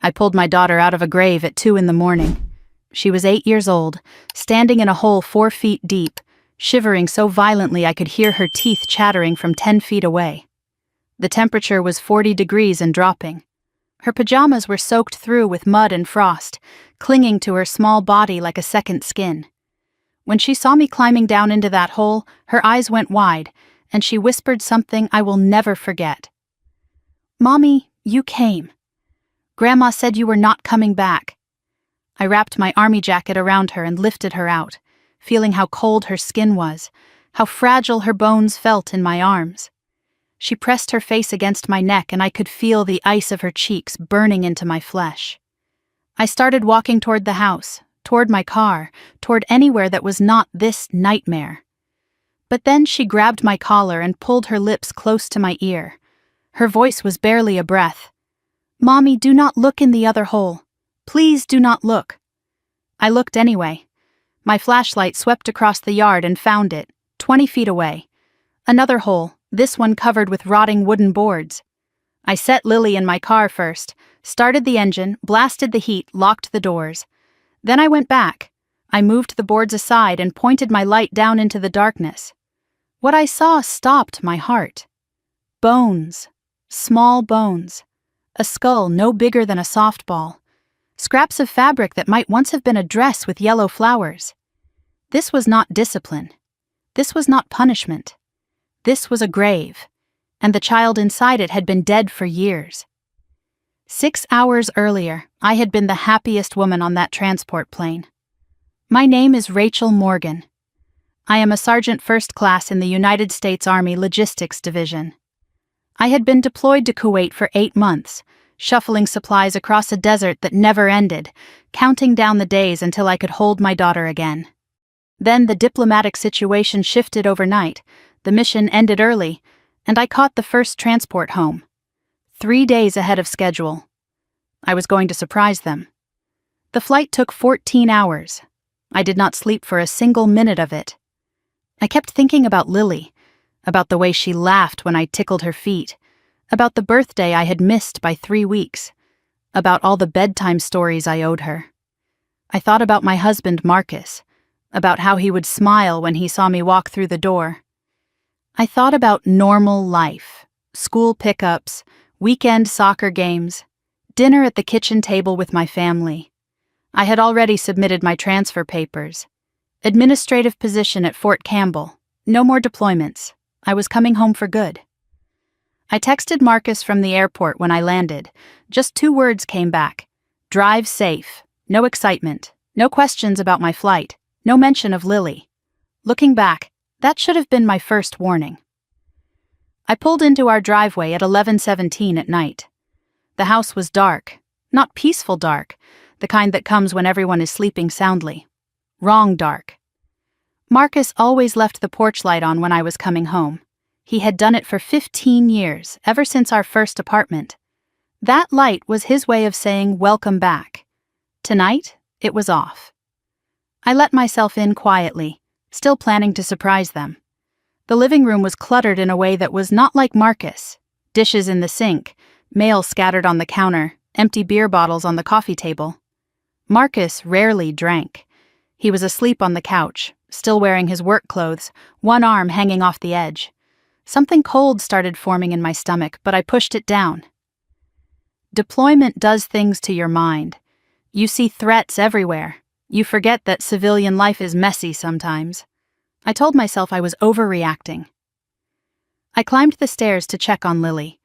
I pulled my daughter out of a grave at 2 in the morning. She was 8 years old, standing in a hole 4 feet deep, shivering so violently I could hear her teeth chattering from 10 feet away. The temperature was 40 degrees and dropping. Her pajamas were soaked through with mud and frost, clinging to her small body like a second skin. When she saw me climbing down into that hole, her eyes went wide, and she whispered something I will never forget. "Mommy, you came. Grandma said you were not coming back." I wrapped my army jacket around her and lifted her out, feeling how cold her skin was, how fragile her bones felt in my arms. She pressed her face against my neck and I could feel the ice of her cheeks burning into my flesh. I started walking toward the house, toward my car, toward anywhere that was not this nightmare. But then she grabbed my collar and pulled her lips close to my ear. Her voice was barely a breath. "Mommy, do not look in the other hole. Please do not look." I looked anyway. My flashlight swept across the yard and found it, 20 feet away. Another hole, this one covered with rotting wooden boards. I set Lily in my car first, started the engine, blasted the heat, locked the doors. Then I went back. I moved the boards aside and pointed my light down into the darkness. What I saw stopped my heart. Bones. Small bones. A skull no bigger than a softball. Scraps of fabric that might once have been a dress with yellow flowers. This was not discipline. This was not punishment. This was a grave, and the child inside it had been dead for years. 6 hours earlier, I had been the happiest woman on that transport plane. My name is Rachel Morgan. I am a Sergeant First Class in the United States Army Logistics Division. I had been deployed to Kuwait for 8 months, shuffling supplies across a desert that never ended, counting down the days until I could hold my daughter again. Then the diplomatic situation shifted overnight, the mission ended early, and I caught the first transport home. 3 days ahead of schedule. I was going to surprise them. The flight took 14 hours. I did not sleep for a single minute of it. I kept thinking about Lily, about the way she laughed when I tickled her feet, about the birthday I had missed by 3 weeks, about all the bedtime stories I owed her. I thought about my husband, Marcus, about how he would smile when he saw me walk through the door. I thought about normal life, school pickups, weekend soccer games, dinner at the kitchen table with my family. I had already submitted my transfer papers. Administrative position at Fort Campbell. No more deployments. I was coming home for good. I texted Marcus from the airport when I landed. Just 2 words came back. Drive safe. No excitement. No questions about my flight. No mention of Lily. Looking back, that should have been my first warning. I pulled into our driveway at 11:17 at night. The house was dark. Not peaceful dark, the kind that comes when everyone is sleeping soundly. Wrong dark. Marcus always left the porch light on when I was coming home. He had done it for 15 years, ever since our first apartment. That light was his way of saying welcome back. Tonight, it was off. I let myself in quietly, still planning to surprise them. The living room was cluttered in a way that was not like Marcus. Dishes in the sink, mail scattered on the counter, empty beer bottles on the coffee table. Marcus rarely drank. He was asleep on the couch, still wearing his work clothes, one arm hanging off the edge. Something cold started forming in my stomach, but I pushed it down. Deployment does things to your mind. You see threats everywhere. You forget that civilian life is messy sometimes. I told myself I was overreacting. I climbed the stairs to check on Lily.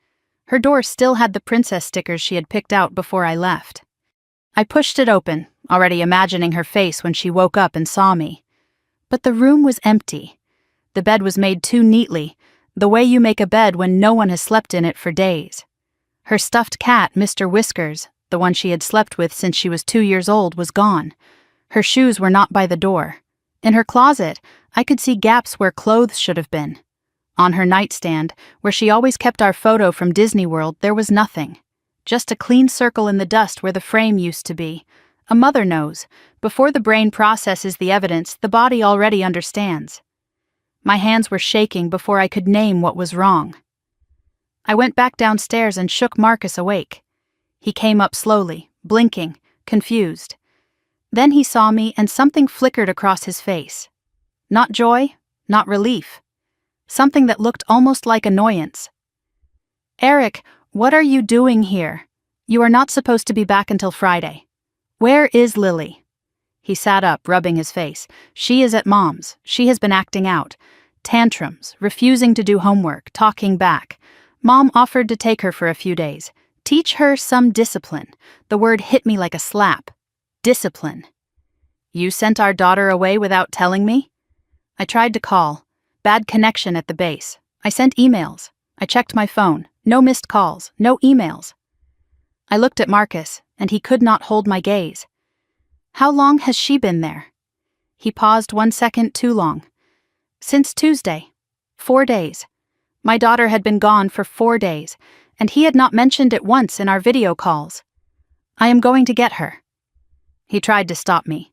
Her door still had the princess stickers she had picked out before I left. I pushed it open, already imagining her face when she woke up and saw me. But the room was empty. The bed was made too neatly, the way you make a bed when no one has slept in it for days. Her stuffed cat, Mr. Whiskers, the one she had slept with since she was 2 years old, was gone. Her shoes were not by the door. In her closet, I could see gaps where clothes should have been. On her nightstand, where she always kept our photo from Disney World, there was nothing. Just a clean circle in the dust where the frame used to be. A mother knows. Before the brain processes the evidence, the body already understands. My hands were shaking before I could name what was wrong. I went back downstairs and shook Marcus awake. He came up slowly, blinking, confused. Then he saw me and something flickered across his face. Not joy, not relief. Something that looked almost like annoyance. "Eric, what are you doing here? You are not supposed to be back until Friday. Where is Lily?" He sat up, rubbing his face. "She is at Mom's. She has been acting out. Tantrums, refusing to do homework, talking back. Mom offered to take her for a few days. Teach her some discipline." The word hit me like a slap. Discipline. "You sent our daughter away without telling me?" I tried to call. Bad connection at the base. I sent emails. I checked my phone. No missed calls. No emails. I looked at Marcus, and he could not hold my gaze. "How long has she been there?" He paused 1 second too long. "Since Tuesday. 4 days. My daughter had been gone for 4 days, and he had not mentioned it once in our video calls. I am going to get her." He tried to stop me.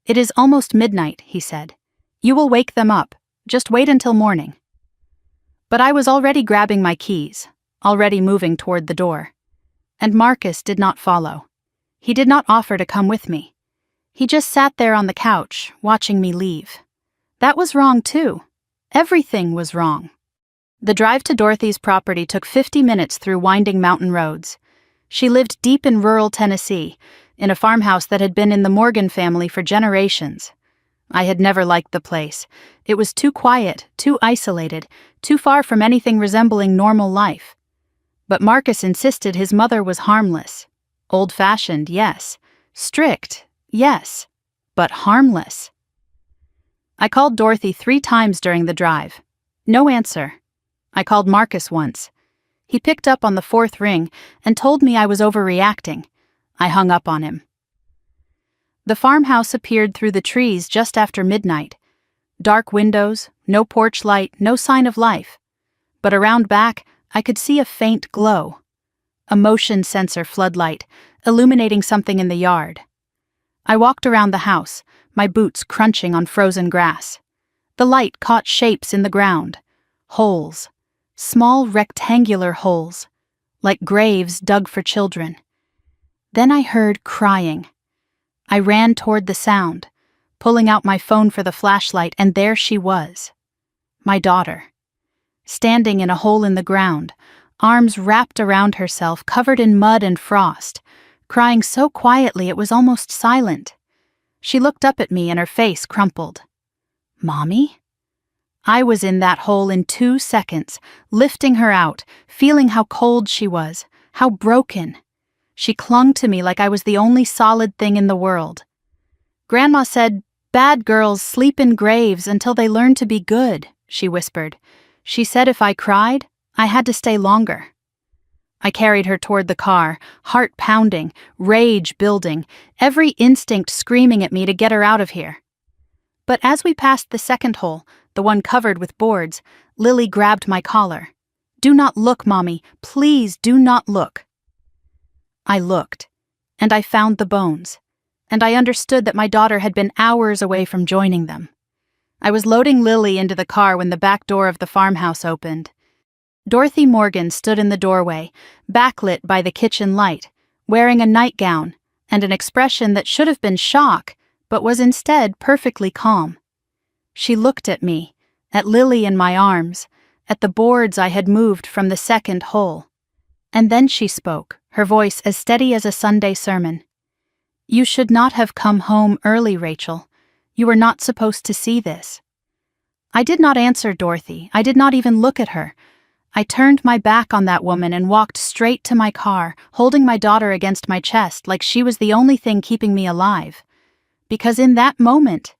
"It is almost midnight," he said. "You will wake them up. Just wait until morning." But I was already grabbing my keys, already moving toward the door. And Marcus did not follow. He did not offer to come with me. He just sat there on the couch, watching me leave. That was wrong too. Everything was wrong. The drive to Dorothy's property took 50 minutes through winding mountain roads. She lived deep in rural Tennessee, in a farmhouse that had been in the Morgan family for generations. I had never liked the place. It was too quiet, too isolated, too far from anything resembling normal life. But Marcus insisted his mother was harmless. Old-fashioned, yes. Strict, yes. But harmless. I called Dorothy 3 times during the drive. No answer. I called Marcus once. He picked up on the 4th ring and told me I was overreacting. I hung up on him. The farmhouse appeared through the trees just after midnight. Dark windows, no porch light, no sign of life. But around back, I could see a faint glow. A motion sensor floodlight, illuminating something in the yard. I walked around the house, my boots crunching on frozen grass. The light caught shapes in the ground. Holes. Small rectangular holes. Like graves dug for children. Then I heard crying. I ran toward the sound, pulling out my phone for the flashlight, and there she was. My daughter. Standing in a hole in the ground, arms wrapped around herself, covered in mud and frost, crying so quietly it was almost silent. She looked up at me and her face crumpled. "Mommy?" I was in that hole in 2 seconds, lifting her out, feeling how cold she was, how broken. She clung to me like I was the only solid thing in the world. "Grandma said, 'Bad girls sleep in graves until they learn to be good,'" she whispered. "She said if I cried, I had to stay longer." I carried her toward the car, heart pounding, rage building, every instinct screaming at me to get her out of here. But as we passed the second hole, the one covered with boards, Lily grabbed my collar. "Do not look, Mommy. Please do not look." I looked, and I found the bones, and I understood that my daughter had been hours away from joining them. I was loading Lily into the car when the back door of the farmhouse opened. Dorothy Morgan stood in the doorway, backlit by the kitchen light, wearing a nightgown and an expression that should have been shock, but was instead perfectly calm. She looked at me, at Lily in my arms, at the boards I had moved from the second hole. And then she spoke, her voice as steady as a Sunday sermon. "You should not have come home early, Rachel. You were not supposed to see this." I did not answer Dorothy. I did not even look at her. I turned my back on that woman and walked straight to my car, holding my daughter against my chest like she was the only thing keeping me alive. Because in that moment,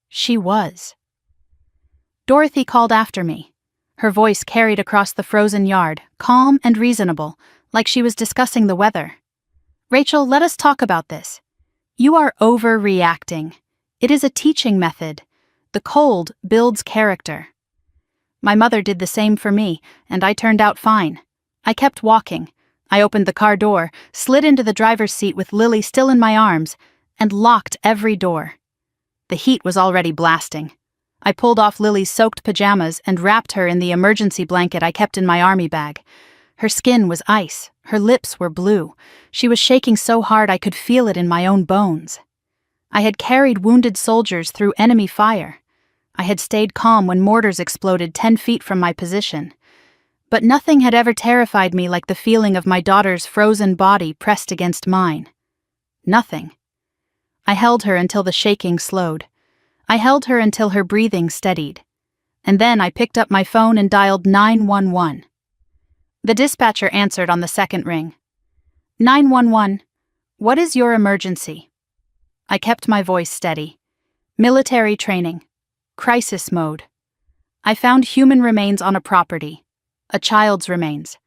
she was. Dorothy called after me. Her voice carried across the frozen yard, calm and reasonable, like she was discussing the weather. "Rachel, let us talk about this. You are overreacting. It is a teaching method. The cold builds character." My mother did the same for me, and I turned out fine. I kept walking. I opened the car door, slid into the driver's seat with Lily still in my arms, and locked every door. The heat was already blasting. I pulled off Lily's soaked pajamas and wrapped her in the emergency blanket I kept in my army bag. Her skin was ice, Her lips were blue. She was shaking so hard I could feel it in my own bones. I had carried wounded soldiers through enemy fire. I had stayed calm when mortars exploded 10 feet from my position. But nothing had ever terrified me like the feeling of my daughter's frozen body pressed against mine. Nothing. I held her until the shaking slowed. I held her until her breathing steadied. And then I picked up my phone and dialed 911. The dispatcher answered on the second ring. 911, what is your emergency? I kept my voice steady. Military training. Crisis mode. I found human remains on a property. A child's remains.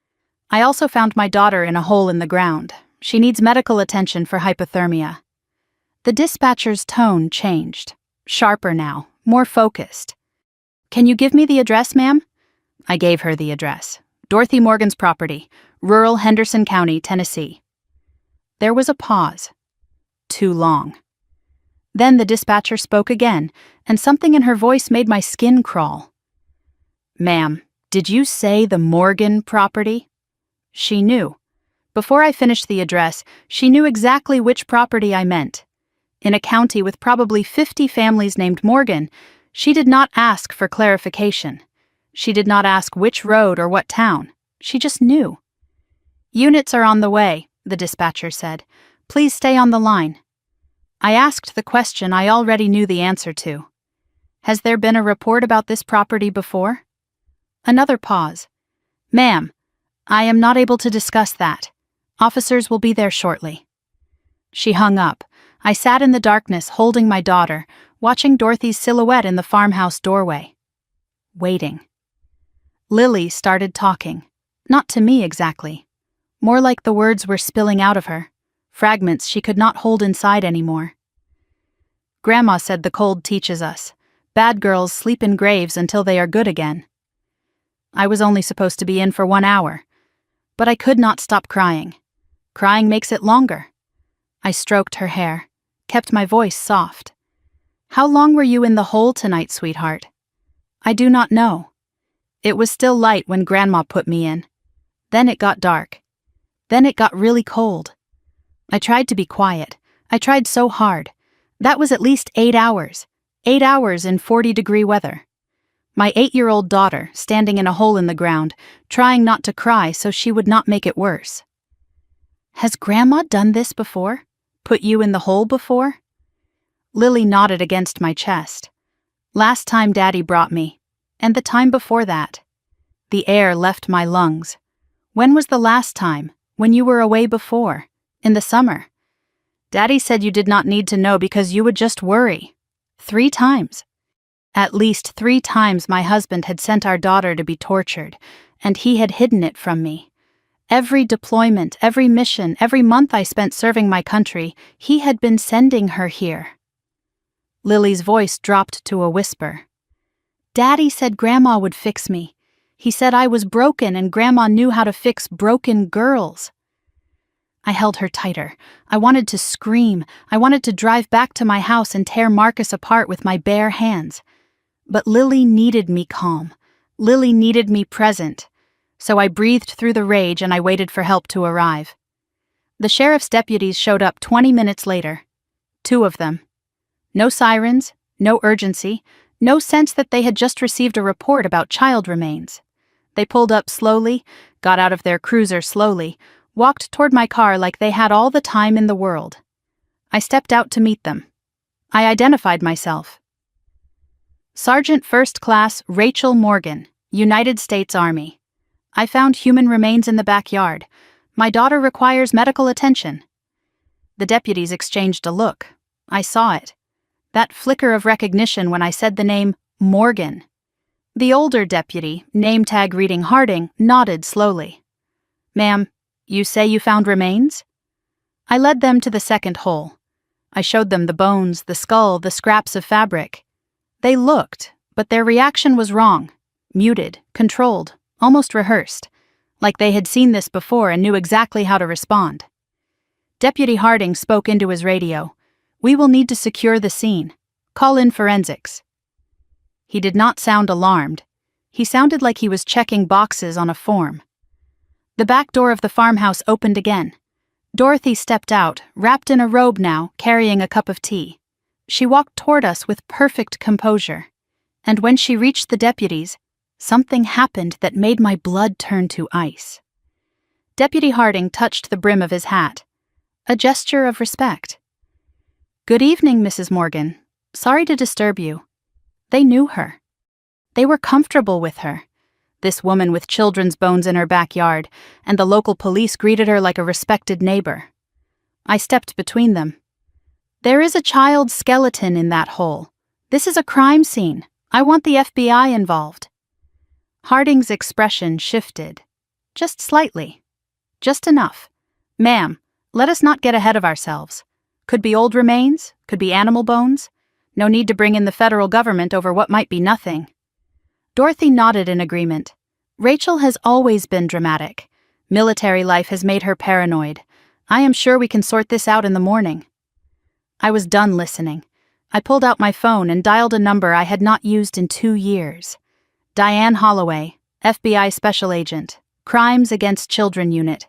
I also found my daughter in a hole in the ground. She needs medical attention for hypothermia. The dispatcher's tone changed. Sharper now, more focused. Can you give me the address, ma'am? I gave her the address. Dorothy Morgan's property, rural Henderson County, Tennessee. There was a pause. Too long. Then the dispatcher spoke again, and something in her voice made my skin crawl. Ma'am, did you say the Morgan property? She knew. Before I finished the address, she knew exactly which property I meant. In a county with probably 50 families named Morgan, she did not ask for clarification. She did not ask which road or what town. She just knew. Units are on the way, the dispatcher said. Please stay on the line. I asked the question I already knew the answer to. Has there been a report about this property before? Another pause. Ma'am, I am not able to discuss that. Officers will be there shortly. She hung up. I sat in the darkness holding my daughter, watching Dorothy's silhouette in the farmhouse doorway. Waiting. Lily started talking. Not to me exactly. More like the words were spilling out of her, fragments she could not hold inside anymore. Grandma said the cold teaches us. Bad girls sleep in graves until they are good again. I was only supposed to be in for 1 hour, but I could not stop crying. Crying makes it longer. I stroked her hair, kept my voice soft. How long were you in the hole tonight, sweetheart? I do not know. It was still light when Grandma put me in. Then it got dark. Then it got really cold. I tried to be quiet. I tried so hard. That was at least 8 hours. 8 hours in 40-degree weather. My 8-year-old daughter, standing in a hole in the ground, trying not to cry so she would not make it worse. Has Grandma done this before? Put you in the hole before? Lily nodded against my chest. Last time Daddy brought me, and the time before that. The air left my lungs. When was the last time, when you were away before? In the summer. Daddy said you did not need to know because you would just worry. 3 times. At least 3 times my husband had sent our daughter to be tortured, and he had hidden it from me. Every deployment, every mission, every month I spent serving my country, he had been sending her here. Lily's voice dropped to a whisper. Daddy said Grandma would fix me. He said I was broken and Grandma knew how to fix broken girls. I held her tighter. I wanted to scream. I wanted to drive back to my house and tear Marcus apart with my bare hands. But Lily needed me calm. Lily needed me present. So I breathed through the rage and I waited for help to arrive. The sheriff's deputies showed up 20 minutes later. 2 of them. No sirens, no urgency, no sense that they had just received a report about child remains. They pulled up slowly, got out of their cruiser slowly, walked toward my car like they had all the time in the world. I stepped out to meet them. I identified myself. Sergeant First Class Rachel Morgan, United States Army. I found human remains in the backyard. My daughter requires medical attention. The deputies exchanged a look. I saw it. That flicker of recognition when I said the name Morgan. The older deputy, name tag reading Harding, nodded slowly. Ma'am, you say you found remains? I led them to the second hole. I showed them the bones, the skull, the scraps of fabric. They looked, but their reaction was wrong. Muted, controlled, almost rehearsed. Like they had seen this before and knew exactly how to respond. Deputy Harding spoke into his radio. We will need to secure the scene. Call in forensics. He did not sound alarmed. He sounded like he was checking boxes on a form. The back door of the farmhouse opened again. Dorothy stepped out, wrapped in a robe now, carrying a cup of tea. She walked toward us with perfect composure. And when she reached the deputies, something happened that made my blood turn to ice. Deputy Harding touched the brim of his hat. A gesture of respect. "Good evening, Mrs. Morgan. Sorry to disturb you." They knew her. They were comfortable with her. This woman with children's bones in her backyard, and the local police greeted her like a respected neighbor. I stepped between them. "There is a child's skeleton in that hole. This is a crime scene. I want the FBI involved." Harding's expression shifted. Just slightly. Just enough. "Ma'am, let us not get ahead of ourselves. Could be old remains, could be animal bones. No need to bring in the federal government over what might be nothing." Dorothy nodded in agreement. Rachel has always been dramatic. Military life has made her paranoid. I am sure we can sort this out in the morning. I was done listening. I pulled out my phone and dialed a number I had not used in 2 years. Diane Holloway, FBI Special Agent, Crimes Against Children Unit.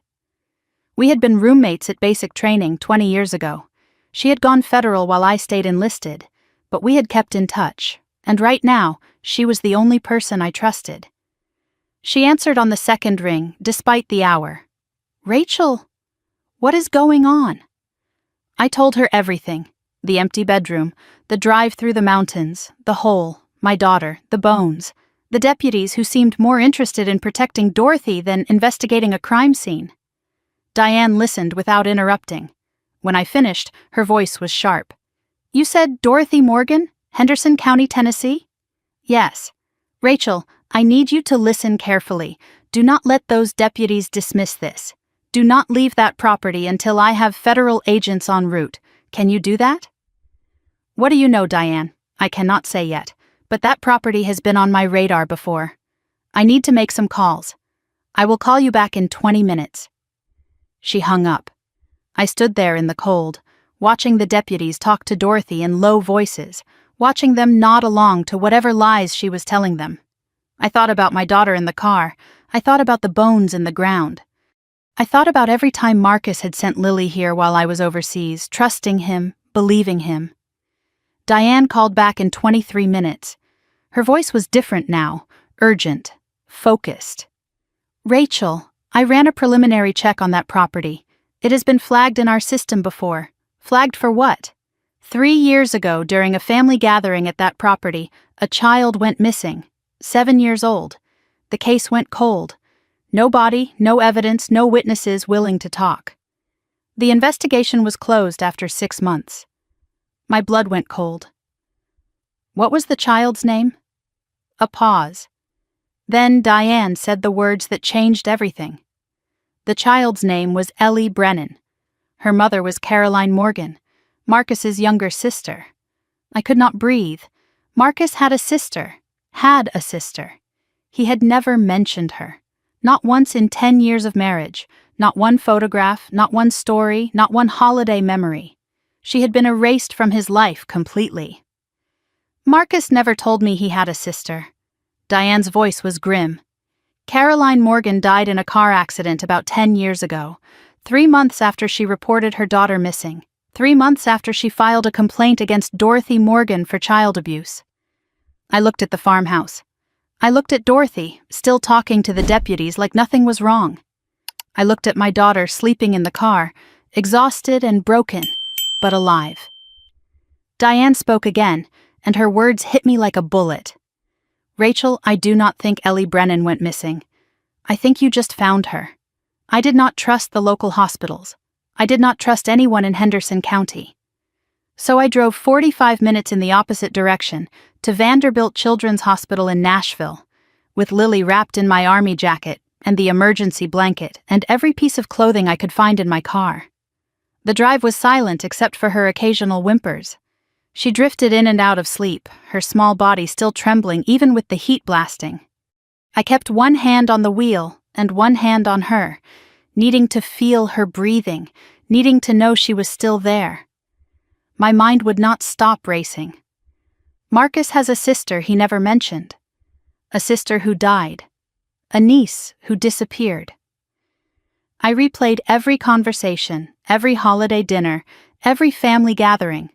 We had been roommates at basic training 20 years ago. She had gone federal while I stayed enlisted, but we had kept in touch, and right now, she was the only person I trusted. She answered on the second ring, despite the hour. "Rachel, what is going on?" I told her everything. The empty bedroom, the drive through the mountains, the hole, my daughter, the bones, the deputies who seemed more interested in protecting Dorothy than investigating a crime scene. Diane listened without interrupting. When I finished, her voice was sharp. "You said Dorothy Morgan, Henderson County, Tennessee?" "Yes. Rachel, I need you to listen carefully. Do not let those deputies dismiss this. Do not leave that property until I have federal agents en route. Can you do that?" "What do you know, Diane?" "I cannot say yet, but that property has been on my radar before. I need to make some calls. I will call you back in 20 minutes. She hung up. I stood there in the cold, watching the deputies talk to Dorothy in low voices, watching them nod along to whatever lies she was telling them. I thought about my daughter in the car. I thought about the bones in the ground. I thought about every time Marcus had sent Lily here while I was overseas, trusting him, believing him. Diane called back in 23 minutes. Her voice was different now, urgent, focused. "Rachel, I ran a preliminary check on that property. It has been flagged in our system before. Flagged for what? 3 years ago, during a family gathering at that property, a child went missing, 7 years old. The case went cold. No body, no evidence, no witnesses willing to talk. The investigation was closed after 6 months. My blood went cold. What was the child's name?" A pause. Then Diane said the words that changed everything. The child's name was Ellie Brennan. Her mother was Caroline Morgan, Marcus's younger sister. I could not breathe. Marcus had a sister. He had never mentioned her. Not once in 10 years of marriage. Not one photograph, not one story, not one holiday memory. She had been erased from his life completely. "Marcus never told me he had a sister." Diane's voice was grim. "Caroline Morgan died in a car accident about 10 years ago, 3 months after she reported her daughter missing, 3 months after she filed a complaint against Dorothy Morgan for child abuse." I looked at the farmhouse. I looked at Dorothy, still talking to the deputies like nothing was wrong. I looked at my daughter sleeping in the car, exhausted and broken, but alive. Diane spoke again, and her words hit me like a bullet. "Rachel, I do not think Ellie Brennan went missing. I think you just found her. I did not trust the local hospitals. I did not trust anyone in Henderson County. So I drove 45 minutes in the opposite direction to Vanderbilt Children's Hospital in Nashville, with Lily wrapped in my army jacket and the emergency blanket and every piece of clothing I could find in my car. The drive was silent except for her occasional whimpers. She drifted in and out of sleep, her small body still trembling even with the heat blasting. I kept one hand on the wheel and one hand on her, needing to feel her breathing, needing to know she was still there. My mind would not stop racing. Marcus has a sister he never mentioned. A sister who died. A niece who disappeared. I replayed every conversation, every holiday dinner, every family gathering.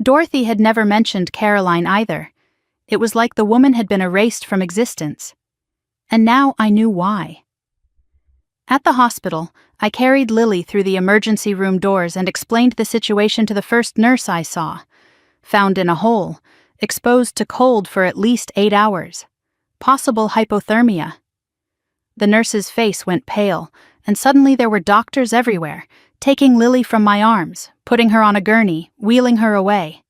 Dorothy had never mentioned Caroline either. It was like the woman had been erased from existence. And now I knew why. At the hospital, I carried Lily through the emergency room doors and explained the situation to the first nurse I saw. Found in a hole, exposed to cold for at least 8 hours. Possible hypothermia. The nurse's face went pale, and suddenly there were doctors everywhere, taking Lily from my arms, putting her on a gurney, wheeling her away.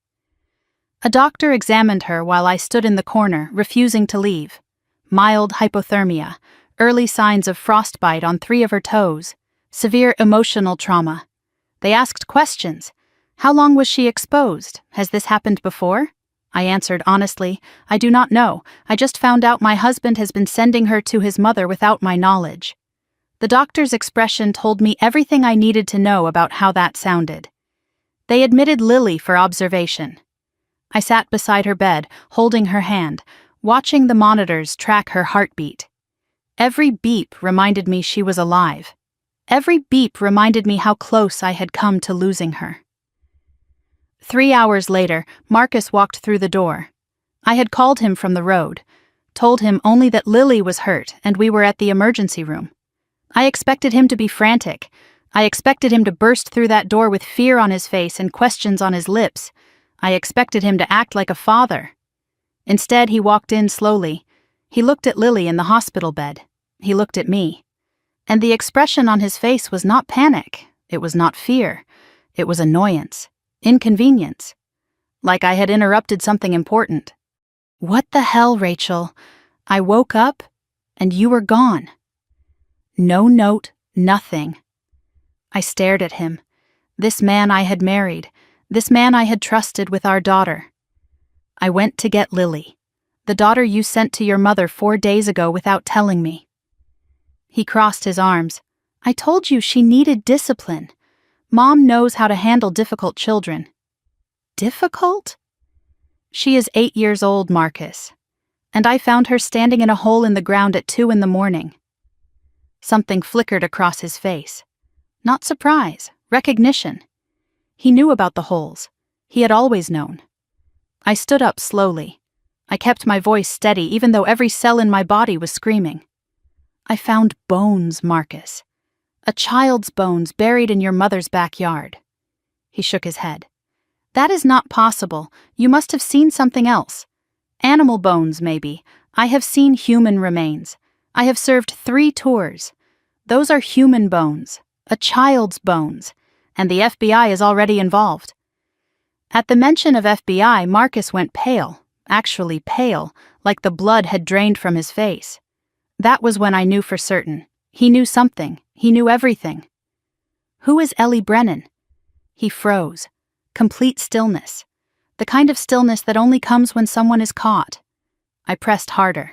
A doctor examined her while I stood in the corner, refusing to leave. Mild hypothermia, early signs of frostbite on 3 of her toes, severe emotional trauma. They asked questions. How long was she exposed? Has this happened before? I answered honestly, I do not know. I just found out my husband has been sending her to his mother without my knowledge. The doctor's expression told me everything I needed to know about how that sounded. They admitted Lily for observation. I sat beside her bed, holding her hand, watching the monitors track her heartbeat. Every beep reminded me she was alive. Every beep reminded me how close I had come to losing her. 3 hours later, Marcus walked through the door. I had called him from the road, told him only that Lily was hurt and we were at the emergency room. I expected him to be frantic. I expected him to burst through that door with fear on his face and questions on his lips. I expected him to act like a father. Instead, he walked in slowly. He looked at Lily in the hospital bed. He looked at me. And the expression on his face was not panic. It was not fear. It was annoyance. Inconvenience. Like I had interrupted something important. What the hell, Rachel? I woke up, and you were gone. No note, nothing. I stared at him. This man I had married. This man I had trusted with our daughter. I went to get Lily, the daughter you sent to your mother 4 days ago without telling me. He crossed his arms. I told you she needed discipline. Mom knows how to handle difficult children. Difficult? She is 8 years old, Marcus. And I found her standing in a hole in the ground at 2 in the morning. Something flickered across his face. Not surprise, recognition. He knew about the holes. He had always known. I stood up slowly. I kept my voice steady even though every cell in my body was screaming. I found bones, Marcus. A child's bones buried in your mother's backyard. He shook his head. That is not possible. You must have seen something else. Animal bones, maybe. I have seen human remains. I have served 3 tours. Those are human bones. A child's bones. And the FBI is already involved. At the mention of FBI, Marcus went pale, actually pale, like the blood had drained from his face. That was when I knew for certain. He knew something. He knew everything. Who is Ellie Brennan? He froze. Complete stillness. The kind of stillness that only comes when someone is caught. I pressed harder.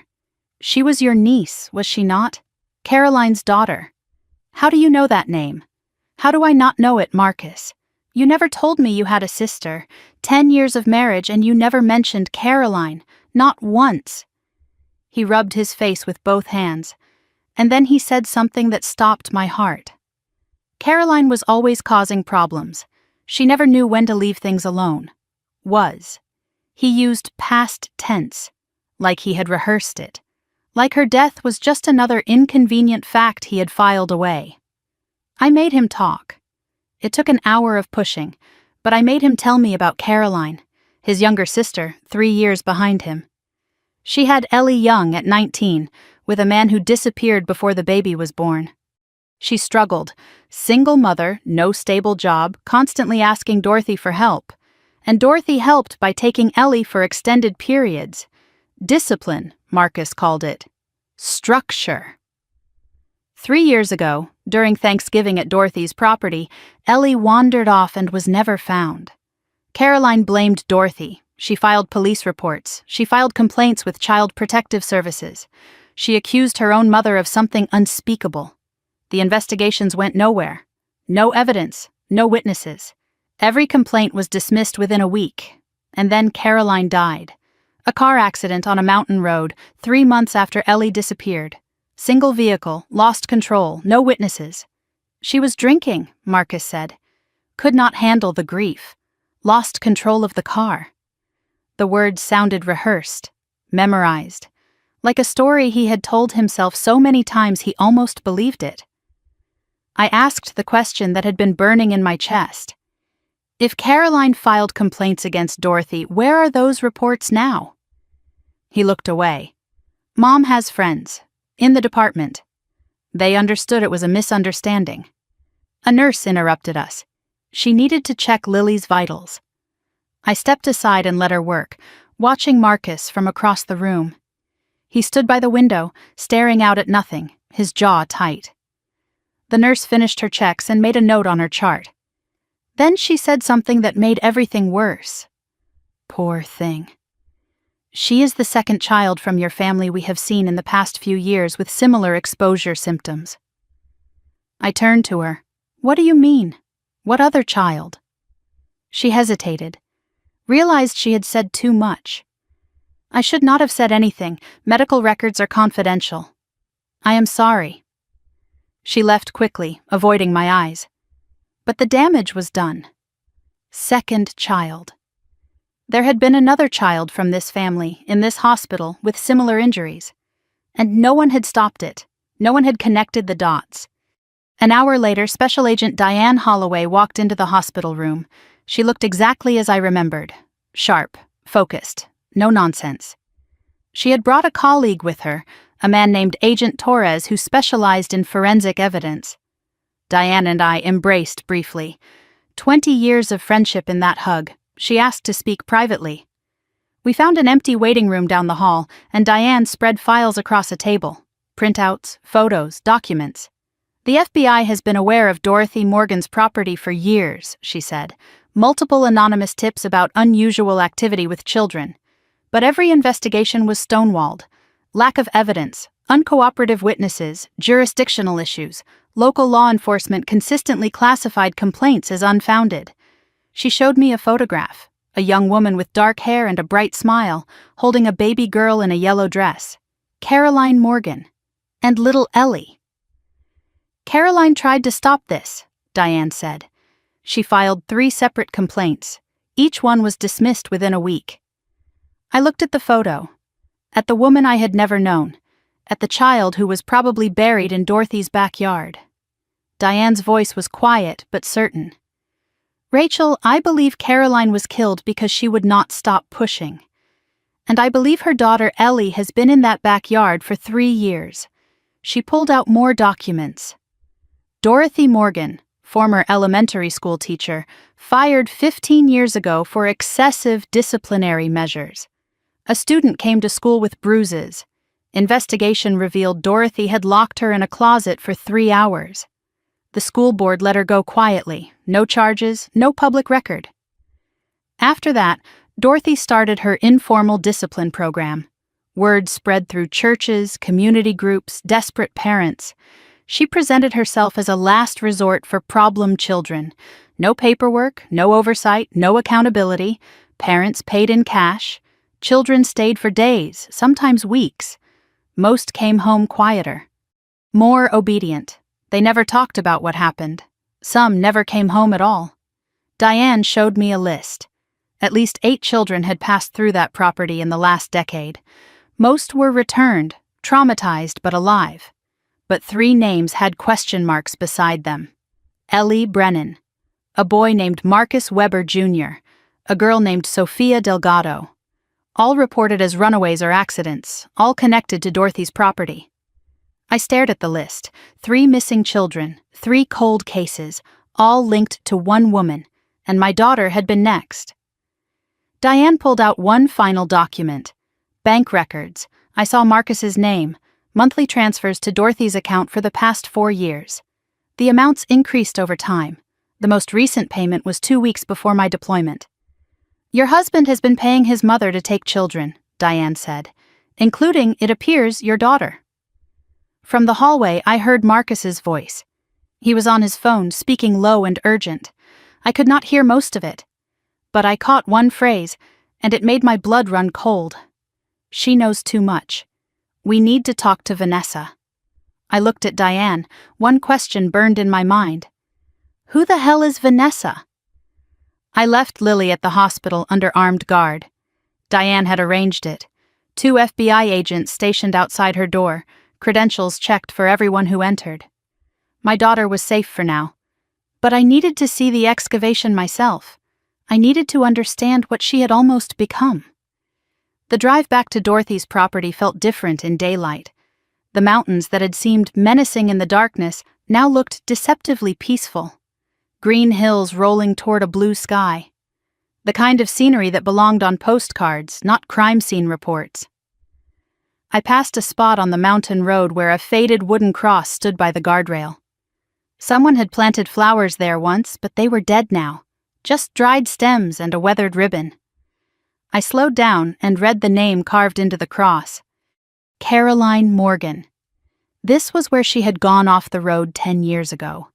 She was your niece, was she not? Caroline's daughter. How do you know that name? How do I not know it, Marcus? You never told me you had a sister. 10 years of marriage and you never mentioned Caroline. Not once. He rubbed his face with both hands. And then he said something that stopped my heart. Caroline was always causing problems. She never knew when to leave things alone. Was. He used past tense, like he had rehearsed it. Like her death was just another inconvenient fact he had filed away. I made him talk. It took an hour of pushing, but I made him tell me about Caroline, his younger sister, 3 years behind him. She had Ellie young at 19, with a man who disappeared before the baby was born. She struggled, single mother, no stable job, constantly asking Dorothy for help. And Dorothy helped by taking Ellie for extended periods. Discipline, Marcus called it. Structure. 3 years ago, during Thanksgiving at Dorothy's property, Ellie wandered off and was never found. Caroline blamed Dorothy. She filed police reports. She filed complaints with Child Protective Services. She accused her own mother of something unspeakable. The investigations went nowhere. No evidence, no witnesses. Every complaint was dismissed within a week. And then Caroline died. A car accident on a mountain road, 3 months after Ellie disappeared. Single vehicle, lost control, no witnesses. She was drinking, Marcus said. Could not handle the grief. Lost control of the car. The words sounded rehearsed, memorized, like a story he had told himself so many times he almost believed it. I asked the question that had been burning in my chest. If Caroline filed complaints against Dorothy, where are those reports now? He looked away. Mom has friends. In the department. They understood it was a misunderstanding. A nurse interrupted us. She needed to check Lily's vitals. I stepped aside and let her work, watching Marcus from across the room. He stood by the window, staring out at nothing, his jaw tight. The nurse finished her checks and made a note on her chart. Then she said something that made everything worse. Poor thing. She is the second child from your family we have seen in the past few years with similar exposure symptoms. I turned to her. What do you mean? What other child? She hesitated, realized she had said too much. I should not have said anything. Medical records are confidential. I am sorry. She left quickly, avoiding my eyes. But the damage was done. Second child. There had been another child from this family in this hospital with similar injuries, and no one had stopped it. No one had connected the dots. An hour later, Special Agent Diane Holloway walked into the hospital room. She looked exactly as I remembered. Sharp, focused, no nonsense. She had brought a colleague with her, a man named Agent Torres who specialized in forensic evidence. Diane and I embraced briefly. 20 years of friendship in that hug. She asked to speak privately. We found an empty waiting room down the hall, and Diane spread files across a table. Printouts, photos, documents. The FBI has been aware of Dorothy Morgan's property for years, she said. Multiple anonymous tips about unusual activity with children. But every investigation was stonewalled. Lack of evidence, uncooperative witnesses, jurisdictional issues. Local law enforcement consistently classified complaints as unfounded. She showed me a photograph, a young woman with dark hair and a bright smile, holding a baby girl in a yellow dress. Caroline Morgan. And little Ellie. Caroline tried to stop this, Diane said. She filed 3 separate complaints. Each one was dismissed within a week. I looked at the photo, at the woman I had never known, at the child who was probably buried in Dorothy's backyard. Diane's voice was quiet but certain. Rachel, I believe Caroline was killed because she would not stop pushing. And I believe her daughter Ellie has been in that backyard for 3 years. She pulled out more documents. Dorothy Morgan, former elementary school teacher, fired 15 years ago for excessive disciplinary measures. A student came to school with bruises. Investigation revealed Dorothy had locked her in a closet for 3 hours. The school board let her go quietly, no charges, no public record. After that, Dorothy started her informal discipline program. Word spread through churches, community groups, desperate parents. She presented herself as a last resort for problem children. No paperwork, no oversight, no accountability. Parents paid in cash. Children stayed for days, sometimes weeks. Most came home quieter. More obedient. They never talked about what happened. Some never came home at all. Diane showed me a list. At least 8 children had passed through that property in the last decade. Most were returned, traumatized but alive. But 3 names had question marks beside them. Ellie Brennan, a boy named Marcus Weber Jr., a girl named Sophia Delgado. All reported as runaways or accidents, all connected to Dorothy's property. I stared at the list. 3 missing children, 3 cold cases, all linked to one woman, and my daughter had been next. Diane pulled out one final document. Bank records. I saw Marcus's name, monthly transfers to Dorothy's account for the past 4 years. The amounts increased over time. The most recent payment was 2 weeks before my deployment. Your husband has been paying his mother to take children, Diane said, including, it appears, your daughter. From the hallway, I heard Marcus's voice. He was on his phone, speaking low and urgent. I could not hear most of it. But I caught one phrase, and it made my blood run cold. She knows too much. We need to talk to Vanessa. I looked at Diane, one question burned in my mind. Who the hell is Vanessa? I left Lily at the hospital under armed guard. Diane had arranged it. 2 FBI agents stationed outside her door, credentials checked for everyone who entered. My daughter was safe for now. But I needed to see the excavation myself. I needed to understand what she had almost become. The drive back to Dorothy's property felt different in daylight. The mountains that had seemed menacing in the darkness now looked deceptively peaceful. Green hills rolling toward a blue sky. The kind of scenery that belonged on postcards, not crime scene reports. I passed a spot on the mountain road where a faded wooden cross stood by the guardrail. Someone had planted flowers there once, but they were dead now. Just dried stems and a weathered ribbon. I slowed down and read the name carved into the cross. Caroline Morgan. This was where she had gone off the road 10 years ago.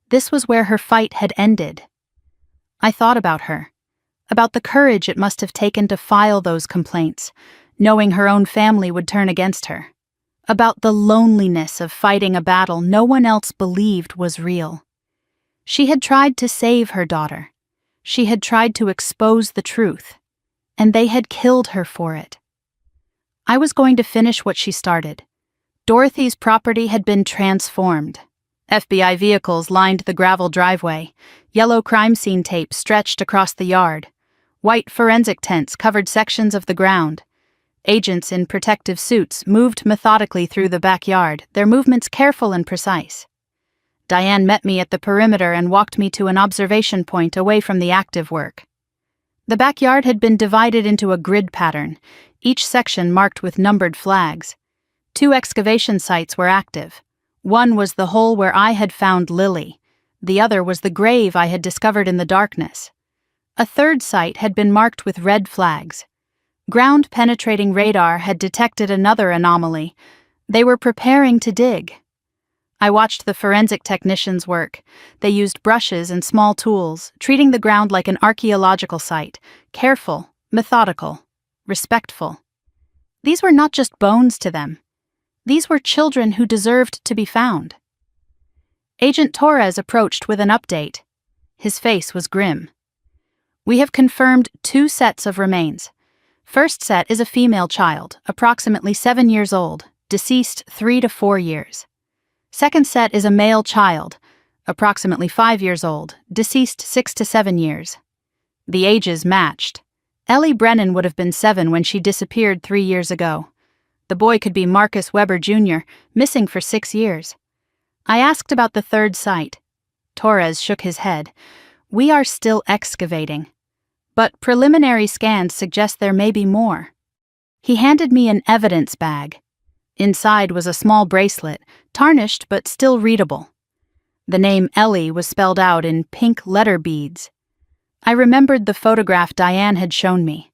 This was where her fight had ended. I thought about her, about the courage it must have taken to file those complaints, knowing her own family would turn against her. About the loneliness of fighting a battle no one else believed was real. She had tried to save her daughter. She had tried to expose the truth, and they had killed her for it. I was going to finish what she started. Dorothy's property had been transformed. FBI vehicles lined the gravel driveway. Yellow crime scene tape stretched across the yard. White forensic tents covered sections of the ground. Agents in protective suits moved methodically through the backyard, their movements careful and precise. Diane met me at the perimeter and walked me to an observation point away from the active work. The backyard had been divided into a grid pattern, each section marked with numbered flags. 2 excavation sites were active. One was the hole where I had found Lily. The other was the grave I had discovered in the darkness. A third site had been marked with red flags. Ground-penetrating radar had detected another anomaly. They were preparing to dig. I watched the forensic technicians work. They used brushes and small tools, treating the ground like an archaeological site, careful, methodical, respectful. These were not just bones to them. These were children who deserved to be found. Agent Torres approached with an update. His face was grim. We have confirmed 2 sets of remains. First set is a female child, approximately 7 years old, deceased 3 to 4 years. Second set is a male child, approximately 5 years old, deceased 6 to 7 years. The ages matched. Ellie Brennan would have been 7 when she disappeared 3 years ago. The boy could be Marcus Weber Jr., missing for 6 years. I asked about the third site. Torres shook his head. We are still excavating. But preliminary scans suggest there may be more. He handed me an evidence bag. Inside was a small bracelet, tarnished but still readable. The name Ellie was spelled out in pink letter beads. I remembered the photograph Diane had shown me.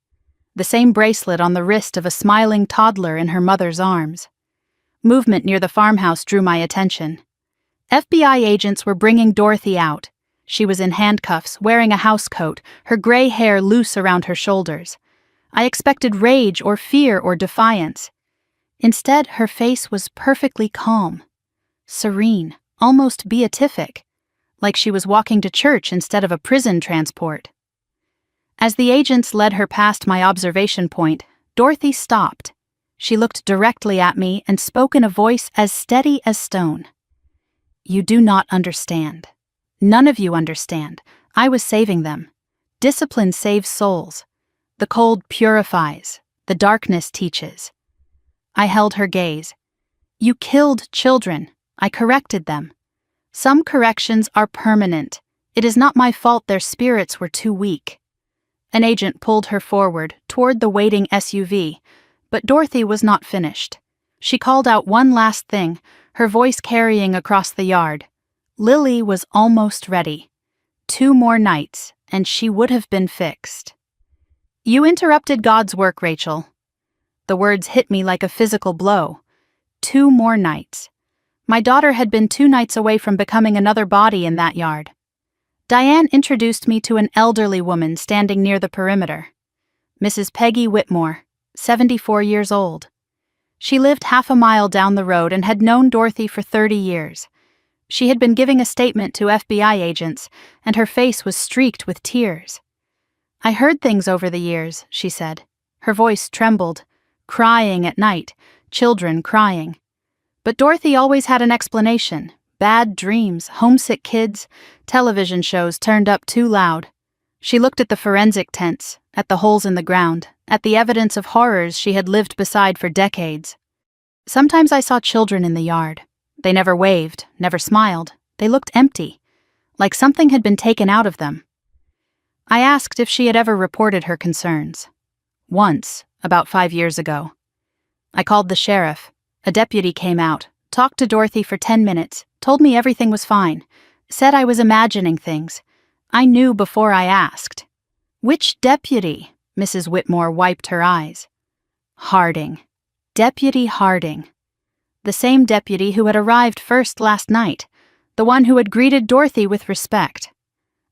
The same bracelet on the wrist of a smiling toddler in her mother's arms. Movement near the farmhouse drew my attention. FBI agents were bringing Dorothy out. She was in handcuffs, wearing a housecoat, her gray hair loose around her shoulders. I expected rage or fear or defiance. Instead, her face was perfectly calm, serene, almost beatific, like she was walking to church instead of a prison transport. As the agents led her past my observation point, Dorothy stopped. She looked directly at me and spoke in a voice as steady as stone. You do not understand. None of you understand. I was saving them. Discipline saves souls. The cold purifies. The darkness teaches. I held her gaze. You killed children. I corrected them. Some corrections are permanent. It is not my fault their spirits were too weak. An agent pulled her forward, toward the waiting SUV, but Dorothy was not finished. She called out one last thing, her voice carrying across the yard. Lily was almost ready. 2 more nights, and she would have been fixed. You interrupted God's work, Rachel. The words hit me like a physical blow. 2 more nights. My daughter had been 2 nights away from becoming another body in that yard. Diane introduced me to an elderly woman standing near the perimeter. Mrs. Peggy Whitmore, 74 years old. She lived half a mile down the road and had known Dorothy for 30 years. She had been giving a statement to FBI agents, and her face was streaked with tears. "I heard things over the years," she said. Her voice trembled. Crying at night, children crying. But Dorothy always had an explanation. Bad dreams, homesick kids, television shows turned up too loud. She looked at the forensic tents, at the holes in the ground, at the evidence of horrors she had lived beside for decades. "Sometimes I saw children in the yard. They never waved, never smiled. They looked empty, like something had been taken out of them." I asked if she had ever reported her concerns. Once, about 5 years ago. I called the sheriff. A deputy came out, talked to Dorothy for 10 minutes, told me everything was fine, said I was imagining things. I knew before I asked. "Which deputy?" Mrs. Whitmore wiped her eyes. "Harding. Deputy Harding. The same deputy who had arrived first last night, the one who had greeted Dorothy with respect."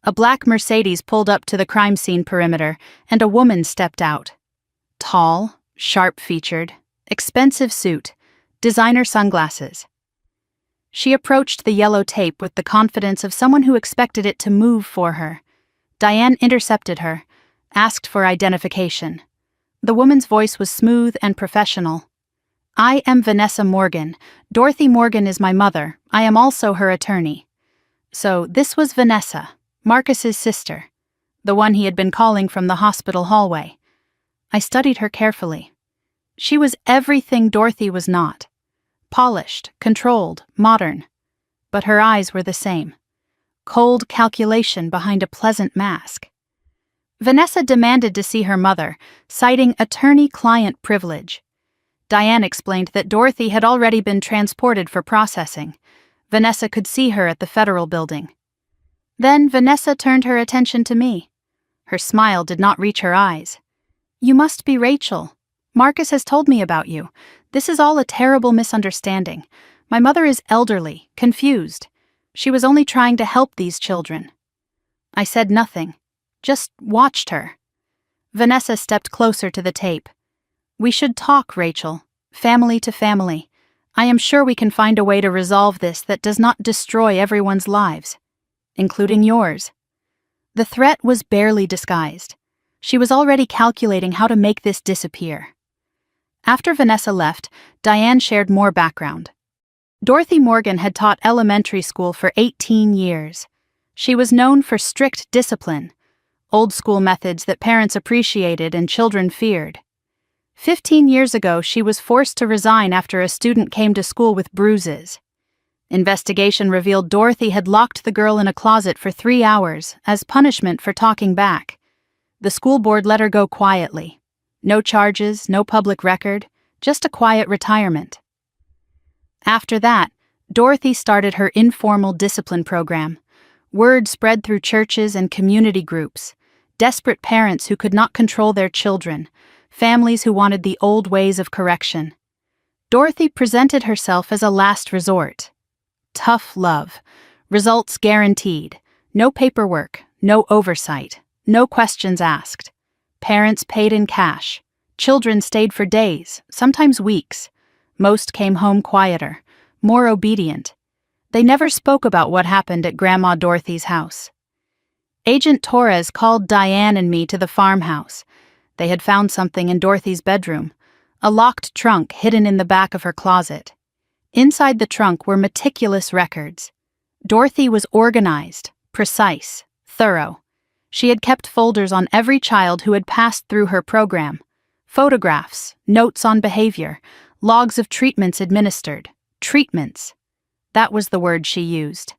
A black Mercedes pulled up to the crime scene perimeter, and a woman stepped out. Tall, sharp-featured, expensive suit, designer sunglasses. She approached the yellow tape with the confidence of someone who expected it to move for her. Diane intercepted her, asked for identification. The woman's voice was smooth and professional. "I am Vanessa Morgan. Dorothy Morgan is my mother. I am also her attorney." So this was Vanessa, Marcus's sister, the one he had been calling from the hospital hallway. I studied her carefully. She was everything Dorothy was not. Polished, controlled, modern. But her eyes were the same. Cold calculation behind a pleasant mask. Vanessa demanded to see her mother, citing attorney-client privilege. Diane explained that Dorothy had already been transported for processing. Vanessa could see her at the federal building. Then Vanessa turned her attention to me. Her smile did not reach her eyes. "You must be Rachel. Marcus has told me about you. This is all a terrible misunderstanding. My mother is elderly, confused. She was only trying to help these children." I said nothing, just watched her. Vanessa stepped closer to the tape. "We should talk, Rachel, family to family. I am sure we can find a way to resolve this that does not destroy everyone's lives, including yours." The threat was barely disguised. She was already calculating how to make this disappear. After Vanessa left, Diane shared more background. Dorothy Morgan had taught elementary school for 18 years. She was known for strict discipline, old-school methods that parents appreciated and children feared. 15 years ago, she was forced to resign after a student came to school with bruises. Investigation revealed Dorothy had locked the girl in a closet for 3 hours as punishment for talking back. The school board let her go quietly. No charges, no public record, just a quiet retirement. After that, Dorothy started her informal discipline program. Word spread through churches and community groups. Desperate parents who could not control their children. Families who wanted the old ways of correction. Dorothy presented herself as a last resort. Tough love. Results guaranteed. No paperwork, no oversight, no questions asked. Parents paid in cash. Children stayed for days, sometimes weeks. Most came home quieter, more obedient. They never spoke about what happened at Grandma Dorothy's house. Agent Torres called Diane and me to the farmhouse. They had found something in Dorothy's bedroom, a locked trunk hidden in the back of her closet. Inside the trunk were meticulous records. Dorothy was organized, precise, thorough. She had kept folders on every child who had passed through her program. Photographs, notes on behavior, logs of treatments administered. Treatments. That was the word she used.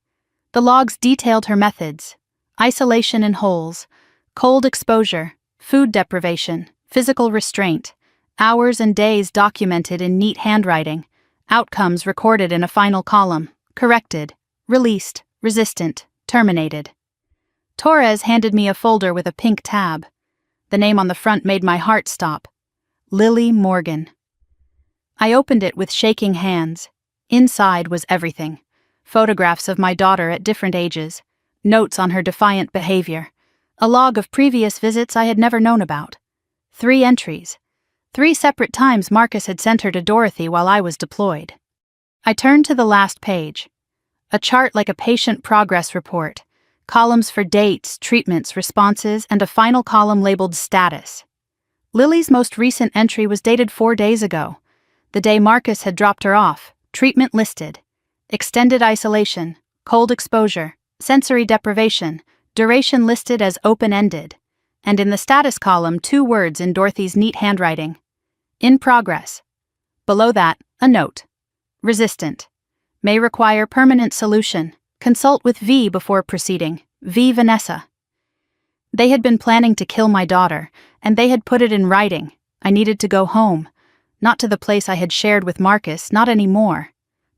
The logs detailed her methods: isolation in holes, cold exposure, food deprivation, physical restraint, hours and days documented in neat handwriting, outcomes recorded in a final column: corrected, released, resistant, terminated. Torres handed me a folder with a pink tab. The name on the front made my heart stop. Lily Morgan. I opened it with shaking hands. Inside was everything. Photographs of my daughter at different ages, notes on her defiant behavior, a log of previous visits I had never known about. 3 entries. 3 separate times Marcus had sent her to Dorothy while I was deployed. I turned to the last page. A chart like a patient progress report, columns for dates, treatments, responses, and a final column labeled status. Lily's most recent entry was dated 4 days ago, the day Marcus had dropped her off. Treatment listed: extended isolation, cold exposure, sensory deprivation, duration listed as open-ended, and in the status column 2 words in Dorothy's neat handwriting: in progress. Below that, a note: resistant. May require permanent solution. Consult with V before proceeding. V. Vanessa. They had been planning to kill my daughter, and they had put it in writing. I needed to go home. Not to the place I had shared with Marcus, not anymore.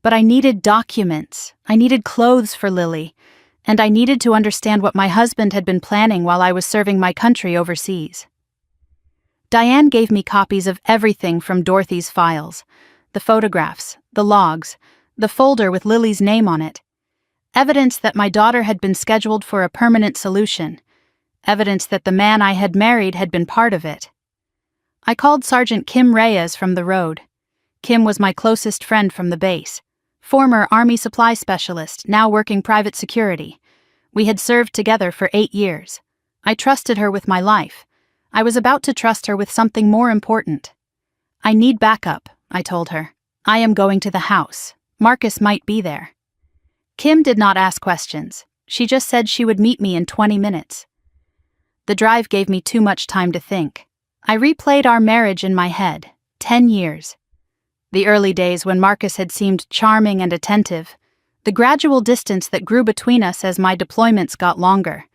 But I needed documents. I needed clothes for Lily. And I needed to understand what my husband had been planning while I was serving my country overseas. Diane gave me copies of everything from Dorothy's files: the photographs, the logs, the folder with Lily's name on it. Evidence that my daughter had been scheduled for a permanent solution. Evidence that the man I had married had been part of it. I called Sergeant Kim Reyes from the road. Kim was my closest friend from the base. Former Army supply specialist, now working private security. We had served together for 8 years. I trusted her with my life. I was about to trust her with something more important. I need backup, I told her. I am going to the house. Marcus might be there. Kim did not ask questions. She just said she would meet me in 20 minutes. The drive gave me too much time to think. I replayed our marriage in my head. 10 years. The early days when Marcus had seemed charming and attentive. The gradual distance that grew between us as my deployments got longer.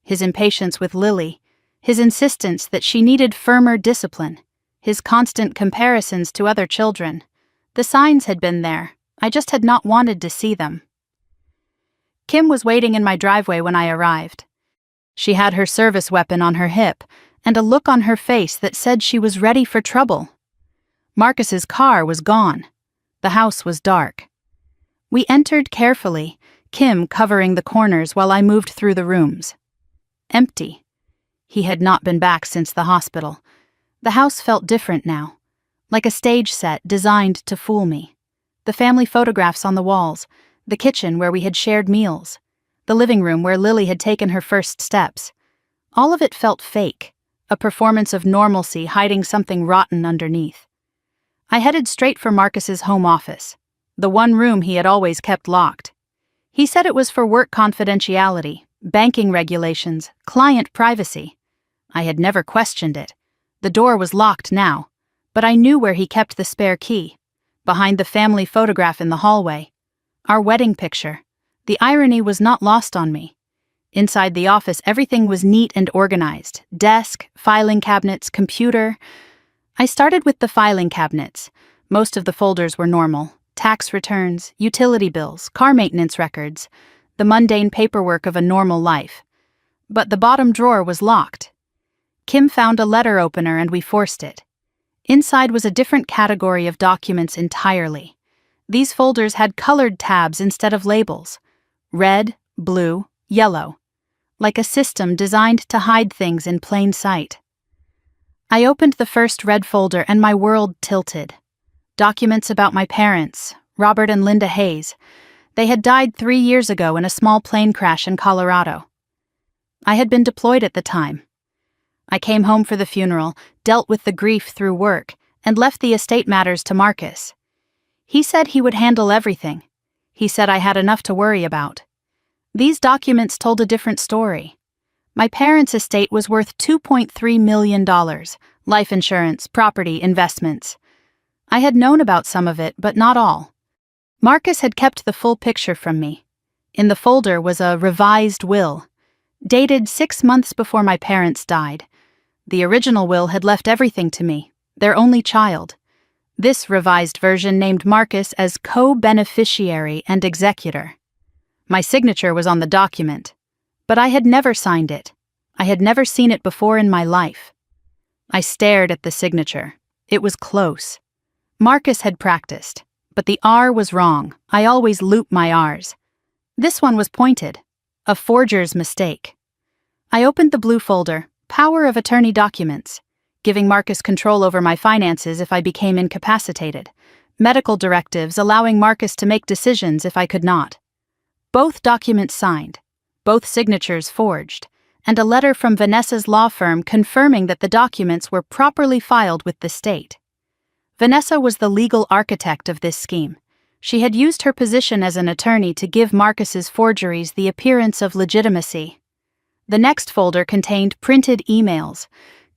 His impatience with Lily. His insistence that she needed firmer discipline. His constant comparisons to other children. The signs had been there. I just had not wanted to see them. Kim was waiting in my driveway when I arrived. She had her service weapon on her hip and a look on her face that said she was ready for trouble. Marcus's car was gone. The house was dark. We entered carefully, Kim covering the corners while I moved through the rooms. Empty. He had not been back since the hospital. The house felt different now, like a stage set designed to fool me. The family photographs on the walls, the kitchen where we had shared meals, the living room where Lily had taken her first steps. All of it felt fake, a performance of normalcy hiding something rotten underneath. I headed straight for Marcus's home office, the one room he had always kept locked. He said it was for work confidentiality, banking regulations, client privacy. I had never questioned it. The door was locked now, but I knew where he kept the spare key, behind the family photograph in the hallway. Our wedding picture. The irony was not lost on me. Inside the office, everything was neat and organized. Desk, filing cabinets, computer. I started with the filing cabinets. Most of the folders were normal. Tax returns, utility bills, car maintenance records, the mundane paperwork of a normal life. But the bottom drawer was locked. Kim found a letter opener and we forced it. Inside was a different category of documents entirely. These folders had colored tabs instead of labels. Red, blue, yellow. Like a system designed to hide things in plain sight. I opened the first red folder and my world tilted. Documents about my parents, Robert and Linda Hayes. They had died 3 years ago in a small plane crash in Colorado. I had been deployed at the time. I came home for the funeral, dealt with the grief through work, and left the estate matters to Marcus. He said he would handle everything. He said I had enough to worry about. These documents told a different story. My parents' estate was worth $2.3 million, life insurance, property, investments. I had known about some of it, but not all. Marcus had kept the full picture from me. In the folder was a revised will, dated 6 months before my parents died. The original will had left everything to me, their only child. This revised version named Marcus as co-beneficiary and executor. My signature was on the document, but I had never signed it. I had never seen it before in my life. I stared at the signature. It was close. Marcus had practiced, but the R was wrong. I always loop my R's. This one was pointed. A forger's mistake. I opened the blue folder, Power of Attorney documents. giving Marcus control over my finances if I became incapacitated, medical directives allowing Marcus to make decisions if I could not. Both documents signed, both signatures forged, and a letter from Vanessa's law firm confirming that the documents were properly filed with the state. Vanessa was the legal architect of this scheme. She had used her position as an attorney to give Marcus's forgeries the appearance of legitimacy. The next folder contained printed emails,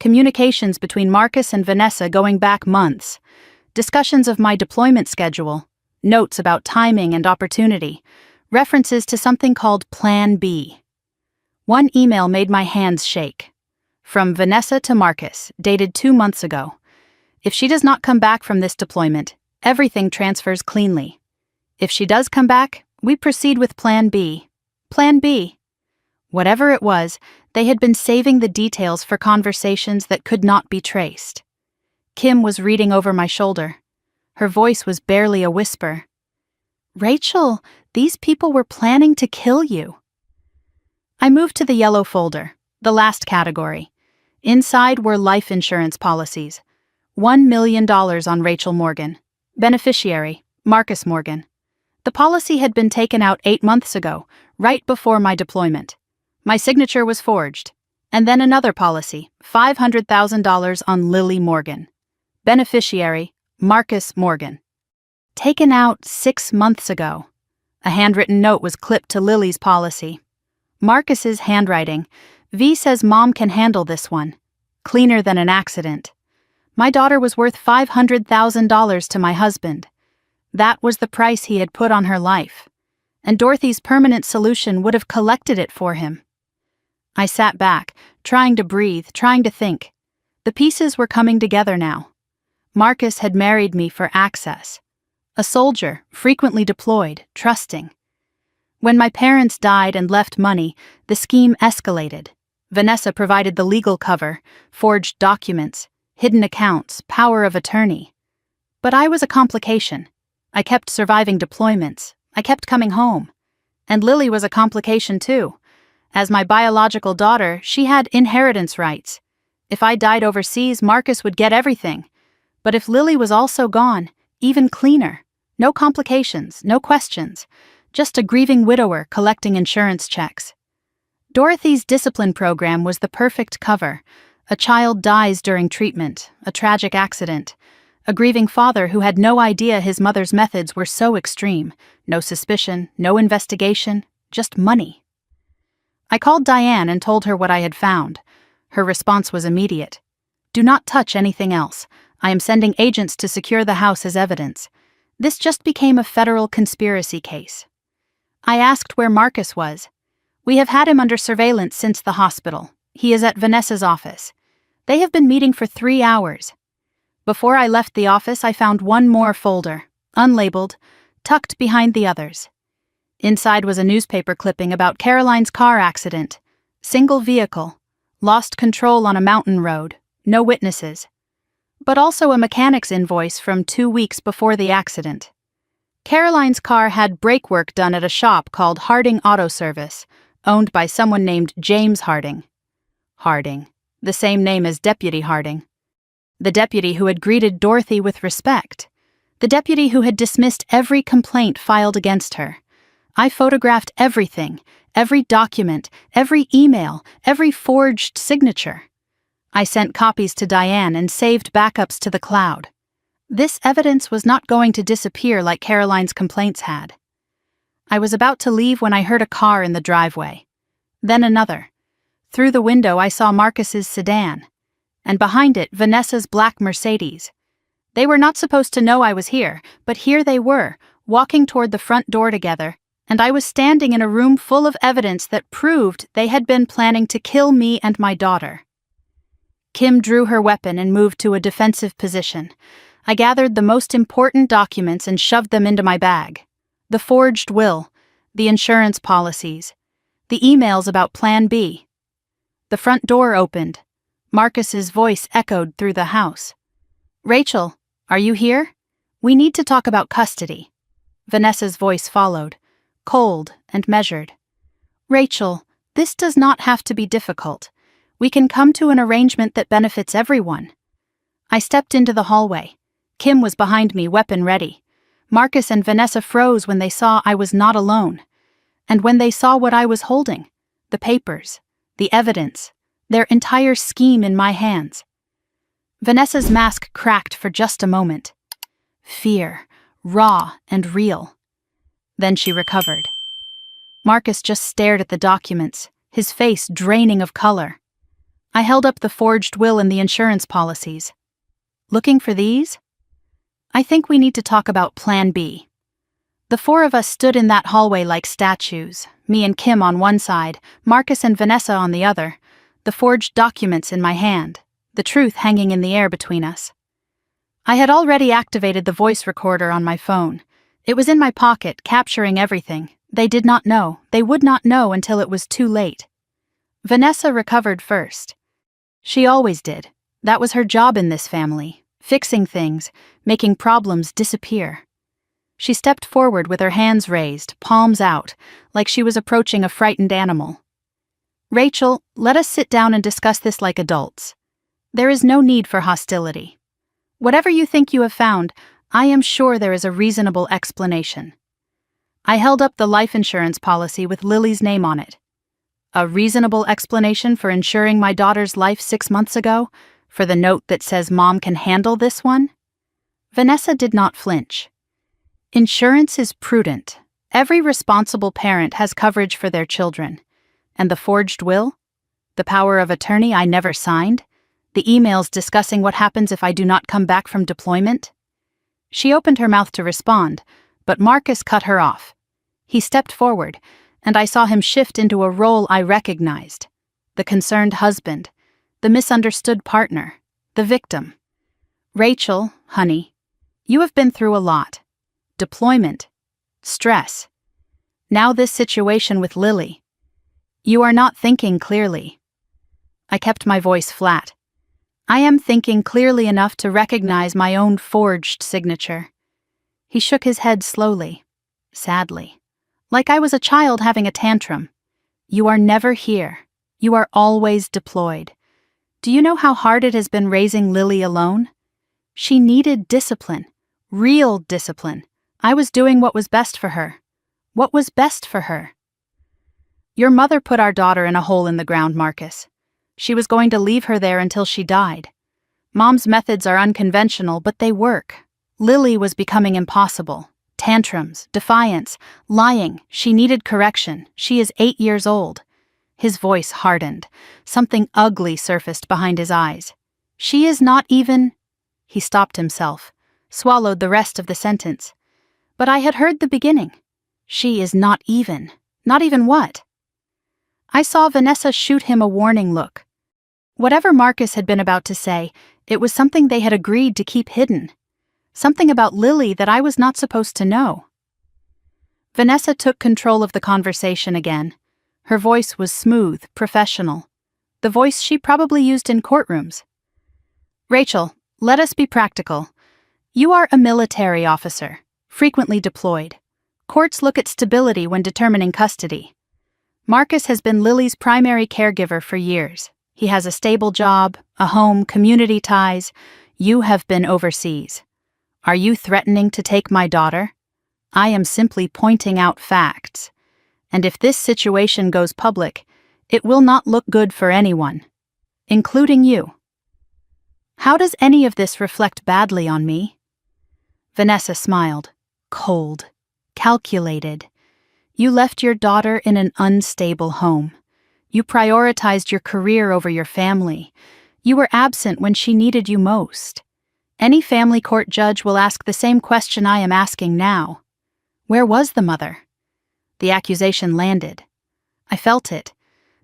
communications between Marcus and Vanessa going back months, discussions of my deployment schedule, notes about timing and opportunity, references to something called Plan B. One email made my hands shake. From Vanessa to Marcus, dated 2 months ago. If she does not come back from this deployment, everything transfers cleanly. If she does come back, we proceed with Plan B. Plan B. Whatever it was, they had been saving the details for conversations that could not be traced. Kim was reading over my shoulder. Her voice was barely a whisper. "Rachel, these people were planning to kill you." I moved to the yellow folder, the last category. Inside were life insurance policies. $1 million on Rachel Morgan. Beneficiary, Marcus Morgan. The policy had been taken out 8 months ago, right before my deployment. My signature was forged. And then another policy, $500,000 on Lily Morgan. Beneficiary, Marcus Morgan. Taken out 6 months ago. A handwritten note was clipped to Lily's policy. Marcus's handwriting. V says Mom can handle this one. Cleaner than an accident. My daughter was worth $500,000 to my husband. That was the price he had put on her life. And Dorothy's permanent solution would have collected it for him. I sat back, trying to breathe, trying to think. The pieces were coming together now. Marcus had married me for access. A soldier, frequently deployed, trusting. When my parents died and left money, the scheme escalated. Vanessa provided the legal cover, forged documents, hidden accounts, power of attorney. But I was a complication. I kept surviving deployments. I kept coming home. And Lily was a complication too. As my biological daughter, she had inheritance rights. If I died overseas, Marcus would get everything. But if Lily was also gone, even cleaner. No complications, no questions. Just a grieving widower collecting insurance checks. Dorothy's discipline program was the perfect cover. A child dies during treatment, a tragic accident. A grieving father who had no idea his mother's methods were so extreme. No suspicion, no investigation, just money. I called Diane and told her what I had found. Her response was immediate. "Do not touch anything else. I am sending agents to secure the house as evidence." This just became a federal conspiracy case. I asked where Marcus was. "We have had him under surveillance since the hospital. He is at Vanessa's office. They have been meeting for 3 hours. Before I left the office, I found one more folder, unlabeled, tucked behind the others. Inside was a newspaper clipping about Caroline's car accident. Single vehicle, lost control on a mountain road, no witnesses. But also a mechanic's invoice from 2 weeks before the accident. Caroline's car had brake work done at a shop called Harding Auto Service, owned by someone named James Harding. Harding, the same name as Deputy Harding. The deputy who had greeted Dorothy with respect. The deputy who had dismissed every complaint filed against her. I photographed everything, every document, every email, every forged signature. I sent copies to Diane and saved backups to the cloud. This evidence was not going to disappear like Caroline's complaints had. I was about to leave when I heard a car in the driveway. Then another. Through the window I saw Marcus's sedan. And behind it, Vanessa's black Mercedes. They were not supposed to know I was here, but here they were, walking toward the front door together, and I was standing in a room full of evidence that proved they had been planning to kill me and my daughter. Kim drew her weapon and moved to a defensive position. I gathered the most important documents and shoved them into my bag. The forged will, the insurance policies, the emails about Plan B. The front door opened. Marcus's voice echoed through the house. "Rachel, are you here? We need to talk about custody." Vanessa's voice followed, cold and measured. "Rachel, this does not have to be difficult. We can come to an arrangement that benefits everyone. I stepped into the hallway. Kim was behind me, weapon ready. Marcus and Vanessa froze when they saw I was not alone. And when they saw what I was holding, the papers, the evidence, their entire scheme in my hands. Vanessa's mask cracked for just a moment. Fear, raw and real. Then she recovered. Marcus just stared at the documents, his face draining of color. I held up the forged will and the insurance policies. Looking for these? I think we need to talk about Plan B. The four of us stood in that hallway like statues, me and Kim on one side, Marcus and Vanessa on the other, the forged documents in my hand, the truth hanging in the air between us. I had already activated the voice recorder on my phone. It was in my pocket, capturing everything. They did not know. They would not know until it was too late. Vanessa recovered first. She always did. That was her job in this family, fixing things, making problems disappear. She stepped forward with her hands raised, palms out, like she was approaching a frightened animal. Rachel, let us sit down and discuss this like adults. There is no need for hostility. Whatever you think you have found, I am sure there is a reasonable explanation. I held up the life insurance policy with Lily's name on it. A reasonable explanation for insuring my daughter's life 6 months ago? For the note that says Mom can handle this one? Vanessa did not flinch. Insurance is prudent. Every responsible parent has coverage for their children. And the forged will? The power of attorney I never signed? The emails discussing what happens if I do not come back from deployment? She opened her mouth to respond, but Marcus cut her off. He stepped forward, and I saw him shift into a role I recognized. The concerned husband, the misunderstood partner, the victim. Rachel, honey, you have been through a lot. Deployment, stress. Now this situation with Lily. You are not thinking clearly. I kept my voice flat. I am thinking clearly enough to recognize my own forged signature. He shook his head slowly, sadly, like I was a child having a tantrum. You are never here. You are always deployed. Do you know how hard it has been raising Lily alone? She needed discipline, real discipline. I was doing what was best for her. What was best for her? Your mother put our daughter in a hole in the ground, Marcus. She was going to leave her there until she died. Mom's methods are unconventional, but they work. Lily was becoming impossible. Tantrums, defiance, lying. She needed correction. She is 8 years old. His voice hardened. Something ugly surfaced behind his eyes. She is not even... He stopped himself, swallowed the rest of the sentence. But I had heard the beginning. She is not even. Not even what? I saw Vanessa shoot him a warning look. Whatever Marcus had been about to say, it was something they had agreed to keep hidden. Something about Lily that I was not supposed to know. Vanessa took control of the conversation again. Her voice was smooth, professional. The voice she probably used in courtrooms. Rachel, let us be practical. You are a military officer, frequently deployed. Courts look at stability when determining custody. Marcus has been Lily's primary caregiver for years. He has a stable job, a home, community ties. You have been overseas. Are you threatening to take my daughter? I am simply pointing out facts. And if this situation goes public, it will not look good for anyone, including you. How does any of this reflect badly on me? Vanessa smiled, cold, calculated. You left your daughter in an unstable home. You prioritized your career over your family. You were absent when she needed you most. Any family court judge will ask the same question I am asking now. Where was the mother? The accusation landed. I felt it.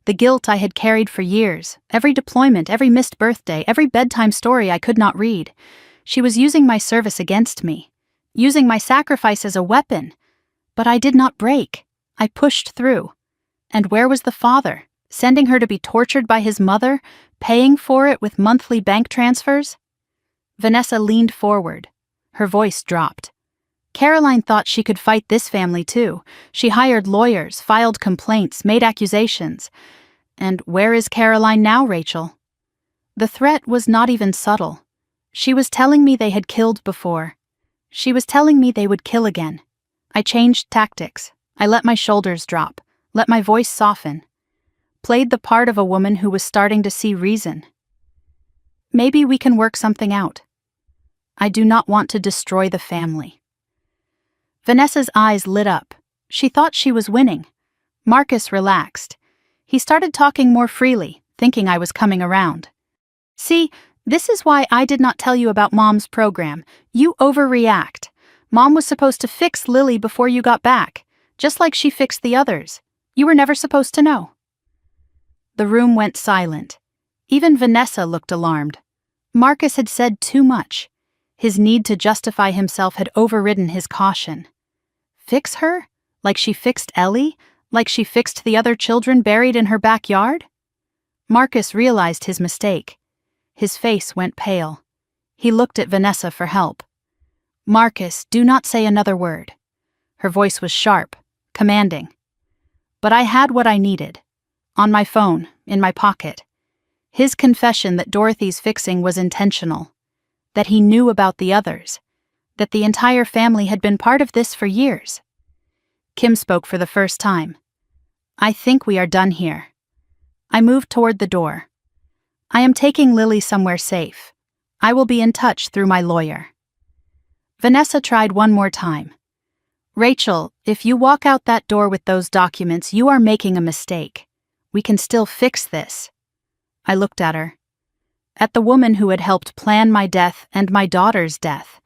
The guilt I had carried for years, every deployment, every missed birthday, every bedtime story I could not read. She was using my service against me, using my sacrifice as a weapon. But I did not break. I pushed through. And where was the father? Sending her to be tortured by his mother, paying for it with monthly bank transfers? Vanessa leaned forward. Her voice dropped. Caroline thought she could fight this family too. She hired lawyers, filed complaints, made accusations. And where is Caroline now, Rachel? The threat was not even subtle. She was telling me they had killed before. She was telling me they would kill again. I changed tactics. I let my shoulders drop, let my voice soften. Played the part of a woman who was starting to see reason. Maybe we can work something out. I do not want to destroy the family. Vanessa's eyes lit up. She thought she was winning. Marcus relaxed. He started talking more freely, thinking I was coming around. See, this is why I did not tell you about Mom's program. You overreact. Mom was supposed to fix Lily before you got back, just like she fixed the others. You were never supposed to know. The room went silent. Even Vanessa looked alarmed. Marcus had said too much. His need to justify himself had overridden his caution. Fix her? Like she fixed Ellie? Like she fixed the other children buried in her backyard? Marcus realized his mistake. His face went pale. He looked at Vanessa for help. Marcus, do not say another word. Her voice was sharp, commanding. But I had what I needed. On my phone, in my pocket. His confession that Dorothy's fixing was intentional. That he knew about the others. That the entire family had been part of this for years. Kim spoke for the first time. I think we are done here. I moved toward the door. I am taking Lily somewhere safe. I will be in touch through my lawyer. Vanessa tried one more time. Rachel, if you walk out that door with those documents, you are making a mistake. We can still fix this. I looked at her. At the woman who had helped plan my death and my daughter's death.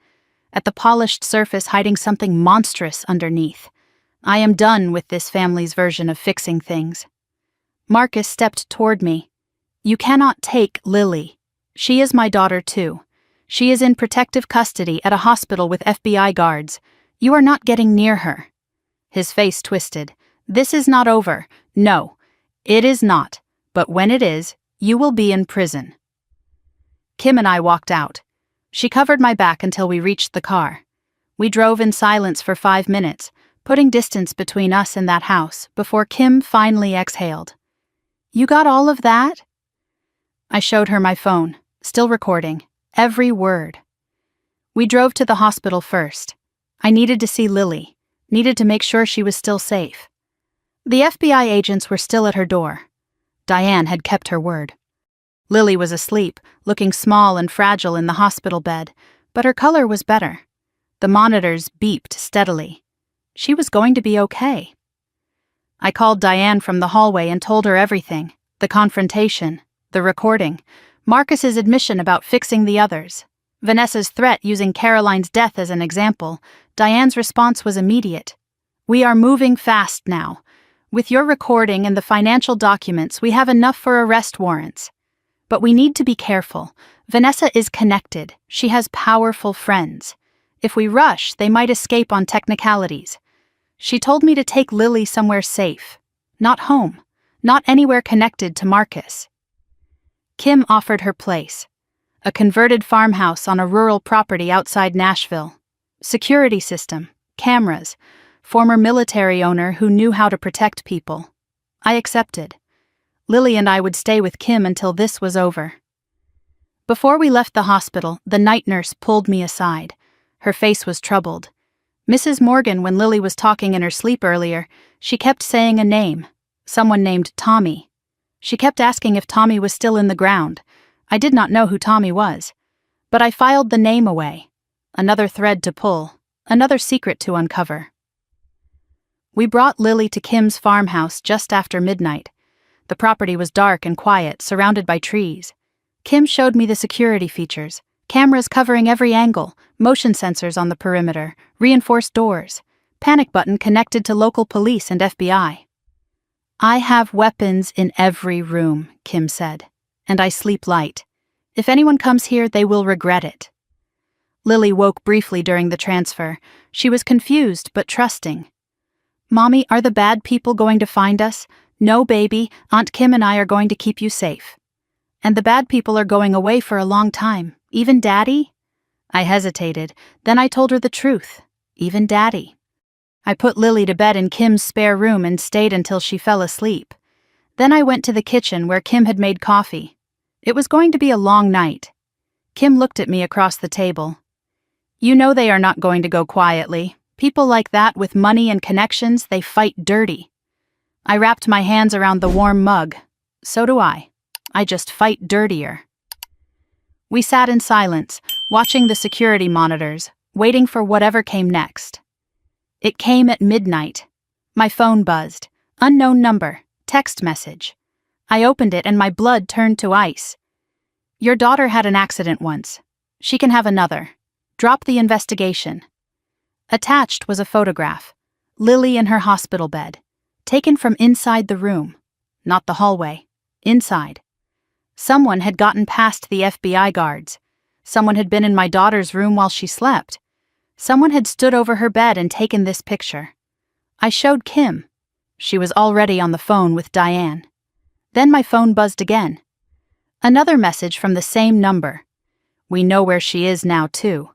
At the polished surface hiding something monstrous underneath. I am done with this family's version of fixing things. Marcus stepped toward me. You cannot take Lily. She is my daughter too. She is in protective custody at a hospital with FBI guards. You are not getting near her. His face twisted. This is not over. No, it is not. But when it is, you will be in prison. Kim and I walked out. She covered my back until we reached the car. We drove in silence for 5 minutes, putting distance between us and that house, before Kim finally exhaled. You got all of that? I showed her my phone, still recording, every word. We drove to the hospital first. I needed to see Lily, needed to make sure she was still safe. The FBI agents were still at her door. Diane had kept her word. Lily was asleep, looking small and fragile in the hospital bed, but her color was better. The monitors beeped steadily. She was going to be okay. I called Diane from the hallway and told her everything, the confrontation, the recording, Marcus's admission about fixing the others, Vanessa's threat using Caroline's death as an example. Diane's response was immediate. We are moving fast now. With your recording and the financial documents, we have enough for arrest warrants. But we need to be careful. Vanessa is connected. She has powerful friends. If we rush, they might escape on technicalities. She told me to take Lily somewhere safe. Not home. Not anywhere connected to Marcus. Kim offered her place. A converted farmhouse on a rural property outside Nashville. Security system, cameras, former military owner who knew how to protect people. I accepted. Lily and I would stay with Kim until this was over. Before we left the hospital, the night nurse pulled me aside. Her face was troubled. Mrs. Morgan, when Lily was talking in her sleep earlier, she kept saying a name, someone named Tommy. She kept asking if Tommy was still in the ground. I did not know who Tommy was. But I filed the name away. Another thread to pull, another secret to uncover. We brought Lily to Kim's farmhouse just after midnight. The property was dark and quiet, surrounded by trees. Kim showed me the security features. Cameras covering every angle, motion sensors on the perimeter, reinforced doors, panic button connected to local police and FBI. I have weapons in every room, Kim said, and I sleep light. If anyone comes here, they will regret it. Lily woke briefly during the transfer. She was confused but trusting. Mommy, are the bad people going to find us? No, baby, Aunt Kim and I are going to keep you safe. And the bad people are going away for a long time. Even Daddy? I hesitated. Then I told her the truth. Even Daddy. I put Lily to bed in Kim's spare room and stayed until she fell asleep. Then I went to the kitchen where Kim had made coffee. It was going to be a long night. Kim looked at me across the table. You know they are not going to go quietly. People like that with money and connections, they fight dirty. I wrapped my hands around the warm mug. So do I. I just fight dirtier. We sat in silence, watching the security monitors, waiting for whatever came next. It came at midnight. My phone buzzed. Unknown number. Text message. I opened it and my blood turned to ice. Your daughter had an accident once. She can have another. Drop the investigation. Attached was a photograph. Lily in her hospital bed. Taken from inside the room. Not the hallway. Inside. Someone had gotten past the FBI guards. Someone had been in my daughter's room while she slept. Someone had stood over her bed and taken this picture. I showed Kim. She was already on the phone with Diane. Then my phone buzzed again. Another message from the same number. We know where she is now, too.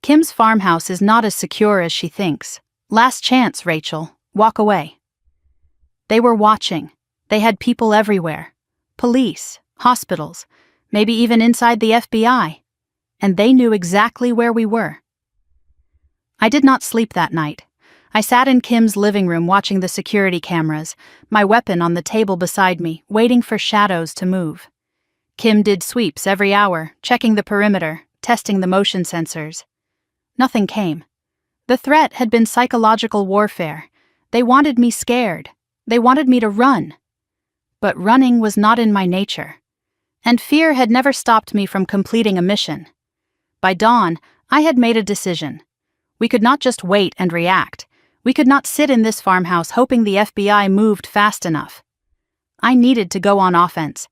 Kim's farmhouse is not as secure as she thinks. Last chance, Rachel. Walk away. They were watching. They had people everywhere. Police, hospitals, maybe even inside the FBI. And they knew exactly where we were. I did not sleep that night. I sat in Kim's living room watching the security cameras, my weapon on the table beside me, waiting for shadows to move. Kim did sweeps every hour, checking the perimeter, testing the motion sensors. Nothing came. The threat had been psychological warfare. They wanted me scared. They wanted me to run. But running was not in my nature. And fear had never stopped me from completing a mission. By dawn, I had made a decision. We could not just wait and react. We could not sit in this farmhouse hoping the FBI moved fast enough. I needed to go on offense.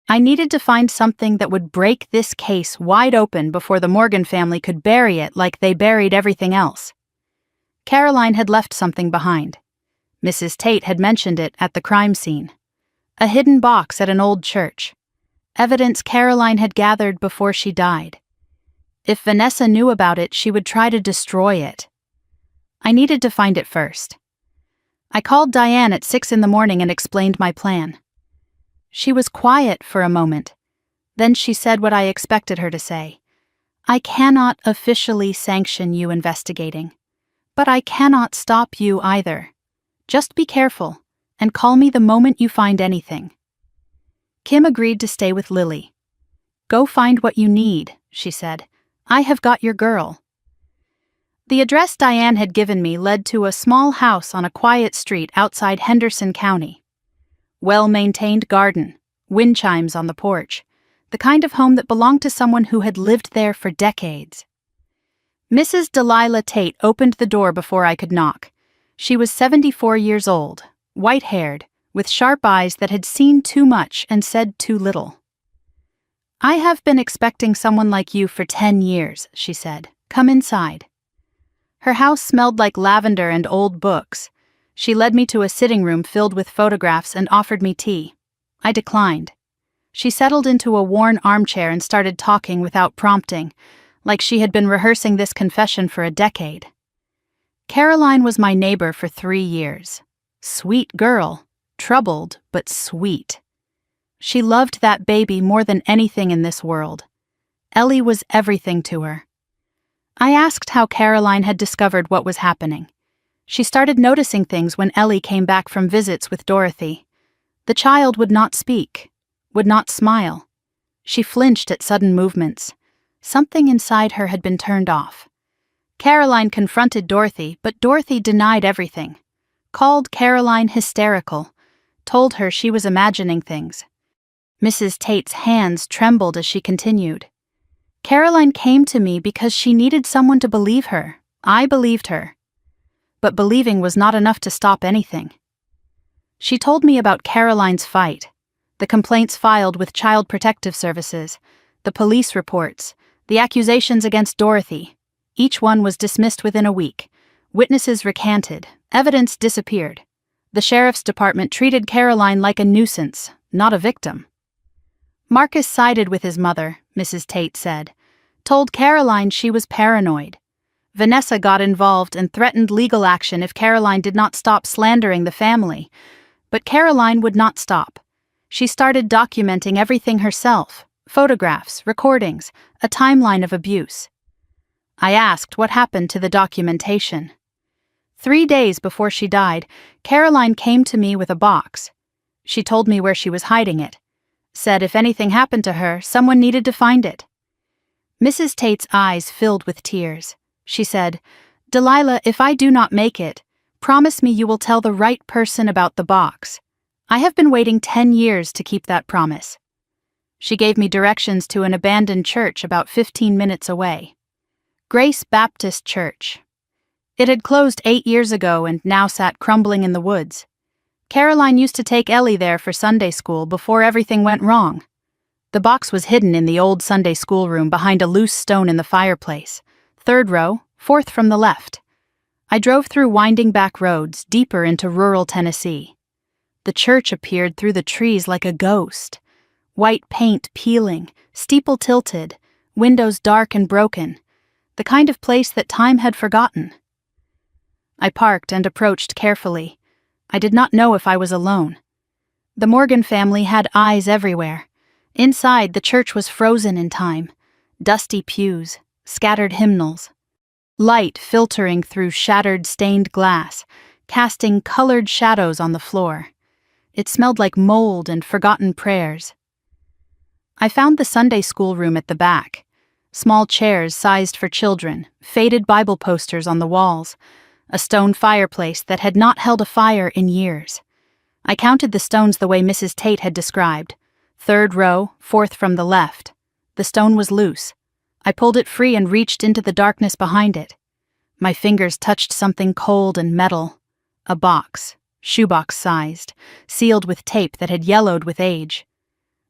I needed to find something that would break this case wide open before the Morgan family could bury it like they buried everything else. Caroline had left something behind. Mrs. Tate had mentioned it at the crime scene. A hidden box at an old church. Evidence Caroline had gathered before she died. If Vanessa knew about it, she would try to destroy it. I needed to find it first. I called Diane at 6 a.m. and explained my plan. She was quiet for a moment. Then she said what I expected her to say. I cannot officially sanction you investigating, but I cannot stop you either. Just be careful, and call me the moment you find anything. Kim agreed to stay with Lily. Go find what you need, she said. I have got your girl. The address Diane had given me led to a small house on a quiet street outside Henderson County. Well-maintained garden, wind chimes on the porch, the kind of home that belonged to someone who had lived there for decades. Mrs. Delilah Tate opened the door before I could knock. She was 74 years old, white-haired, with sharp eyes that had seen too much and said too little. I have been expecting someone like you for 10 years, she said. Come inside. Her house smelled like lavender and old books. She led me to a sitting room filled with photographs and offered me tea. I declined. She settled into a worn armchair and started talking without prompting, like she had been rehearsing this confession for a decade. Caroline was my neighbor for 3 years. Sweet girl, troubled but sweet. She loved that baby more than anything in this world. Ellie was everything to her. I asked how Caroline had discovered what was happening. She started noticing things when Ellie came back from visits with Dorothy. The child would not speak, would not smile. She flinched at sudden movements. Something inside her had been turned off. Caroline confronted Dorothy, but Dorothy denied everything. Called Caroline hysterical, told her she was imagining things. Mrs. Tate's hands trembled as she continued. Caroline came to me because she needed someone to believe her. I believed her. But believing was not enough to stop anything. She told me about Caroline's fight, the complaints filed with Child Protective Services, the police reports, the accusations against Dorothy. Each one was dismissed within a week. Witnesses recanted, evidence disappeared. The sheriff's department treated Caroline like a nuisance, not a victim. Marcus sided with his mother, Mrs. Tate said, told Caroline she was paranoid. Vanessa got involved and threatened legal action if Caroline did not stop slandering the family. But Caroline would not stop. She started documenting everything herself, photographs, recordings, a timeline of abuse. I asked what happened to the documentation. 3 days before she died, Caroline came to me with a box. She told me where she was hiding it. Said if anything happened to her, someone needed to find it. Mrs. Tate's eyes filled with tears. She said, "Delilah, if I do not make it, promise me you will tell the right person about the box. I have been waiting 10 years to keep that promise." She gave me directions to an abandoned church about 15 minutes away. Grace Baptist Church. It had closed 8 years ago and now sat crumbling in the woods. Caroline used to take Ellie there for Sunday school before everything went wrong. The box was hidden in the old Sunday school room behind a loose stone in the fireplace. 3rd row, 4th from the left. I drove through winding back roads deeper into rural Tennessee. The church appeared through the trees like a ghost. White paint peeling, steeple tilted, windows dark and broken. The kind of place that time had forgotten. I parked and approached carefully. I did not know if I was alone. The Morgan family had eyes everywhere. Inside, the church was frozen in time. Dusty pews, scattered hymnals. Light filtering through shattered stained glass, casting colored shadows on the floor. It smelled like mold and forgotten prayers. I found the Sunday school room at the back. Small chairs sized for children, faded Bible posters on the walls, a stone fireplace that had not held a fire in years. I counted the stones the way Mrs. Tate had described. 3rd row, 4th from the left. The stone was loose. I pulled it free and reached into the darkness behind it. My fingers touched something cold and metal. A box, shoebox sized, sealed with tape that had yellowed with age.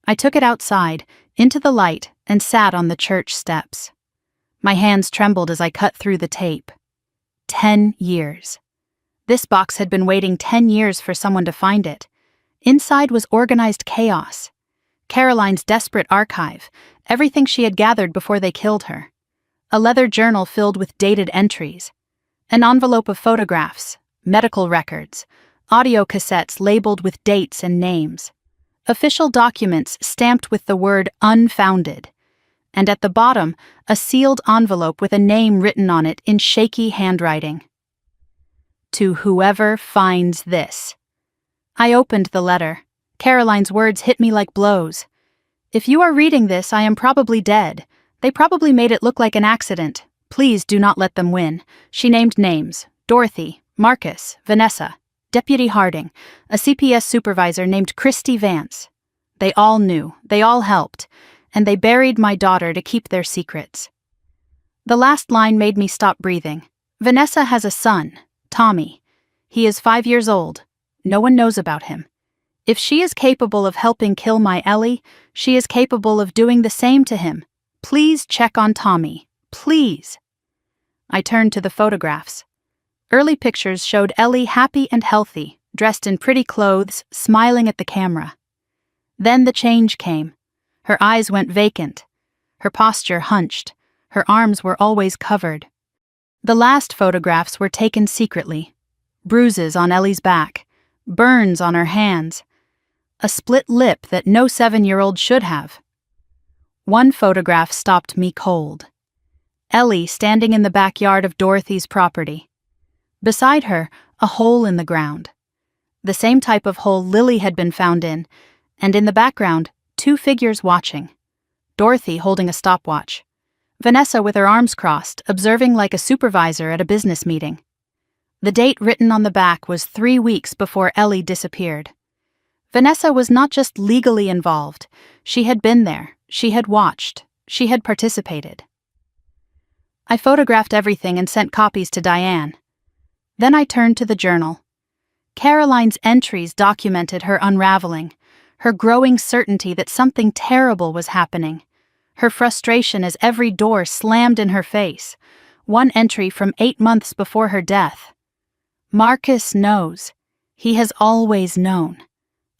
I took it outside, into the light, and sat on the church steps. My hands trembled as I cut through the tape. 10 years. This box had been waiting 10 years for someone to find it. Inside was organized chaos. Caroline's desperate archive, everything she had gathered before they killed her. A leather journal filled with dated entries. An envelope of photographs, medical records, audio cassettes labeled with dates and names. Official documents stamped with the word unfounded. And at the bottom, a sealed envelope with a name written on it in shaky handwriting. To whoever finds this. I opened the letter. Caroline's words hit me like blows. If you are reading this, I am probably dead. They probably made it look like an accident. Please do not let them win. She named names. Dorothy, Marcus, Vanessa, Deputy Harding, a CPS supervisor named Christy Vance. They all knew. They all helped. And they buried my daughter to keep their secrets. The last line made me stop breathing. Vanessa has a son, Tommy. He is 5 years old. No one knows about him. If she is capable of helping kill my Ellie, she is capable of doing the same to him. Please check on Tommy. Please. I turned to the photographs. Early pictures showed Ellie happy and healthy, dressed in pretty clothes, smiling at the camera. Then the change came. Her eyes went vacant. Her posture hunched. Her arms were always covered. The last photographs were taken secretly. Bruises on Ellie's back. Burns on her hands. A split lip that no 7-year-old should have. One photograph stopped me cold. Ellie standing in the backyard of Dorothy's property. Beside her, a hole in the ground. The same type of hole Lily had been found in, and in the background, 2 figures watching. Dorothy holding a stopwatch. Vanessa with her arms crossed, observing like a supervisor at a business meeting. The date written on the back was 3 weeks before Ellie disappeared. Vanessa was not just legally involved. She had been there. She had watched. She had participated. I photographed everything and sent copies to Diane. Then I turned to the journal. Caroline's entries documented her unraveling, her growing certainty that something terrible was happening, her frustration as every door slammed in her face. One entry from 8 months before her death. Marcus knows. He has always known.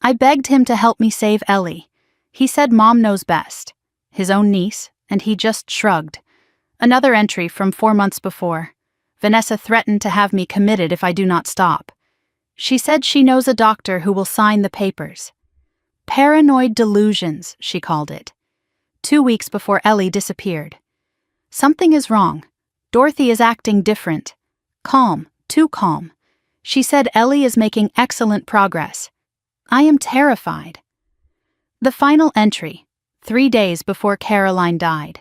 I begged him to help me save Ellie. He said Mom knows best. His own niece, and he just shrugged. Another entry from 4 months before. Vanessa threatened to have me committed if I do not stop. She said she knows a doctor who will sign the papers. Paranoid delusions, she called it. 2 weeks before Ellie disappeared. Something is wrong. Dorothy is acting different. Calm, too calm. She said Ellie is making excellent progress. I am terrified. The final entry, 3 days before Caroline died.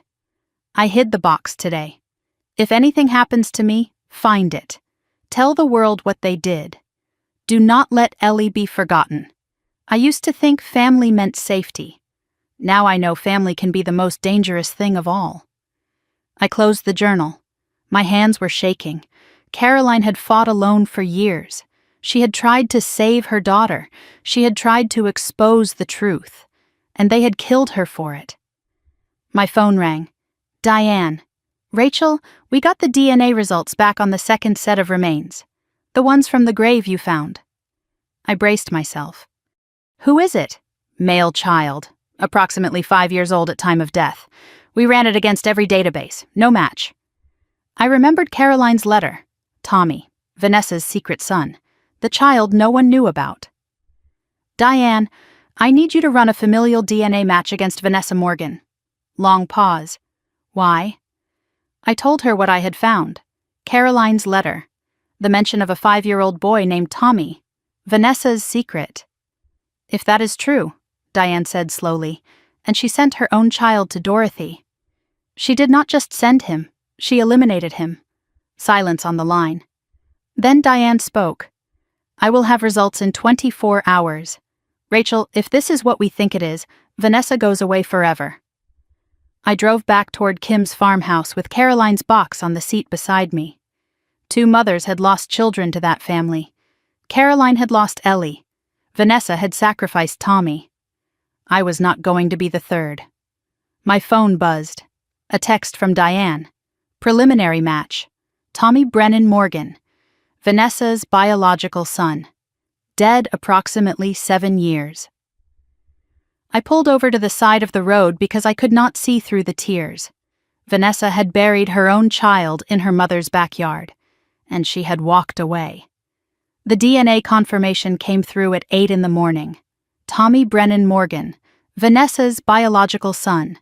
I hid the box today. If anything happens to me, find it. Tell the world what they did. Do not let Ellie be forgotten. I used to think family meant safety. Now I know family can be the most dangerous thing of all. I closed the journal. My hands were shaking. Caroline had fought alone for years. She had tried to save her daughter. She had tried to expose the truth. And they had killed her for it. My phone rang. Diane. Rachel, we got the DNA results back on the second set of remains. The ones from the grave you found. I braced myself. Who is it? Male child. Approximately 5 years old at time of death. We ran it against every database. No match. I remembered Caroline's letter. Tommy, Vanessa's secret son. The child no one knew about. Diane, I need you to run a familial DNA match against Vanessa Morgan. Long pause. Why? I told her what I had found. Caroline's letter. The mention of a 5-year-old boy named Tommy. Vanessa's secret. If that is true, Diane said slowly, and she sent her own child to Dorothy. She did not just send him, she eliminated him. Silence on the line. Then Diane spoke. I will have results in 24 hours. Rachel, if this is what we think it is, Vanessa goes away forever. I drove back toward Kim's farmhouse with Caroline's box on the seat beside me. 2 mothers had lost children to that family. Caroline had lost Ellie. Vanessa had sacrificed Tommy. I was not going to be the third. My phone buzzed. A text from Diane. Preliminary match. Tommy Brennan Morgan. Vanessa's biological son. Dead approximately 7 years. I pulled over to the side of the road because I could not see through the tears. Vanessa had buried her own child in her mother's backyard, and she had walked away. The DNA confirmation came through at 8 in the morning. Tommy Brennan Morgan, Vanessa's biological son.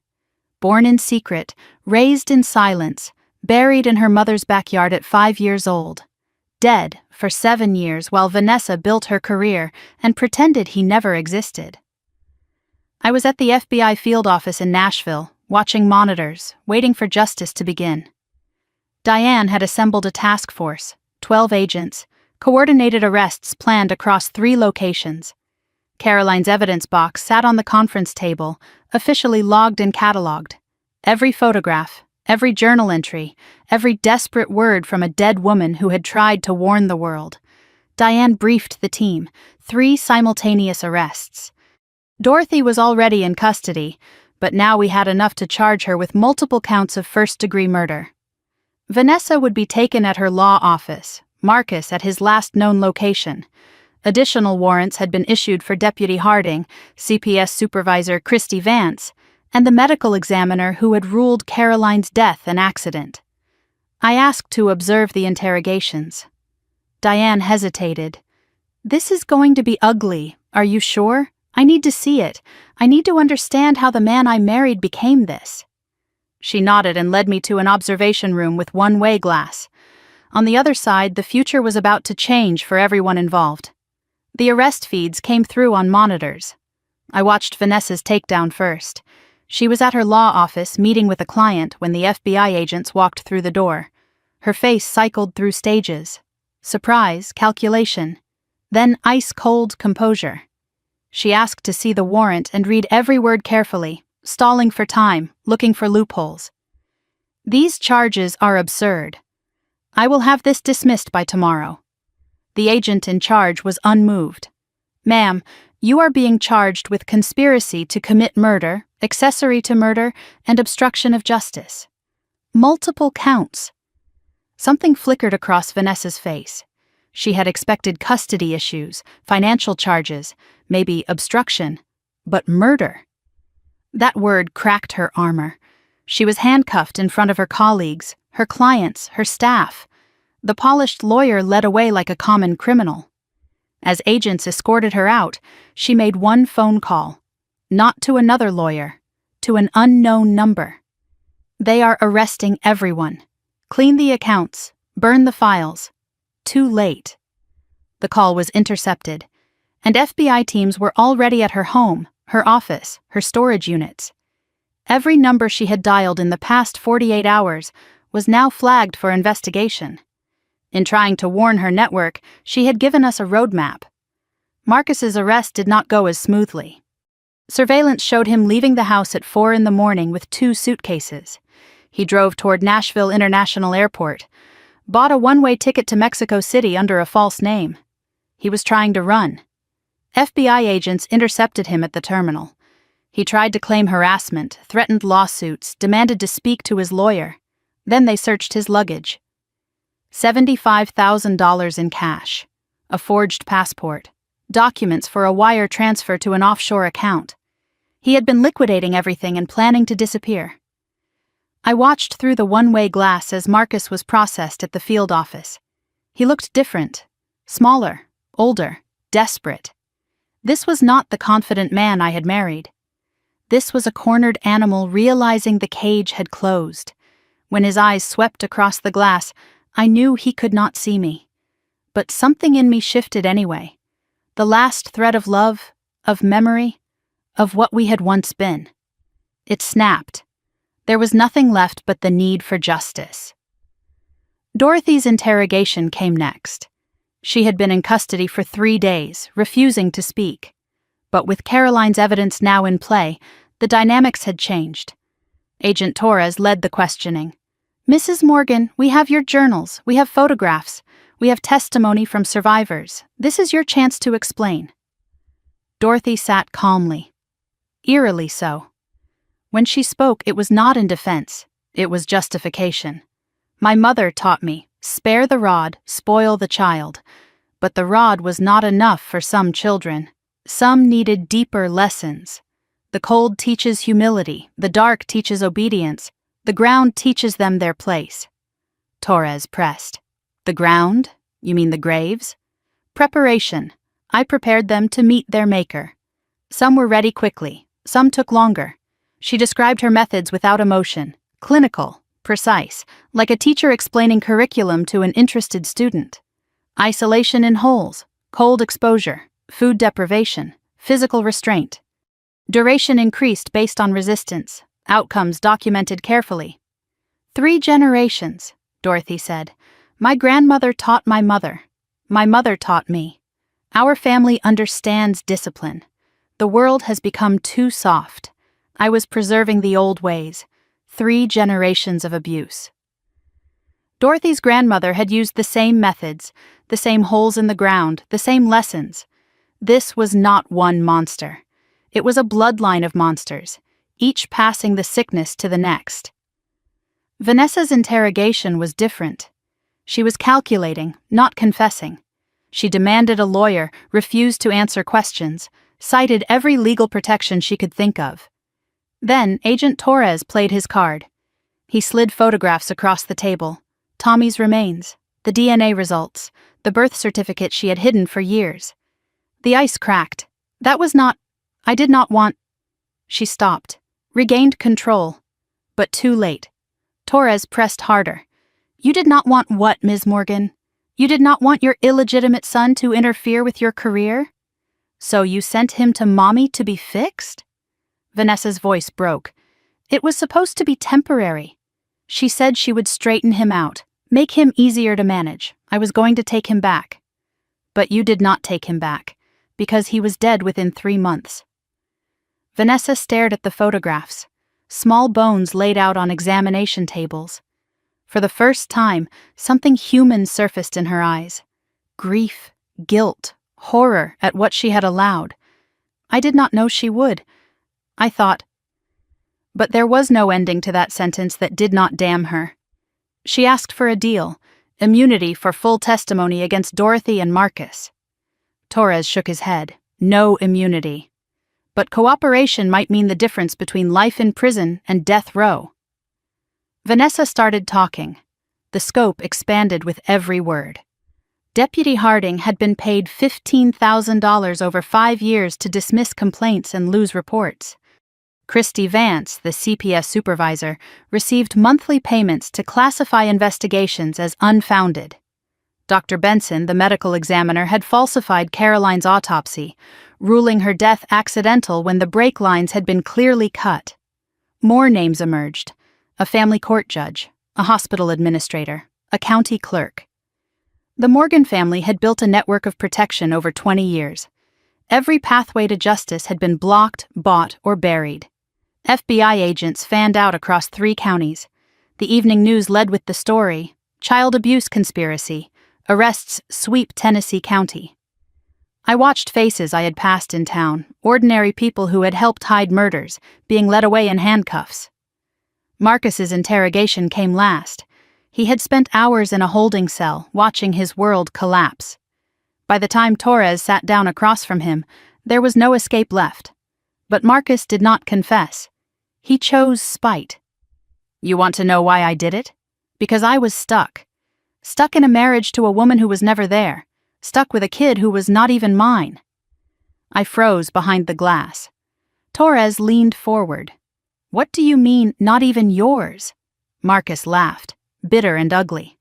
Born in secret, raised in silence, buried in her mother's backyard at 5 years old. Dead for 7 years while Vanessa built her career and pretended he never existed. I was at the FBI field office in Nashville, watching monitors, waiting for justice to begin. Diane had assembled a task force, 12 agents, coordinated arrests planned across 3 locations. Caroline's evidence box sat on the conference table, officially logged and cataloged. Every photograph, every journal entry, every desperate word from a dead woman who had tried to warn the world. Diane briefed the team, 3 simultaneous arrests. Dorothy was already in custody, but now we had enough to charge her with multiple counts of first-degree murder. Vanessa would be taken at her law office, Marcus at his last known location. Additional warrants had been issued for Deputy Harding, CPS Supervisor Christy Vance, and the medical examiner who had ruled Caroline's death an accident. I asked to observe the interrogations. Diane hesitated. This is going to be ugly, are you sure? I need to see it. I need to understand how the man I married became this. She nodded and led me to an observation room with one-way glass. On the other side, the future was about to change for everyone involved. The arrest feeds came through on monitors. I watched Vanessa's takedown first. She was at her law office meeting with a client when the FBI agents walked through the door. Her face cycled through stages. Surprise, calculation, then ice-cold composure. She asked to see the warrant and read every word carefully, stalling for time, looking for loopholes. These charges are absurd. I will have this dismissed by tomorrow. The agent in charge was unmoved. Ma'am, you are being charged with conspiracy to commit murder, accessory to murder, and obstruction of justice. Multiple counts. Something flickered across Vanessa's face. She had expected custody issues, financial charges, maybe obstruction, but murder. That word cracked her armor. She was handcuffed in front of her colleagues, her clients, her staff. The polished lawyer led away like a common criminal. As agents escorted her out, she made one phone call. Not to another lawyer. to an unknown number. They are arresting everyone. Clean the accounts. Burn the files. Too late. The call was intercepted, and FBI teams were already at her home, her office, her storage units. Every number she had dialed in the past 48 hours was now flagged for investigation. In trying to warn her network, she had given us a roadmap. Marcus's arrest did not go as smoothly. Surveillance showed him leaving the house at 4 a.m. with 2 suitcases. He drove toward Nashville International Airport, bought a one-way ticket to Mexico City under a false name. He was trying to run. FBI agents intercepted him at the terminal. He tried to claim harassment, threatened lawsuits, demanded to speak to his lawyer. Then they searched his luggage. $75,000 in cash, a forged passport, documents for a wire transfer to an offshore account. He had been liquidating everything and planning to disappear. I watched through the one-way glass as Marcus was processed at the field office. He looked different, smaller, older, desperate. This was not the confident man I had married. This was a cornered animal realizing the cage had closed. When his eyes swept across the glass, I knew he could not see me. But something in me shifted anyway. The last thread of love, of memory, of what we had once been. It snapped. There was nothing left but the need for justice. Dorothy's interrogation came next. She had been in custody for 3 days, refusing to speak. But with Caroline's evidence now in play, the dynamics had changed. Agent Torres led the questioning. "Mrs. Morgan, we have your journals, we have photographs, we have testimony from survivors. This is your chance to explain." Dorothy sat calmly, eerily so. When she spoke, it was not in defense, it was justification. My mother taught me, spare the rod, spoil the child. But the rod was not enough for some children. Some needed deeper lessons. The cold teaches humility, the dark teaches obedience. The ground teaches them their place. Torres pressed. "The ground? You mean the graves?" "Preparation. I prepared them to meet their maker. Some were ready quickly, some took longer." She described her methods without emotion, clinical, precise, like a teacher explaining curriculum to an interested student. Isolation in holes, cold exposure, food deprivation, physical restraint. Duration increased based on resistance. Outcomes documented carefully. 3 generations, Dorothy said. My grandmother taught my mother. My mother taught me. Our family understands discipline. The world has become too soft. I was preserving the old ways. 3 generations of abuse. Dorothy's grandmother had used the same methods, the same holes in the ground, the same lessons. This was not one monster. It was a bloodline of monsters, each passing the sickness to the next. Vanessa's interrogation was different. She was calculating, not confessing. She demanded a lawyer, refused to answer questions, cited every legal protection she could think of. Then Agent Torres played his card. He slid photographs across the table. Tommy's remains, the DNA results, the birth certificate she had hidden for years. The ice cracked. That was not... I did not want... She stopped, regained control. But too late. Torres pressed harder. You did not want what, Ms. Morgan? You did not want your illegitimate son to interfere with your career? So you sent him to Mommy to be fixed? Vanessa's voice broke. It was supposed to be temporary. She said she would straighten him out, make him easier to manage. I was going to take him back. But you did not take him back, because he was dead within 3 months. Vanessa stared at the photographs, small bones laid out on examination tables. For the first time, something human surfaced in her eyes. Grief, guilt, horror at what she had allowed. I did not know she would. I thought. But there was no ending to that sentence that did not damn her. She asked for a deal, immunity for full testimony against Dorothy and Marcus. Torres shook his head. No immunity. But cooperation might mean the difference between life in prison and death row. Vanessa started talking. The scope expanded with every word. Deputy Harding had been paid $15,000 over 5 years to dismiss complaints and lose reports. Christy Vance, the CPS supervisor, received monthly payments to classify investigations as unfounded. Dr. Benson, the medical examiner, had falsified Caroline's autopsy, ruling her death accidental when the brake lines had been clearly cut. More names emerged: a family court judge, a hospital administrator, a county clerk. The Morgan family had built a network of protection over 20 years. Every pathway to justice had been blocked, bought, or buried. FBI agents fanned out across 3 counties. The evening news led with the story: child abuse conspiracy, arrests sweep Tennessee County. I watched faces I had passed in town, ordinary people who had helped hide murders, being led away in handcuffs. Marcus's interrogation came last. He had spent hours in a holding cell, watching his world collapse. By the time Torres sat down across from him, there was no escape left. But Marcus did not confess. He chose spite. You want to know why I did it? Because I was stuck. Stuck in a marriage to a woman who was never there. Stuck with a kid who was not even mine. I froze behind the glass. Torres leaned forward. What do you mean, not even yours? Marcus laughed, bitter and ugly.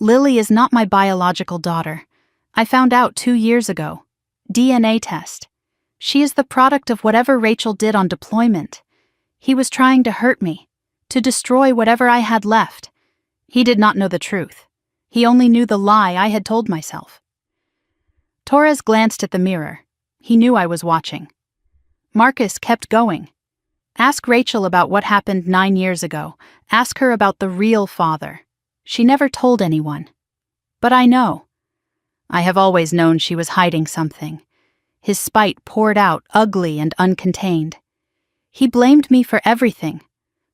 Lily is not my biological daughter. I found out 2 years ago. DNA test. She is the product of whatever Rachel did on deployment. He was trying to hurt me, to destroy whatever I had left. He did not know the truth. He only knew the lie I had told myself. Torres glanced at the mirror. He knew I was watching. Marcus kept going. Ask Rachel about what happened 9 years ago. Ask her about the real father. She never told anyone. But I know. I have always known she was hiding something. His spite poured out, ugly and uncontained. He blamed me for everything.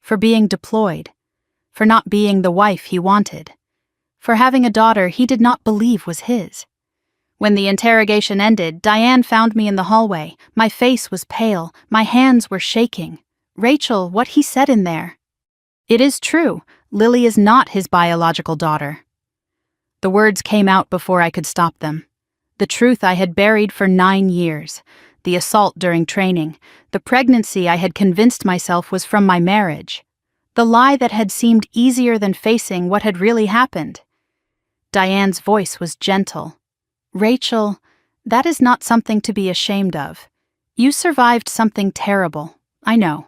For being deployed. For not being the wife he wanted. For having a daughter he did not believe was his. When the interrogation ended, Diane found me in the hallway. My face was pale. My hands were shaking. Rachel, what he said in there. It is true. Lily is not his biological daughter. The words came out before I could stop them. The truth I had buried for 9 years. The assault during training. The pregnancy I had convinced myself was from my marriage. The lie that had seemed easier than facing what had really happened. Diane's voice was gentle. Rachel, that is not something to be ashamed of. You survived something terrible, I know.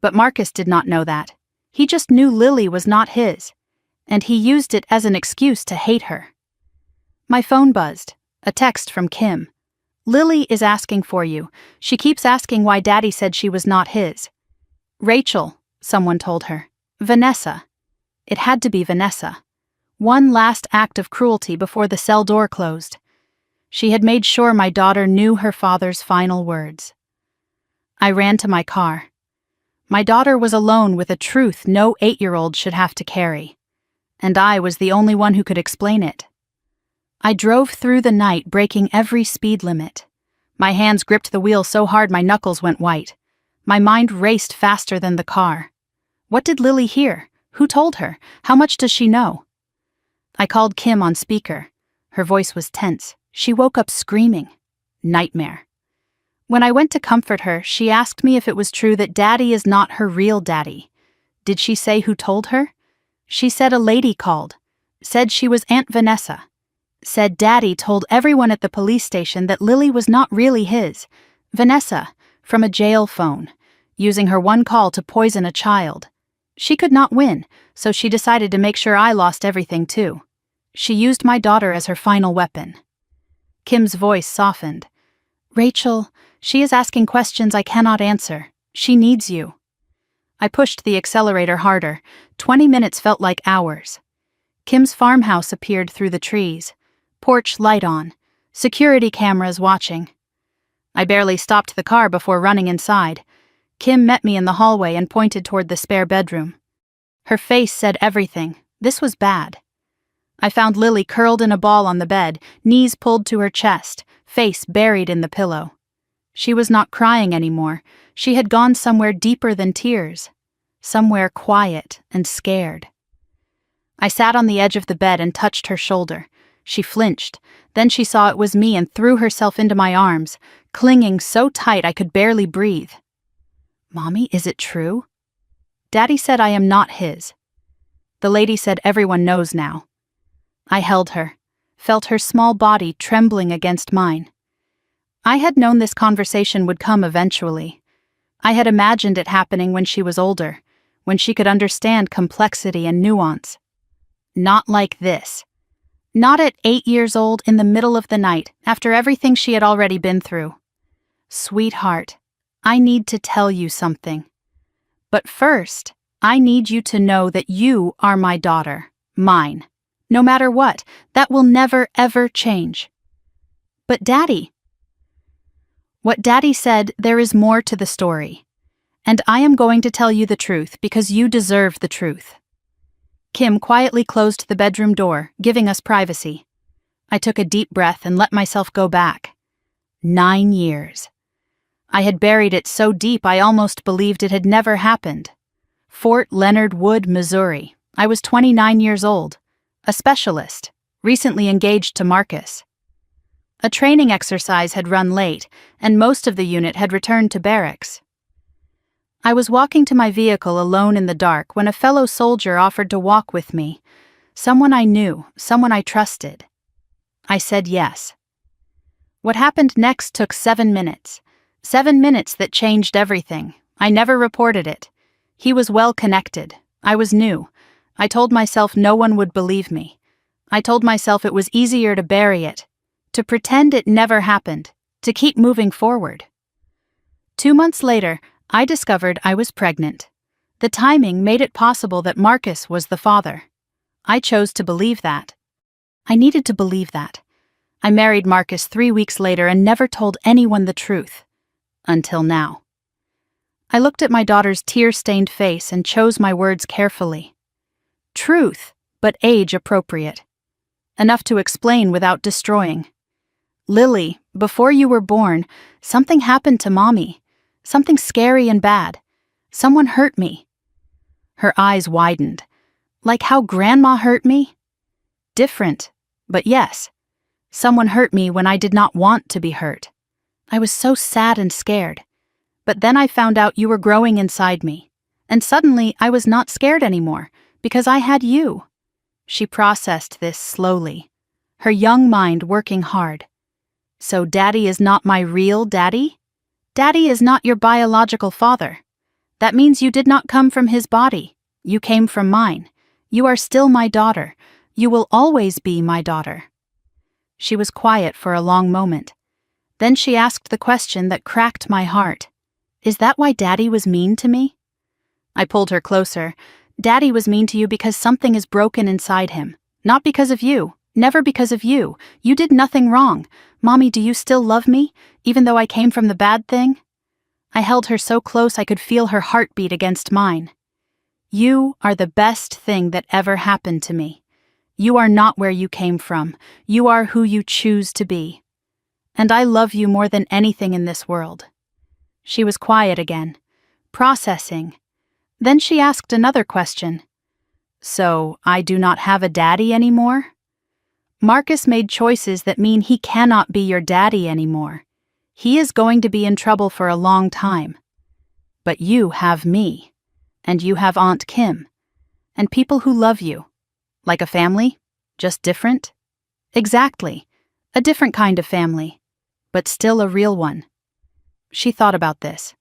But Marcus did not know that. He just knew Lily was not his, and he used it as an excuse to hate her. My phone buzzed. A text from Kim. Lily is asking for you. She keeps asking why Daddy said she was not his. Rachel, someone told her. Vanessa. It had to be Vanessa. One last act of cruelty before the cell door closed. She had made sure my daughter knew her father's final words. I ran to my car. My daughter was alone with a truth no 8-year-old should have to carry. And I was the only one who could explain it. I drove through the night, breaking every speed limit. My hands gripped the wheel so hard my knuckles went white. My mind raced faster than the car. What did Lily hear? Who told her? How much does she know? I called Kim on speaker. Her voice was tense. She woke up screaming. Nightmare. When I went to comfort her, she asked me if it was true that Daddy is not her real daddy. Did she say who told her? She said a lady called. Said she was Aunt Vanessa. Said Daddy told everyone at the police station that Lily was not really his. Vanessa, from a jail phone, using her one call to poison a child. She could not win, so she decided to make sure I lost everything too. She used my daughter as her final weapon. Kim's voice softened. Rachel, she is asking questions I cannot answer. She needs you. I pushed the accelerator harder. 20 minutes felt like hours. Kim's farmhouse appeared through the trees. Porch light on. Security cameras watching. I barely stopped the car before running inside. Kim met me in the hallway and pointed toward the spare bedroom. Her face said everything. This was bad. I found Lily curled in a ball on the bed, knees pulled to her chest, face buried in the pillow. She was not crying anymore. She had gone somewhere deeper than tears. Somewhere quiet and scared. I sat on the edge of the bed and touched her shoulder. She flinched. Then she saw it was me and threw herself into my arms, clinging so tight I could barely breathe. Mommy, is it true? Daddy said I am not his. The lady said everyone knows now. I held her, felt her small body trembling against mine. I had known this conversation would come eventually. I had imagined it happening when she was older, when she could understand complexity and nuance. Not like this. Not at 8 years old in the middle of the night, after everything she had already been through. Sweetheart, I need to tell you something. But first, I need you to know that you are my daughter, mine. No matter what, that will never ever change. But Daddy. What Daddy said, there is more to the story. And I am going to tell you the truth because you deserve the truth. Kim quietly closed the bedroom door, giving us privacy. I took a deep breath and let myself go back. 9 years. I had buried it so deep I almost believed it had never happened. Fort Leonard Wood, Missouri. I was 29 years old. A specialist, recently engaged to Marcus. A training exercise had run late, and most of the unit had returned to barracks. I was walking to my vehicle alone in the dark when a fellow soldier offered to walk with me. Someone I knew, someone I trusted. I said yes. What happened next took 7 minutes. 7 minutes that changed everything. I never reported it. He was well connected. I was new. I told myself no one would believe me. I told myself it was easier to bury it, to pretend it never happened, to keep moving forward. 2 months later, I discovered I was pregnant. The timing made it possible that Marcus was the father. I chose to believe that. I needed to believe that. I married Marcus 3 weeks later and never told anyone the truth. Until now. I looked at my daughter's tear-stained face and chose my words carefully. Truth, but age-appropriate. Enough to explain without destroying. Lily, before you were born, something happened to Mommy. Something scary and bad. Someone hurt me. Her eyes widened. Like how Grandma hurt me? Different, but yes. Someone hurt me when I did not want to be hurt. I was so sad and scared. But then I found out you were growing inside me. And suddenly I was not scared anymore, because I had you. She processed this slowly, her young mind working hard. So Daddy is not my real daddy? Daddy is not your biological father. That means you did not come from his body. You came from mine. You are still my daughter. You will always be my daughter. She was quiet for a long moment. Then she asked the question that cracked my heart. Is that why Daddy was mean to me? I pulled her closer. Daddy was mean to you because something is broken inside him. Not because of you. Never because of you. You did nothing wrong. Mommy, do you still love me, even though I came from the bad thing? I held her so close I could feel her heartbeat against mine. You are the best thing that ever happened to me. You are not where you came from. You are who you choose to be. And I love you more than anything in this world. She was quiet again, processing. Then she asked another question. So, I do not have a daddy anymore? Marcus made choices that mean he cannot be your daddy anymore. He is going to be in trouble for a long time. But you have me. And you have Aunt Kim. And people who love you. Like a family? Just different? Exactly. A different kind of family. But still a real one. She thought about this.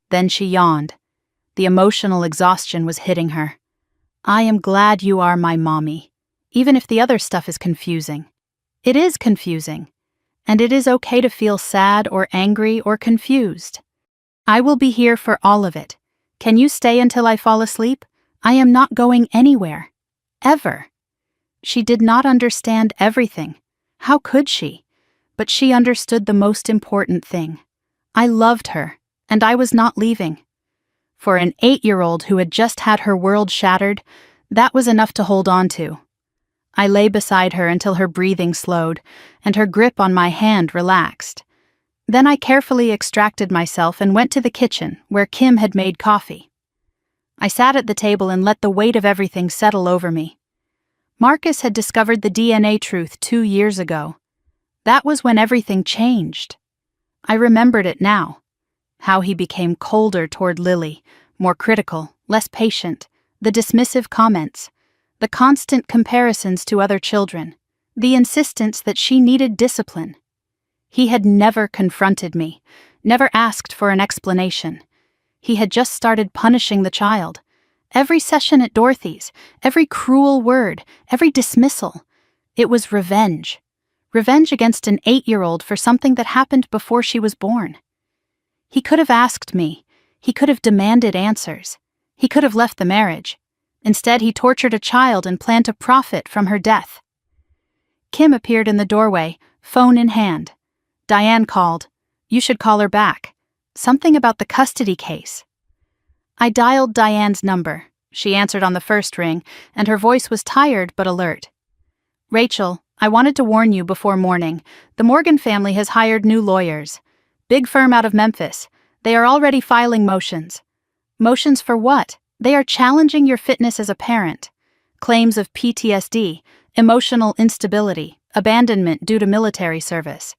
Then she yawned. The emotional exhaustion was hitting her. I am glad you are my mommy, even if the other stuff is confusing. It is confusing, and it is okay to feel sad or angry or confused. I will be here for all of it. Can you stay until I fall asleep? I am not going anywhere. Ever. She did not understand everything. How could she? But she understood the most important thing. I loved her, and I was not leaving. For an 8-year-old who had just had her world shattered, that was enough to hold on to. I lay beside her until her breathing slowed, and her grip on my hand relaxed. Then I carefully extracted myself and went to the kitchen, where Kim had made coffee. I sat at the table and let the weight of everything settle over me. Marcus had discovered the DNA truth 2 years ago. That was when everything changed. I remembered it now. How he became colder toward Lily, more critical, less patient, the dismissive comments, the constant comparisons to other children, the insistence that she needed discipline. He had never confronted me, never asked for an explanation. He had just started punishing the child. Every session at Dorothy's, every cruel word, every dismissal. It was revenge. Revenge against an 8-year-old for something that happened before she was born. He could have asked me. He could have demanded answers. He could have left the marriage. Instead, he tortured a child and planned to profit from her death. Kim appeared in the doorway, phone in hand. Diane called. You should call her back. Something about the custody case. I dialed Diane's number. She answered on the first ring, and her voice was tired but alert. Rachel, I wanted to warn you before morning. The Morgan family has hired new lawyers. Big firm out of Memphis. They are already filing motions. Motions for what? They are challenging your fitness as a parent. Claims of PTSD, emotional instability, abandonment due to military service.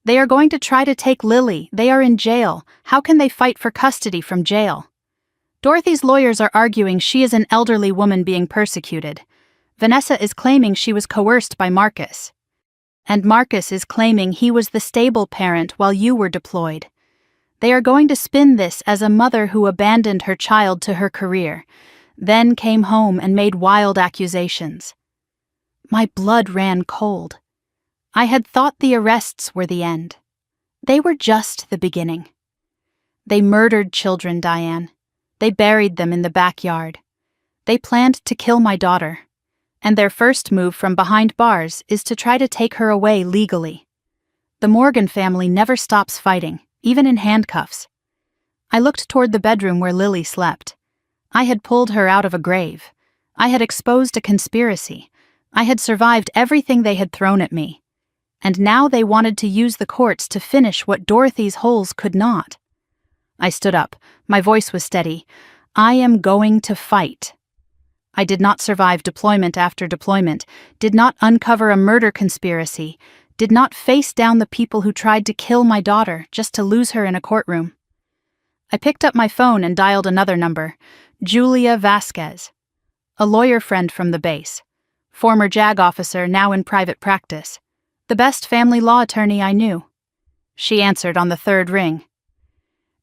They are going to try to take Lily. They are in jail. How can they fight for custody from jail? Dorothy's lawyers are arguing she is an elderly woman being persecuted. Vanessa is claiming she was coerced by Marcus. And Marcus is claiming he was the stable parent while you were deployed. They are going to spin this as a mother who abandoned her child to her career, then came home and made wild accusations. My blood ran cold. I had thought the arrests were the end. They were just the beginning. They murdered children, Diane. They buried them in the backyard. They planned to kill my daughter. And their first move from behind bars is to try to take her away legally. The Morgan family never stops fighting, even in handcuffs. I looked toward the bedroom where Lily slept. I had pulled her out of a grave. I had exposed a conspiracy. I had survived everything they had thrown at me. And now they wanted to use the courts to finish what Dorothy's holes could not. I stood up. My voice was steady. I am going to fight. I did not survive deployment after deployment, did not uncover a murder conspiracy, did not face down the people who tried to kill my daughter just to lose her in a courtroom. I picked up my phone and dialed another number, Julia Vasquez, a lawyer friend from the base, former JAG officer now in private practice, the best family law attorney I knew. She answered on the third ring.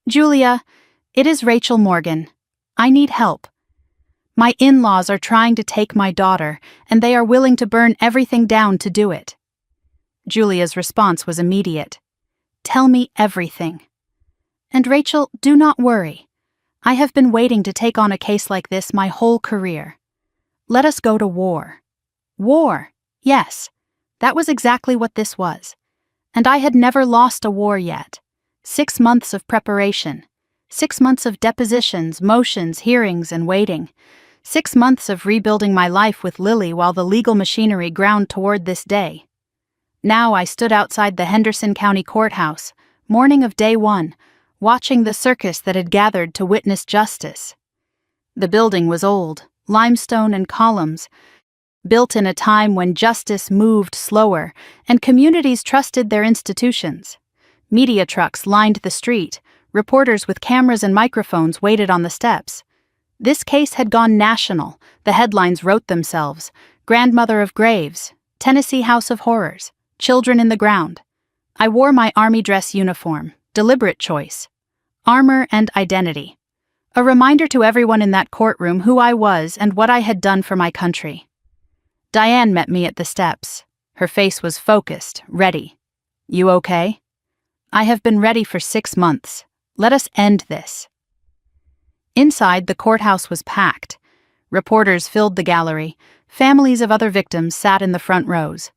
Julia, it is Rachel Morgan. I need help. My in-laws are trying to take my daughter, and they are willing to burn everything down to do it. Julia's response was immediate. Tell me everything. And Rachel, do not worry. I have been waiting to take on a case like this my whole career. Let us go to war. War, yes. That was exactly what this was. And I had never lost a war yet. 6 months of preparation. 6 months of depositions, motions, hearings, and waiting. 6 months of rebuilding my life with Lily while the legal machinery ground toward this day. Now I stood outside the Henderson County Courthouse, morning of day 1, watching the circus that had gathered to witness justice. The building was old, limestone and columns, built in a time when justice moved slower and communities trusted their institutions. Media trucks lined the street. Reporters with cameras and microphones waited on the steps. This case had gone national. The headlines wrote themselves. Grandmother of Graves, Tennessee House of Horrors, Children in the Ground. I wore my army dress uniform, deliberate choice. Armor and identity. A reminder to everyone in that courtroom who I was and what I had done for my country. Diane met me at the steps. Her face was focused, ready. You okay? I have been ready for 6 months. Let us end this. Inside, the courthouse was packed. Reporters filled the gallery. Families of other victims sat in the front rows.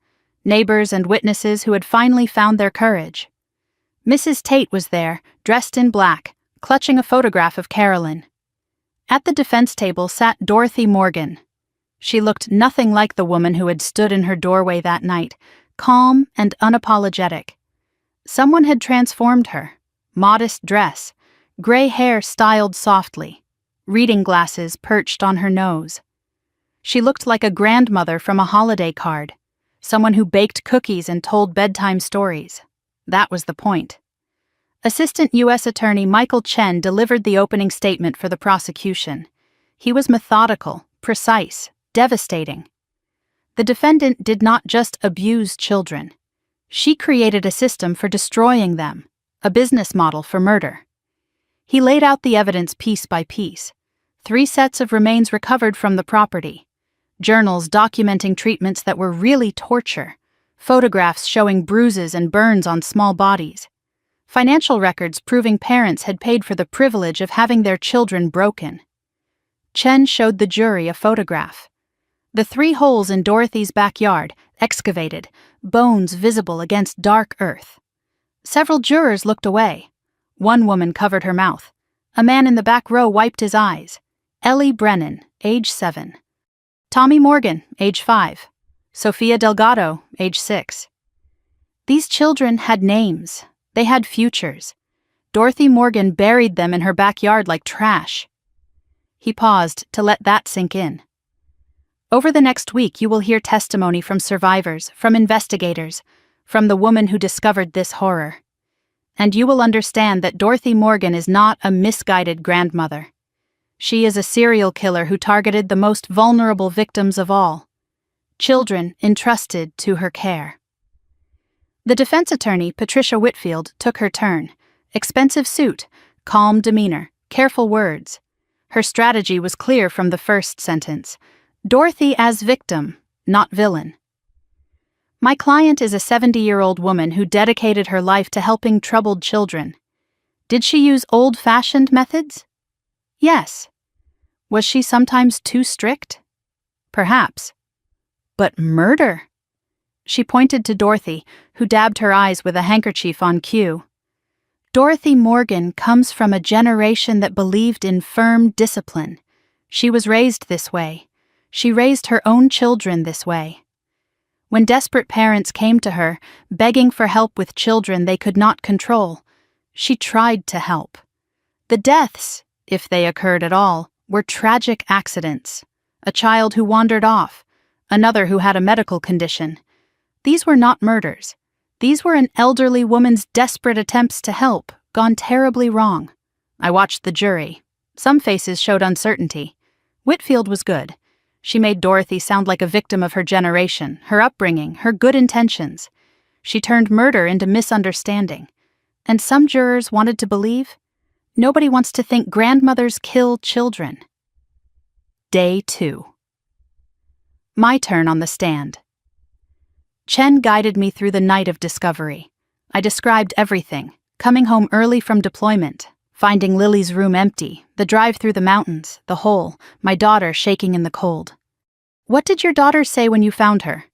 Neighbors and witnesses who had finally found their courage. Mrs. Tate was there, dressed in black, clutching a photograph of Carolyn. At the defense table sat Dorothy Morgan. She looked nothing like the woman who had stood in her doorway that night, calm and unapologetic. Someone had transformed her. Modest dress, gray hair styled softly, reading glasses perched on her nose. She looked like a grandmother from a holiday card, someone who baked cookies and told bedtime stories. That was the point. Assistant U.S. Attorney Michael Chen delivered the opening statement for the prosecution. He was methodical, precise, devastating. The defendant did not just abuse children. She created a system for destroying them, a business model for murder. He laid out the evidence piece by piece. 3 sets of remains recovered from the property. Journals documenting treatments that were really torture. Photographs showing bruises and burns on small bodies. Financial records proving parents had paid for the privilege of having their children broken. Chen showed the jury a photograph. The 3 holes in Dorothy's backyard, excavated, bones visible against dark earth. Several jurors looked away. One woman covered her mouth. A man in the back row wiped his eyes. Ellie Brennan, age 7. Tommy Morgan, age 5. Sofia Delgado, age 6. These children had names. They had futures. Dorothy Morgan buried them in her backyard like trash. He paused to let that sink in. Over the next week, you will hear testimony from survivors, from investigators, from the woman who discovered this horror. And you will understand that Dorothy Morgan is not a misguided grandmother. She is a serial killer who targeted the most vulnerable victims of all, children entrusted to her care. The defense attorney, Patricia Whitfield, took her turn. Expensive suit, calm demeanor, careful words. Her strategy was clear from the first sentence. Dorothy as victim, not villain. My client is a 70-year-old woman who dedicated her life to helping troubled children. Did she use old-fashioned methods? Yes. Was she sometimes too strict? Perhaps. But murder? She pointed to Dorothy, who dabbed her eyes with a handkerchief on cue. Dorothy Morgan comes from a generation that believed in firm discipline. She was raised this way. She raised her own children this way. When desperate parents came to her, begging for help with children they could not control, she tried to help. The deaths, if they occurred at all, were tragic accidents. A child who wandered off, another who had a medical condition. These were not murders. These were an elderly woman's desperate attempts to help, gone terribly wrong. I watched the jury. Some faces showed uncertainty. Whitfield was good. She made Dorothy sound like a victim of her generation, her upbringing, her good intentions. She turned murder into misunderstanding. And some jurors wanted to believe. Nobody wants to think grandmothers kill children. Day 2. My turn on the stand. Chen guided me through the night of discovery. I described everything, coming home early from deployment, finding Lily's room empty, the drive through the mountains, the hole, my daughter shaking in the cold. What did your daughter say when you found her?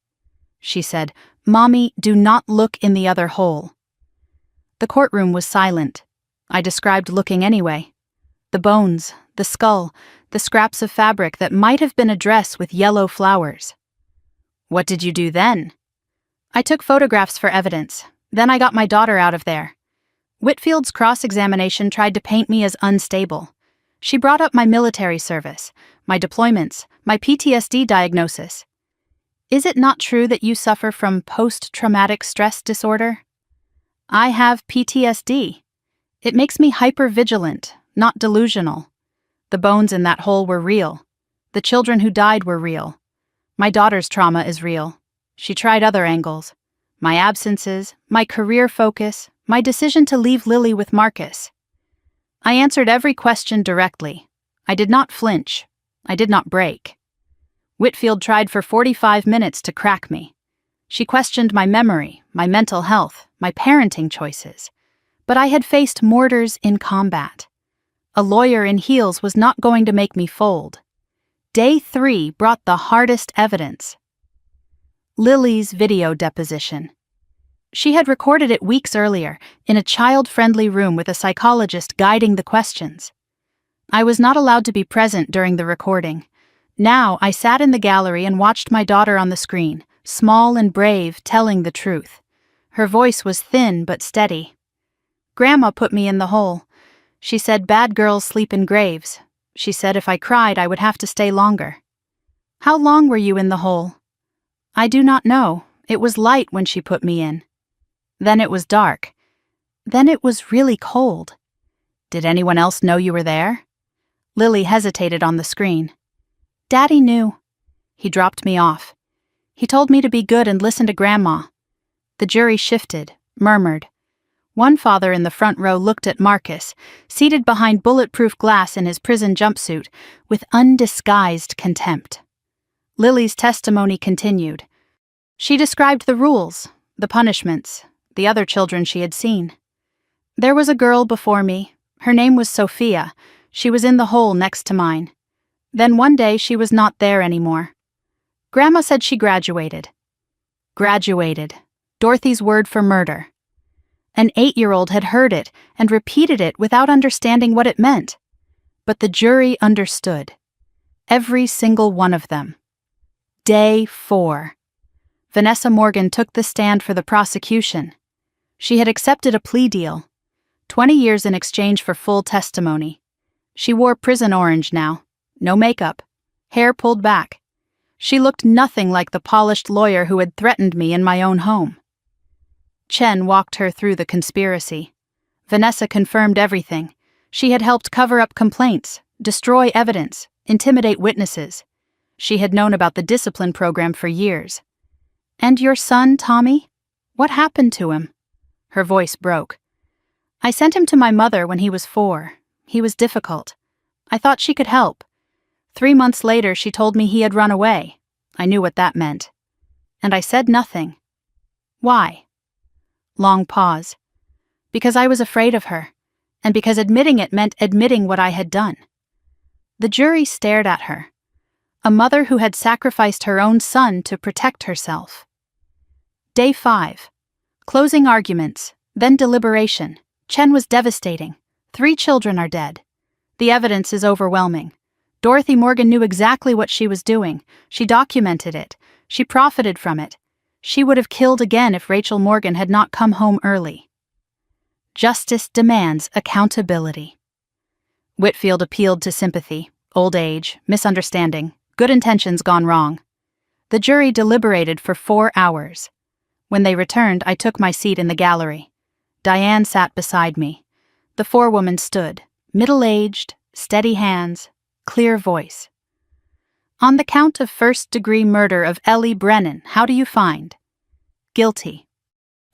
She said, Mommy, do not look in the other hole. The courtroom was silent. I described looking anyway. The bones, the skull, the scraps of fabric that might have been a dress with yellow flowers. What did you do then? I took photographs for evidence. Then I got my daughter out of there. Whitfield's cross-examination tried to paint me as unstable. She brought up my military service, my deployments, my PTSD diagnosis. Is it not true that you suffer from post-traumatic stress disorder? I have PTSD. It makes me hyper-vigilant, not delusional. The bones in that hole were real. The children who died were real. My daughter's trauma is real. She tried other angles. My absences, my career focus, my decision to leave Lily with Marcus. I answered every question directly. I did not flinch. I did not break. Whitfield tried for 45 minutes to crack me. She questioned my memory, my mental health, my parenting choices. But I had faced mortars in combat. A lawyer in heels was not going to make me fold. Day 3 brought the hardest evidence. Lily's video deposition. She had recorded it weeks earlier, in a child-friendly room with a psychologist guiding the questions. I was not allowed to be present during the recording. Now I sat in the gallery and watched my daughter on the screen, small and brave, telling the truth. Her voice was thin but steady. Grandma put me in the hole. She said bad girls sleep in graves. She said if I cried I would have to stay longer. How long were you in the hole? I do not know. It was light when she put me in. Then it was dark. Then it was really cold. Did anyone else know you were there? Lily hesitated on the screen. Daddy knew. He dropped me off. He told me to be good and listen to Grandma. The jury shifted, murmured. One father in the front row looked at Marcus, seated behind bulletproof glass in his prison jumpsuit, with undisguised contempt. Lily's testimony continued. She described the rules, the punishments, the other children she had seen. There was a girl before me. Her name was Sophia. She was in the hole next to mine. Then one day she was not there anymore. Grandma said she graduated. Graduated. Dorothy's word for murder. An 8-year-old had heard it and repeated it without understanding what it meant. But the jury understood. Every single one of them. Day 4. Vanessa Morgan took the stand for the prosecution. She had accepted a plea deal. 20 years in exchange for full testimony. She wore prison orange now. No makeup. Hair pulled back. She looked nothing like the polished lawyer who had threatened me in my own home. Chen walked her through the conspiracy. Vanessa confirmed everything. She had helped cover up complaints, destroy evidence, intimidate witnesses. She had known about the discipline program for years. And your son, Tommy? What happened to him? Her voice broke. I sent him to my mother when he was 4. He was difficult. I thought she could help. 3 months later, she told me he had run away. I knew what that meant. And I said nothing. Why? Long pause. Because I was afraid of her, and because admitting it meant admitting what I had done. The jury stared at her. A mother who had sacrificed her own son to protect herself. Day 5. Closing arguments, then deliberation. Chen was devastating. 3 children are dead. The evidence is overwhelming. Dorothy Morgan knew exactly what she was doing. She documented it. She profited from it. She would have killed again if Rachel Morgan had not come home early. Justice demands accountability. Whitfield appealed to sympathy, old age, misunderstanding, good intentions gone wrong. The jury deliberated for 4 hours. When they returned, I took my seat in the gallery. Diane sat beside me. The forewoman stood, middle-aged, steady hands, clear voice. On the count of first-degree murder of Ellie Brennan, how do you find? Guilty.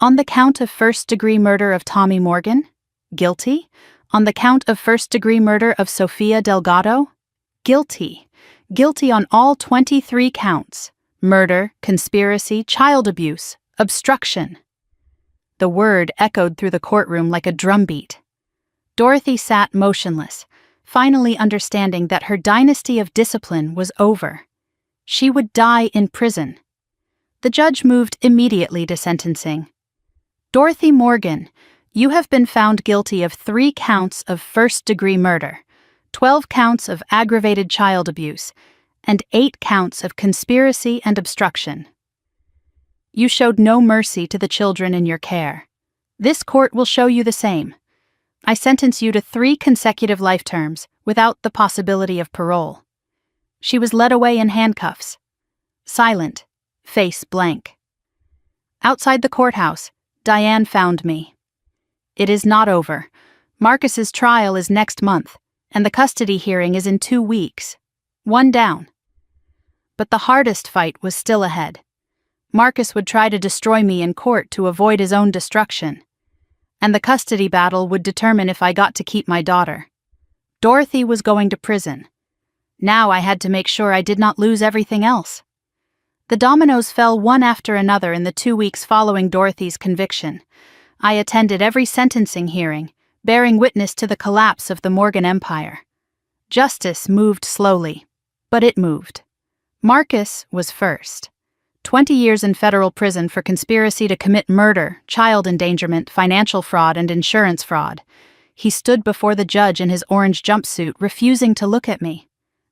On the count of first-degree murder of Tommy Morgan? Guilty. On the count of first-degree murder of Sofia Delgado? Guilty. Guilty on all 23 counts. Murder, conspiracy, child abuse, obstruction. The word echoed through the courtroom like a drumbeat. Dorothy sat motionless, finally understanding that her dynasty of discipline was over. She would die in prison. The judge moved immediately to sentencing. Dorothy Morgan, you have been found guilty of 3 counts of first-degree murder, 12 counts of aggravated child abuse, and 8 counts of conspiracy and obstruction. You showed no mercy to the children in your care. This court will show you the same. I sentence you to 3 consecutive life terms without the possibility of parole. She was led away in handcuffs. Silent, face blank. Outside the courthouse, Diane found me. It is not over. Marcus's trial is next month, and the custody hearing is in 2 weeks. 1 down. But the hardest fight was still ahead. Marcus would try to destroy me in court to avoid his own destruction. And the custody battle would determine if I got to keep my daughter. Dorothy was going to prison. Now I had to make sure I did not lose everything else. The dominoes fell one after another in the 2 weeks following Dorothy's conviction. I attended every sentencing hearing, bearing witness to the collapse of the Morgan Empire. Justice moved slowly, but it moved. Marcus was first. 20 years in federal prison for conspiracy to commit murder, child endangerment, financial fraud, and insurance fraud. He stood before the judge in his orange jumpsuit, refusing to look at me.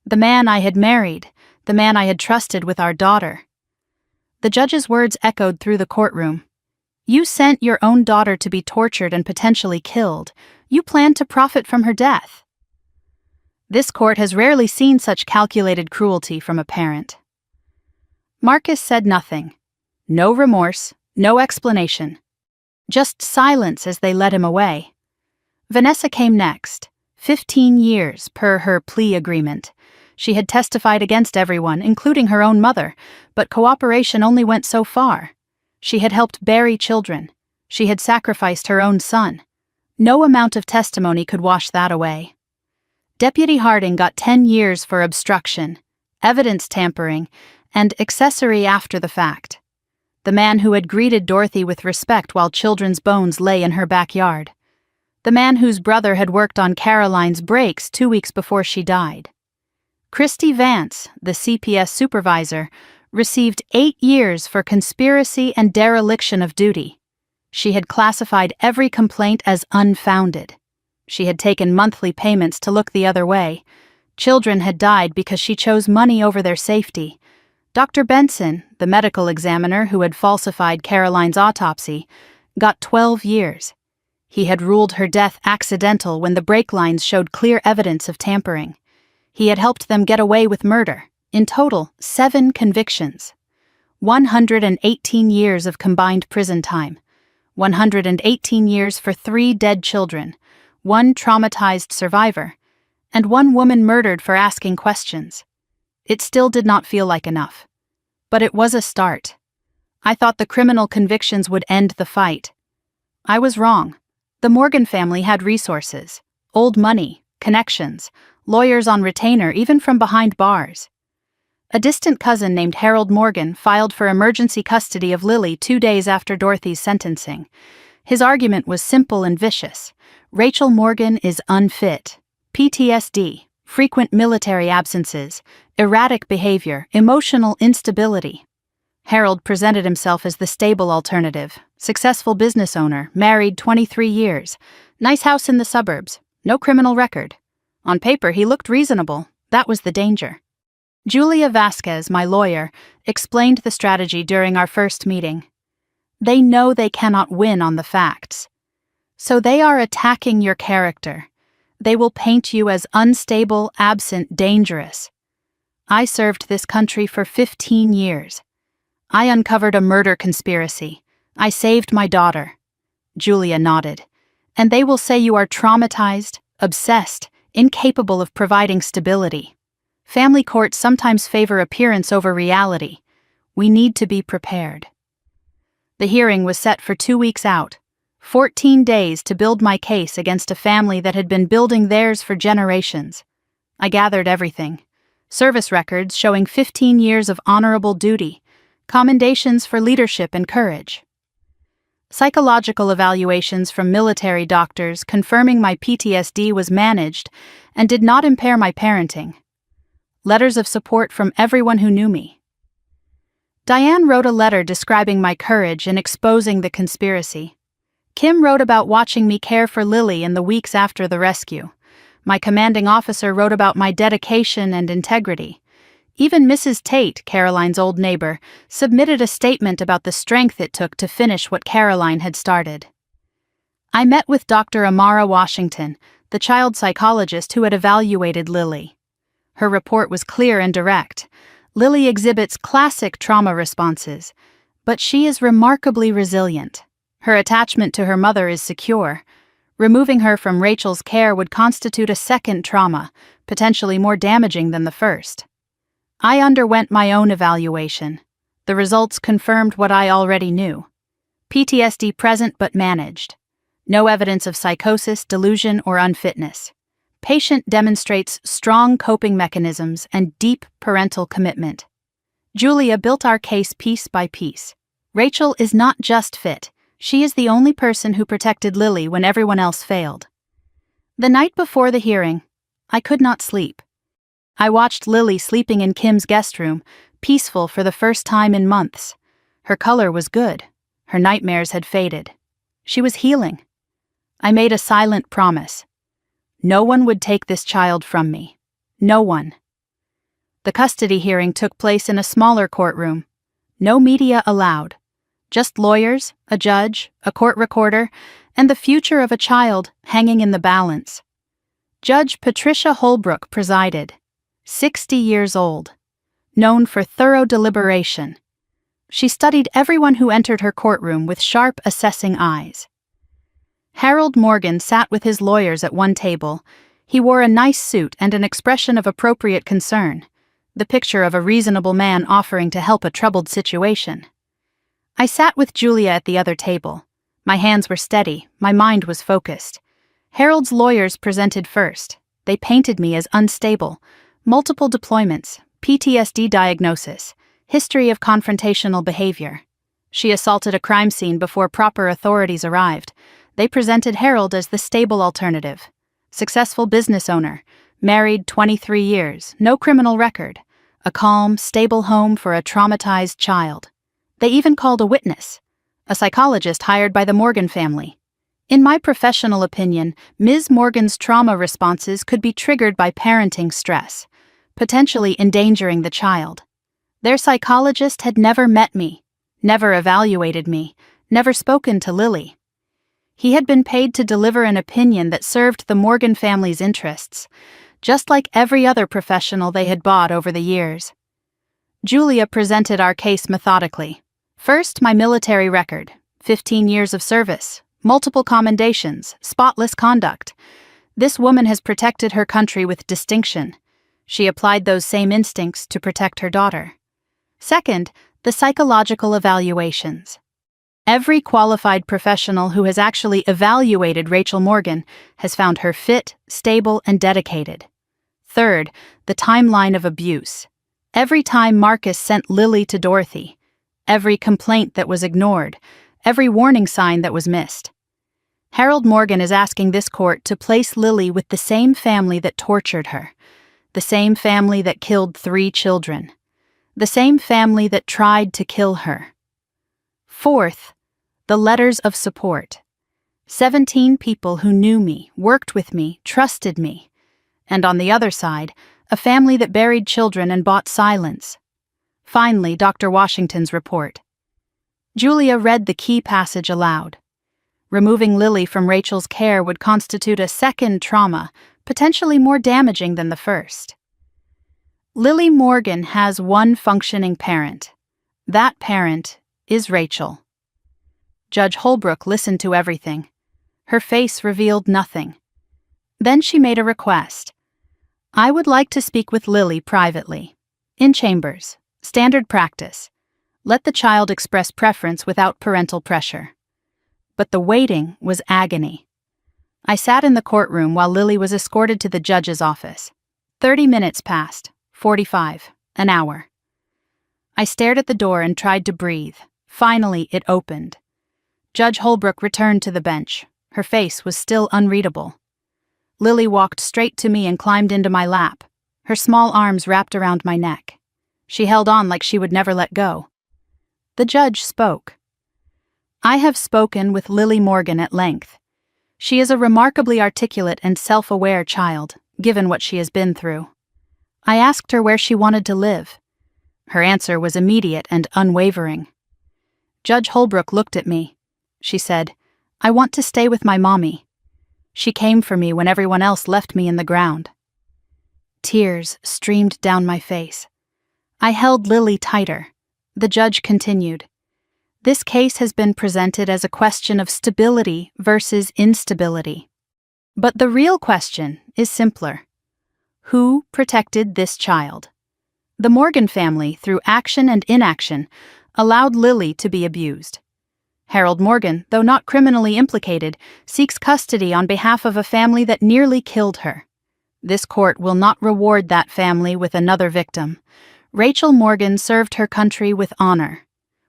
The man I had married, the man I had trusted with our daughter. The judge's words echoed through the courtroom. You sent your own daughter to be tortured and potentially killed. You planned to profit from her death. This court has rarely seen such calculated cruelty from a parent. Marcus said nothing. No remorse, no explanation. Just silence as they led him away. Vanessa came next. 15 years per her plea agreement. She had testified against everyone, including her own mother, but cooperation only went so far. She had helped bury children. She had sacrificed her own son. No amount of testimony could wash that away. Deputy Harding got 10 years for obstruction, evidence tampering, and accessory after the fact. The man who had greeted Dorothy with respect while children's bones lay in her backyard. The man whose brother had worked on Caroline's brakes 2 weeks before she died. Christy Vance, the CPS supervisor, received 8 years for conspiracy and dereliction of duty. She had classified every complaint as unfounded. She had taken monthly payments to look the other way. Children had died because she chose money over their safety. Dr. Benson, the medical examiner who had falsified Caroline's autopsy, got 12 years. He had ruled her death accidental when the brake lines showed clear evidence of tampering. He had helped them get away with murder. In total, 7 convictions. 118 years of combined prison time. 118 years for 3 dead children, 1 traumatized survivor, and 1 woman murdered for asking questions. It still did not feel like enough. But it was a start. I thought the criminal convictions would end the fight. I was wrong. The Morgan family had resources, old money, connections, lawyers on retainer even from behind bars. A distant cousin named Harold Morgan filed for emergency custody of Lily 2 days after Dorothy's sentencing. His argument was simple and vicious. Rachel Morgan is unfit. PTSD, frequent military absences, erratic behavior, emotional instability. Harold presented himself as the stable alternative, successful business owner, married 23 years, nice house in the suburbs, no criminal record. On paper, he looked reasonable. That was the danger. Julia Vasquez, my lawyer, explained the strategy during our first meeting. They know they cannot win on the facts. So they are attacking your character. They will paint you as unstable, absent, dangerous. I served this country for 15 years. I uncovered a murder conspiracy. I saved my daughter. Julia nodded. And they will say you are traumatized, obsessed, incapable of providing stability. Family courts sometimes favor appearance over reality. We need to be prepared. The hearing was set for 2 weeks out. 14 days to build my case against a family that had been building theirs for generations. I gathered everything. Service records showing 15 years of honorable duty, commendations for leadership and courage. Psychological evaluations from military doctors confirming my PTSD was managed and did not impair my parenting. Letters of support from everyone who knew me. Diane wrote a letter describing my courage in exposing the conspiracy. Kim wrote about watching me care for Lily in the weeks after the rescue. My commanding officer wrote about my dedication and integrity. Even Mrs. Tate, Caroline's old neighbor, submitted a statement about the strength it took to finish what Caroline had started. I met with Dr. Amara Washington, the child psychologist who had evaluated Lily. Her report was clear and direct. Lily exhibits classic trauma responses, but she is remarkably resilient. Her attachment to her mother is secure. Removing her from Rachel's care would constitute a second trauma, potentially more damaging than the first. I underwent my own evaluation. The results confirmed what I already knew. PTSD present but managed. No evidence of psychosis, delusion, or unfitness. Patient demonstrates strong coping mechanisms and deep parental commitment. Julia built our case piece by piece. Rachel is not just fit. She is the only person who protected Lily when everyone else failed. The night before the hearing, I could not sleep. I watched Lily sleeping in Kim's guest room, peaceful for the first time in months. Her color was good. Her nightmares had faded. She was healing. I made a silent promise. No one would take this child from me. No one. The custody hearing took place in a smaller courtroom. No media allowed. Just lawyers, a judge, a court recorder, and the future of a child hanging in the balance. Judge Patricia Holbrook presided, 60 years old, known for thorough deliberation. She studied everyone who entered her courtroom with sharp, assessing eyes. Harold Morgan sat with his lawyers at one table. He wore a nice suit and an expression of appropriate concern, the picture of a reasonable man offering to help a troubled situation. I sat with Julia at the other table. My hands were steady, my mind was focused. Harold's lawyers presented first. They painted me as unstable, multiple deployments, PTSD diagnosis, history of confrontational behavior. She assaulted a crime scene before proper authorities arrived. They presented Harold as the stable alternative. Successful business owner, married 23 years, no criminal record, a calm, stable home for a traumatized child. They even called a witness, a psychologist hired by the Morgan family. In my professional opinion, Ms. Morgan's trauma responses could be triggered by parenting stress, potentially endangering the child. Their psychologist had never met me, never evaluated me, never spoken to Lily. He had been paid to deliver an opinion that served the Morgan family's interests, just like every other professional they had bought over the years. Julia presented our case methodically. First, my military record, 15 years of service, multiple commendations, spotless conduct. This woman has protected her country with distinction. She applied those same instincts to protect her daughter. Second, the psychological evaluations. Every qualified professional who has actually evaluated Rachel Morgan has found her fit, stable, and dedicated. Third, the timeline of abuse. Every time Marcus sent Lily to Dorothy, every complaint that was ignored, every warning sign that was missed. Harold Morgan is asking this court to place Lily with the same family that tortured her, the same family that killed 3 children, the same family that tried to kill her. Fourth, the letters of support. 17 people who knew me, worked with me, trusted me. And on the other side, a family that buried children and bought silence. Finally, Dr. Washington's report. Julia read the key passage aloud. Removing Lily from Rachel's care would constitute a second trauma, potentially more damaging than the first. Lily Morgan has one functioning parent. That parent is Rachel. Judge Holbrook listened to everything. Her face revealed nothing. Then she made a request. I would like to speak with Lily privately. In chambers. Standard practice. Let the child express preference without parental pressure. But the waiting was agony. I sat in the courtroom while Lily was escorted to the judge's office. 30 minutes passed, 45, an hour. I stared at the door and tried to breathe. Finally, it opened. Judge Holbrook returned to the bench. Her face was still unreadable. Lily walked straight to me and climbed into my lap, her small arms wrapped around my neck. She held on like she would never let go. The judge spoke. I have spoken with Lily Morgan at length. She is a remarkably articulate and self-aware child, given what she has been through. I asked her where she wanted to live. Her answer was immediate and unwavering. Judge Holbrook looked at me. She said, I want to stay with my mommy. She came for me when everyone else left me in the ground. Tears streamed down my face. I held Lily tighter. The judge continued. This case has been presented as a question of stability versus instability. But the real question is simpler. Who protected this child? The Morgan family, through action and inaction, allowed Lily to be abused. Harold Morgan, though not criminally implicated, seeks custody on behalf of a family that nearly killed her. This court will not reward that family with another victim. Rachel Morgan served her country with honor.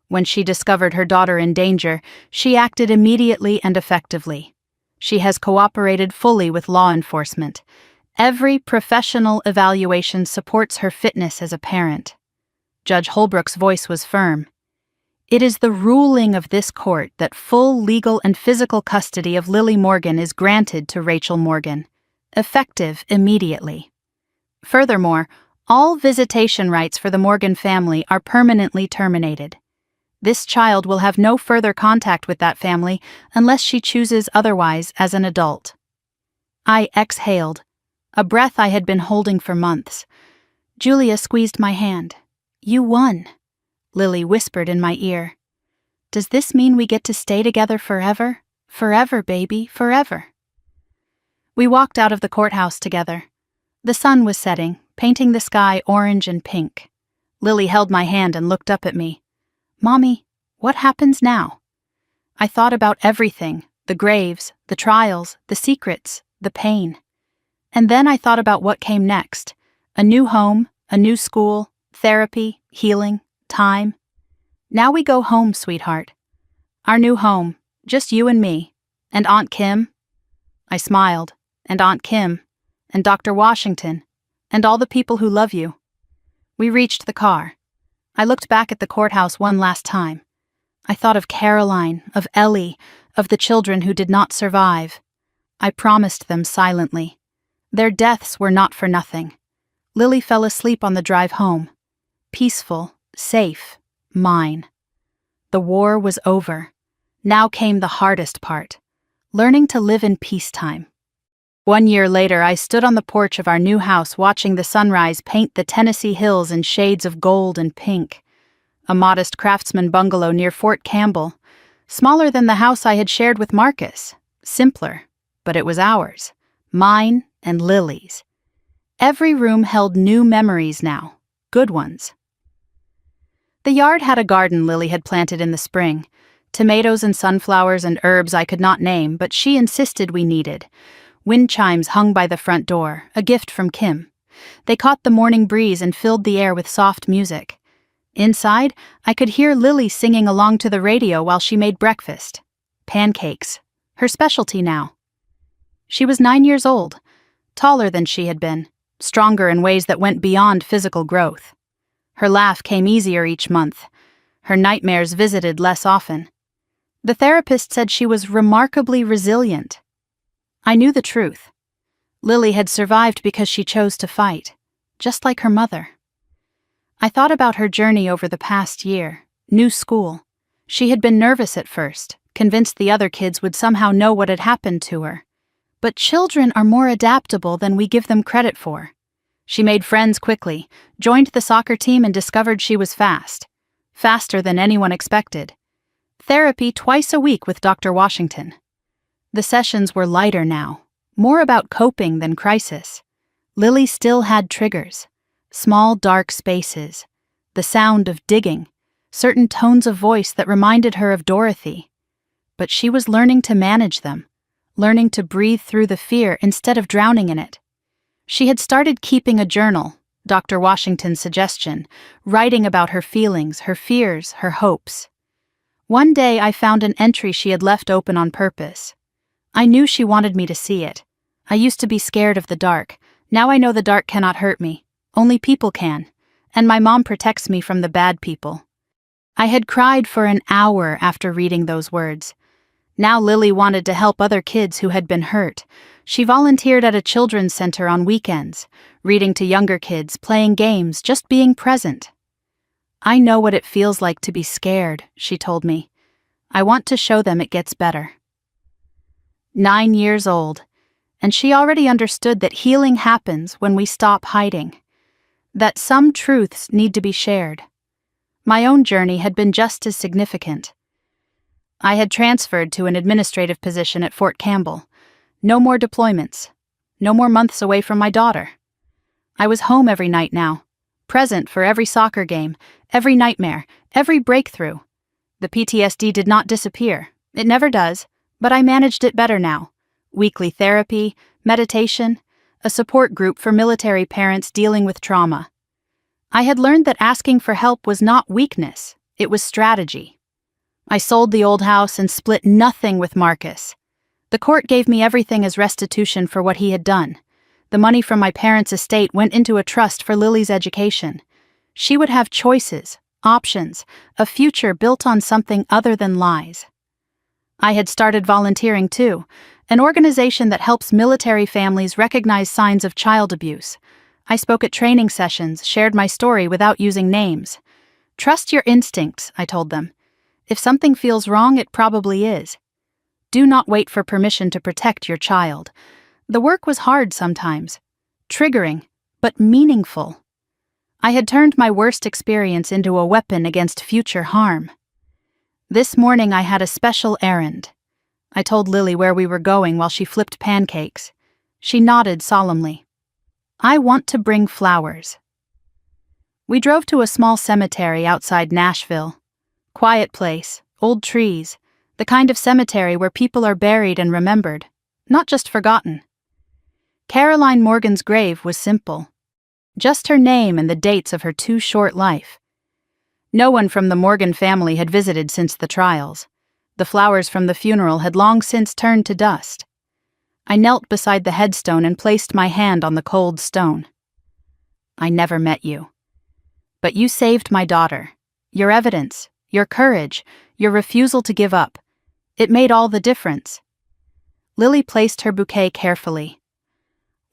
When she discovered her daughter in danger, she acted immediately and effectively. She has cooperated fully with law enforcement. Every professional evaluation supports her fitness as a parent. Judge Holbrook's voice was firm. It is the ruling of this court that full legal and physical custody of Lily Morgan is granted to Rachel Morgan, effective immediately. Furthermore, all visitation rights for the Morgan family are permanently terminated. This child will have no further contact with that family unless she chooses otherwise as an adult. I exhaled, a breath I had been holding for months. Julia squeezed my hand. You won. Lily whispered in my ear. "Does this mean we get to stay together forever? Forever, baby, forever." We walked out of the courthouse together. The sun was setting, painting the sky orange and pink. Lily held my hand and looked up at me. "Mommy, what happens now?" I thought about everything, the graves, the trials, the secrets, the pain. And then I thought about what came next. A new home, a new school, therapy, healing, time. Now we go home, sweetheart. Our new home, just you and me, and Aunt Kim. I smiled, and Aunt Kim, and Dr. Washington, and all the people who love you. We reached the car. I looked back at the courthouse one last time. I thought of Caroline, of Ellie, of the children who did not survive. I promised them silently. Their deaths were not for nothing. Lily fell asleep on the drive home. Peaceful, safe, mine. The war was over. Now came the hardest part, learning to live in peacetime. 1 year later, I stood on the porch of our new house watching the sunrise paint the Tennessee hills in shades of gold and pink. A modest craftsman bungalow near Fort Campbell, smaller than the house I had shared with Marcus, simpler, but it was ours, mine and Lily's. Every room held new memories now, good ones. The yard had a garden Lily had planted in the spring, tomatoes and sunflowers and herbs I could not name, but she insisted we needed. Wind chimes hung by the front door, a gift from Kim. They caught the morning breeze and filled the air with soft music. Inside, I could hear Lily singing along to the radio while she made breakfast. Pancakes, her specialty now. She was 9 years old, taller than she had been, stronger in ways that went beyond physical growth. Her laugh came easier each month. Her nightmares visited less often. The therapist said she was remarkably resilient. I knew the truth. Lily had survived because she chose to fight, just like her mother. I thought about her journey over the past year, new school. She had been nervous at first, convinced the other kids would somehow know what had happened to her. But children are more adaptable than we give them credit for. She made friends quickly, joined the soccer team and discovered she was fast. Faster than anyone expected. Therapy twice a week with Dr. Washington. The sessions were lighter now, more about coping than crisis. Lily still had triggers. Small dark spaces, the sound of digging, certain tones of voice that reminded her of Dorothy. But she was learning to manage them, learning to breathe through the fear instead of drowning in it. She had started keeping a journal, Dr. Washington's suggestion, writing about her feelings, her fears, her hopes. One day I found an entry she had left open on purpose. I knew she wanted me to see it. I used to be scared of the dark. Now I know the dark cannot hurt me. Only people can, and my mom protects me from the bad people. I had cried for an hour after reading those words. Now Lily wanted to help other kids who had been hurt. She volunteered at a children's center on weekends, reading to younger kids, playing games, just being present. "I know what it feels like to be scared," she told me. "I want to show them it gets better." 9 years old, and she already understood that healing happens when we stop hiding. That some truths need to be shared. My own journey had been just as significant. I had transferred to an administrative position at Fort Campbell. No more deployments. No more months away from my daughter. I was home every night now, present for every soccer game, every nightmare, every breakthrough. The PTSD did not disappear. It never does, but I managed it better now. Weekly therapy, meditation, a support group for military parents dealing with trauma. I had learned that asking for help was not weakness, it was strategy. I sold the old house and split nothing with Marcus. The court gave me everything as restitution for what he had done. The money from my parents' estate went into a trust for Lily's education. She would have choices, options, a future built on something other than lies. I had started volunteering too, an organization that helps military families recognize signs of child abuse. I spoke at training sessions, shared my story without using names. Trust your instincts, I told them. If something feels wrong, it probably is. Do not wait for permission to protect your child. The work was hard sometimes, triggering, but meaningful. I had turned my worst experience into a weapon against future harm. This morning I had a special errand. I told Lily where we were going while she flipped pancakes. She nodded solemnly. I want to bring flowers. We drove to a small cemetery outside Nashville. Quiet place, old trees, the kind of cemetery where people are buried and remembered, not just forgotten. Caroline Morgan's grave was simple. Just her name and the dates of her too short life. No one from the Morgan family had visited since the trials. The flowers from the funeral had long since turned to dust. I knelt beside the headstone and placed my hand on the cold stone. I never met you. But you saved my daughter. Your evidence, your courage, your refusal to give up. It made all the difference. Lily placed her bouquet carefully.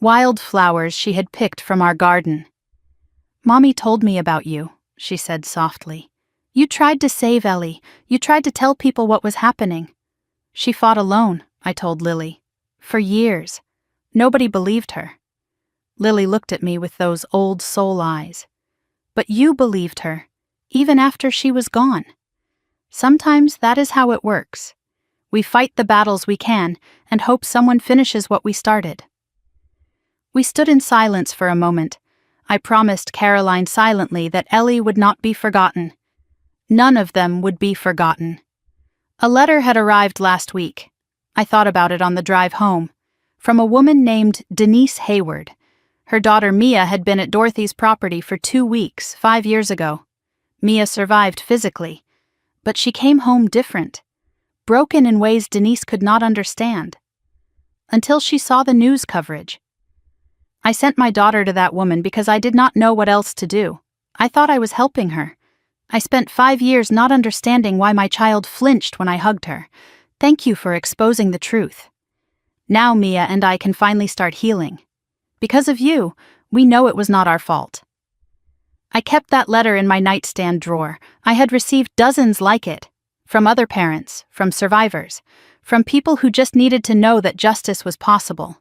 Wild flowers she had picked from our garden. Mommy told me about you, she said softly. You tried to save Ellie. You tried to tell people what was happening. She fought alone, I told Lily. For years. Nobody believed her. Lily looked at me with those old soul eyes. But you believed her, even after she was gone. Sometimes that is how it works. We fight the battles we can and hope someone finishes what we started. We stood in silence for a moment. I promised Caroline silently that Ellie would not be forgotten. None of them would be forgotten. A letter had arrived last week. I thought about it on the drive home. From a woman named Denise Hayward. Her daughter Mia had been at Dorothy's property for 2 weeks, 5 years ago. Mia survived physically, but she came home different, broken in ways Denise could not understand. Until she saw the news coverage. I sent my daughter to that woman because I did not know what else to do. I thought I was helping her. I spent 5 years not understanding why my child flinched when I hugged her. Thank you for exposing the truth. Now Mia and I can finally start healing. Because of you, we know it was not our fault. I kept that letter in my nightstand drawer. I had received dozens like it. From other parents, from survivors, from people who just needed to know that justice was possible.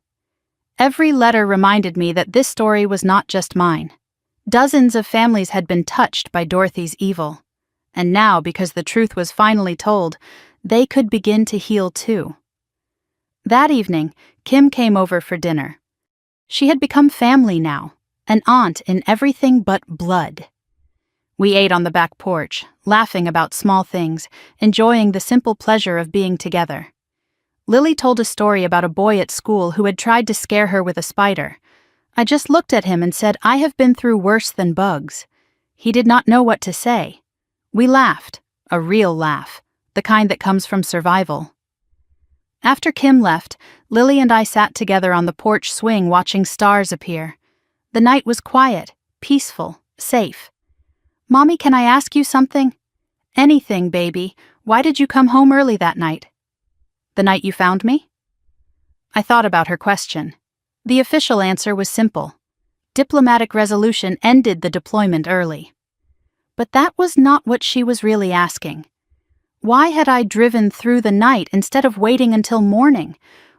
Every letter reminded me that this story was not just mine. Dozens of families had been touched by Dorothy's evil. And now, because the truth was finally told, they could begin to heal too. That evening, Kim came over for dinner. She had become family now, an aunt in everything but blood. We ate on the back porch, laughing about small things, enjoying the simple pleasure of being together. Lily told a story about a boy at school who had tried to scare her with a spider. I just looked at him and said, I have been through worse than bugs. He did not know what to say. We laughed, a real laugh, the kind that comes from survival. After Kim left, Lily and I sat together on the porch swing watching stars appear. The night was quiet, peaceful, safe. Mommy, can I ask you something? Anything, baby. Why did you come home early that night? The night you found me? I thought about her question. The official answer was simple. Diplomatic resolution ended the deployment early. But that was not what she was really asking. Why had I driven through the night instead of waiting until morning?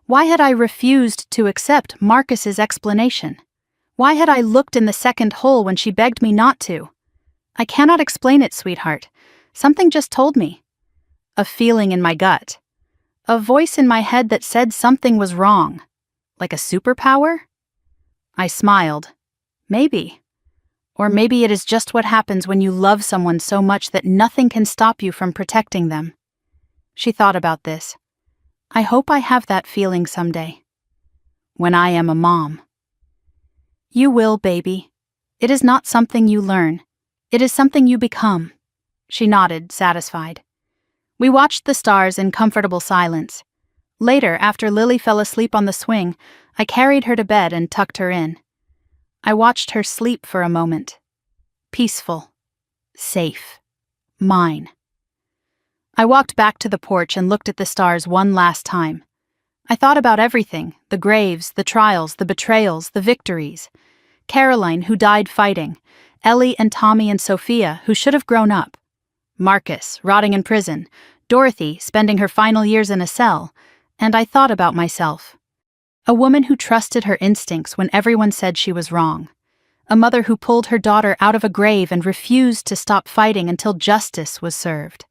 Why had I refused to accept Marcus's explanation? Why had I looked in the second hole when she begged me not to? I cannot explain it, sweetheart. Something just told me. A feeling in my gut. A voice in my head that said something was wrong. Like a superpower? I smiled. Maybe. Or maybe it is just what happens when you love someone so much that nothing can stop you from protecting them. She thought about this. I hope I have that feeling someday. When I am a mom. You will, baby. It is not something you learn. It is something you become. She nodded, satisfied. We watched the stars in comfortable silence. Later, after Lily fell asleep on the swing, I carried her to bed and tucked her in. I watched her sleep for a moment. Peaceful. Safe. Mine. I walked back to the porch and looked at the stars one last time. I thought about everything, the graves, the trials, the betrayals, the victories. Caroline, who died fighting. Ellie and Tommy and Sophia, who should have grown up. Marcus, rotting in prison. Dorothy, spending her final years in a cell. And I thought about myself. A woman who trusted her instincts when everyone said she was wrong. A mother who pulled her daughter out of a grave and refused to stop fighting until justice was served.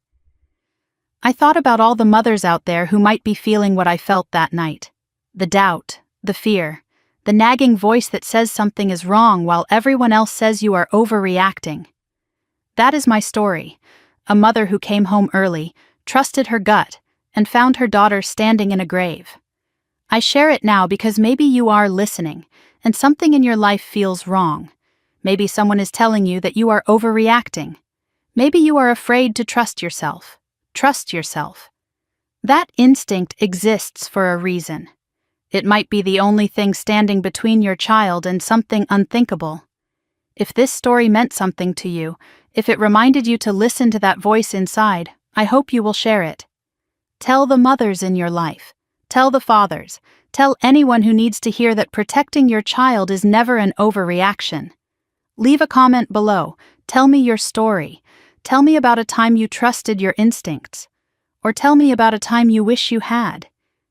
I thought about all the mothers out there who might be feeling what I felt that night. The doubt, the fear, the nagging voice that says something is wrong while everyone else says you are overreacting. That is my story. A mother who came home early, trusted her gut, and found her daughter standing in a grave. I share it now because maybe you are listening, and something in your life feels wrong. Maybe someone is telling you that you are overreacting. Maybe you are afraid to trust yourself. Trust yourself. That instinct exists for a reason. It might be the only thing standing between your child and something unthinkable. If this story meant something to you, if it reminded you to listen to that voice inside, I hope you will share it. Tell the mothers in your life. Tell the fathers. Tell anyone who needs to hear that protecting your child is never an overreaction. Leave a comment below. Tell me your story. Tell me about a time you trusted your instincts. Or tell me about a time you wish you had.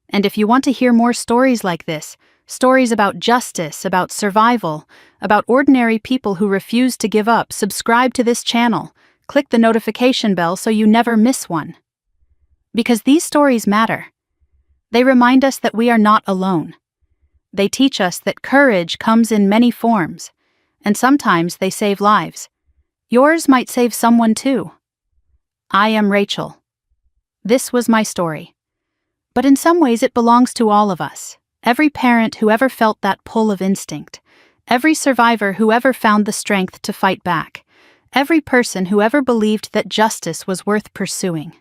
And if you want to hear more stories like this, stories about justice, about survival, about ordinary people who refuse to give up, subscribe to this channel. Click the notification bell so you never miss one. Because these stories matter. They remind us that we are not alone. They teach us that courage comes in many forms, and sometimes they save lives. Yours might save someone too. I am Rachel. This was my story. But in some ways it belongs to all of us. Every parent who ever felt that pull of instinct. Every survivor who ever found the strength to fight back. Every person who ever believed that justice was worth pursuing.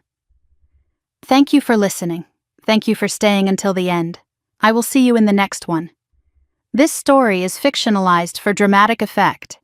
Thank you for listening. Thank you for staying until the end. I will see you in the next one. This story is fictionalized for dramatic effect.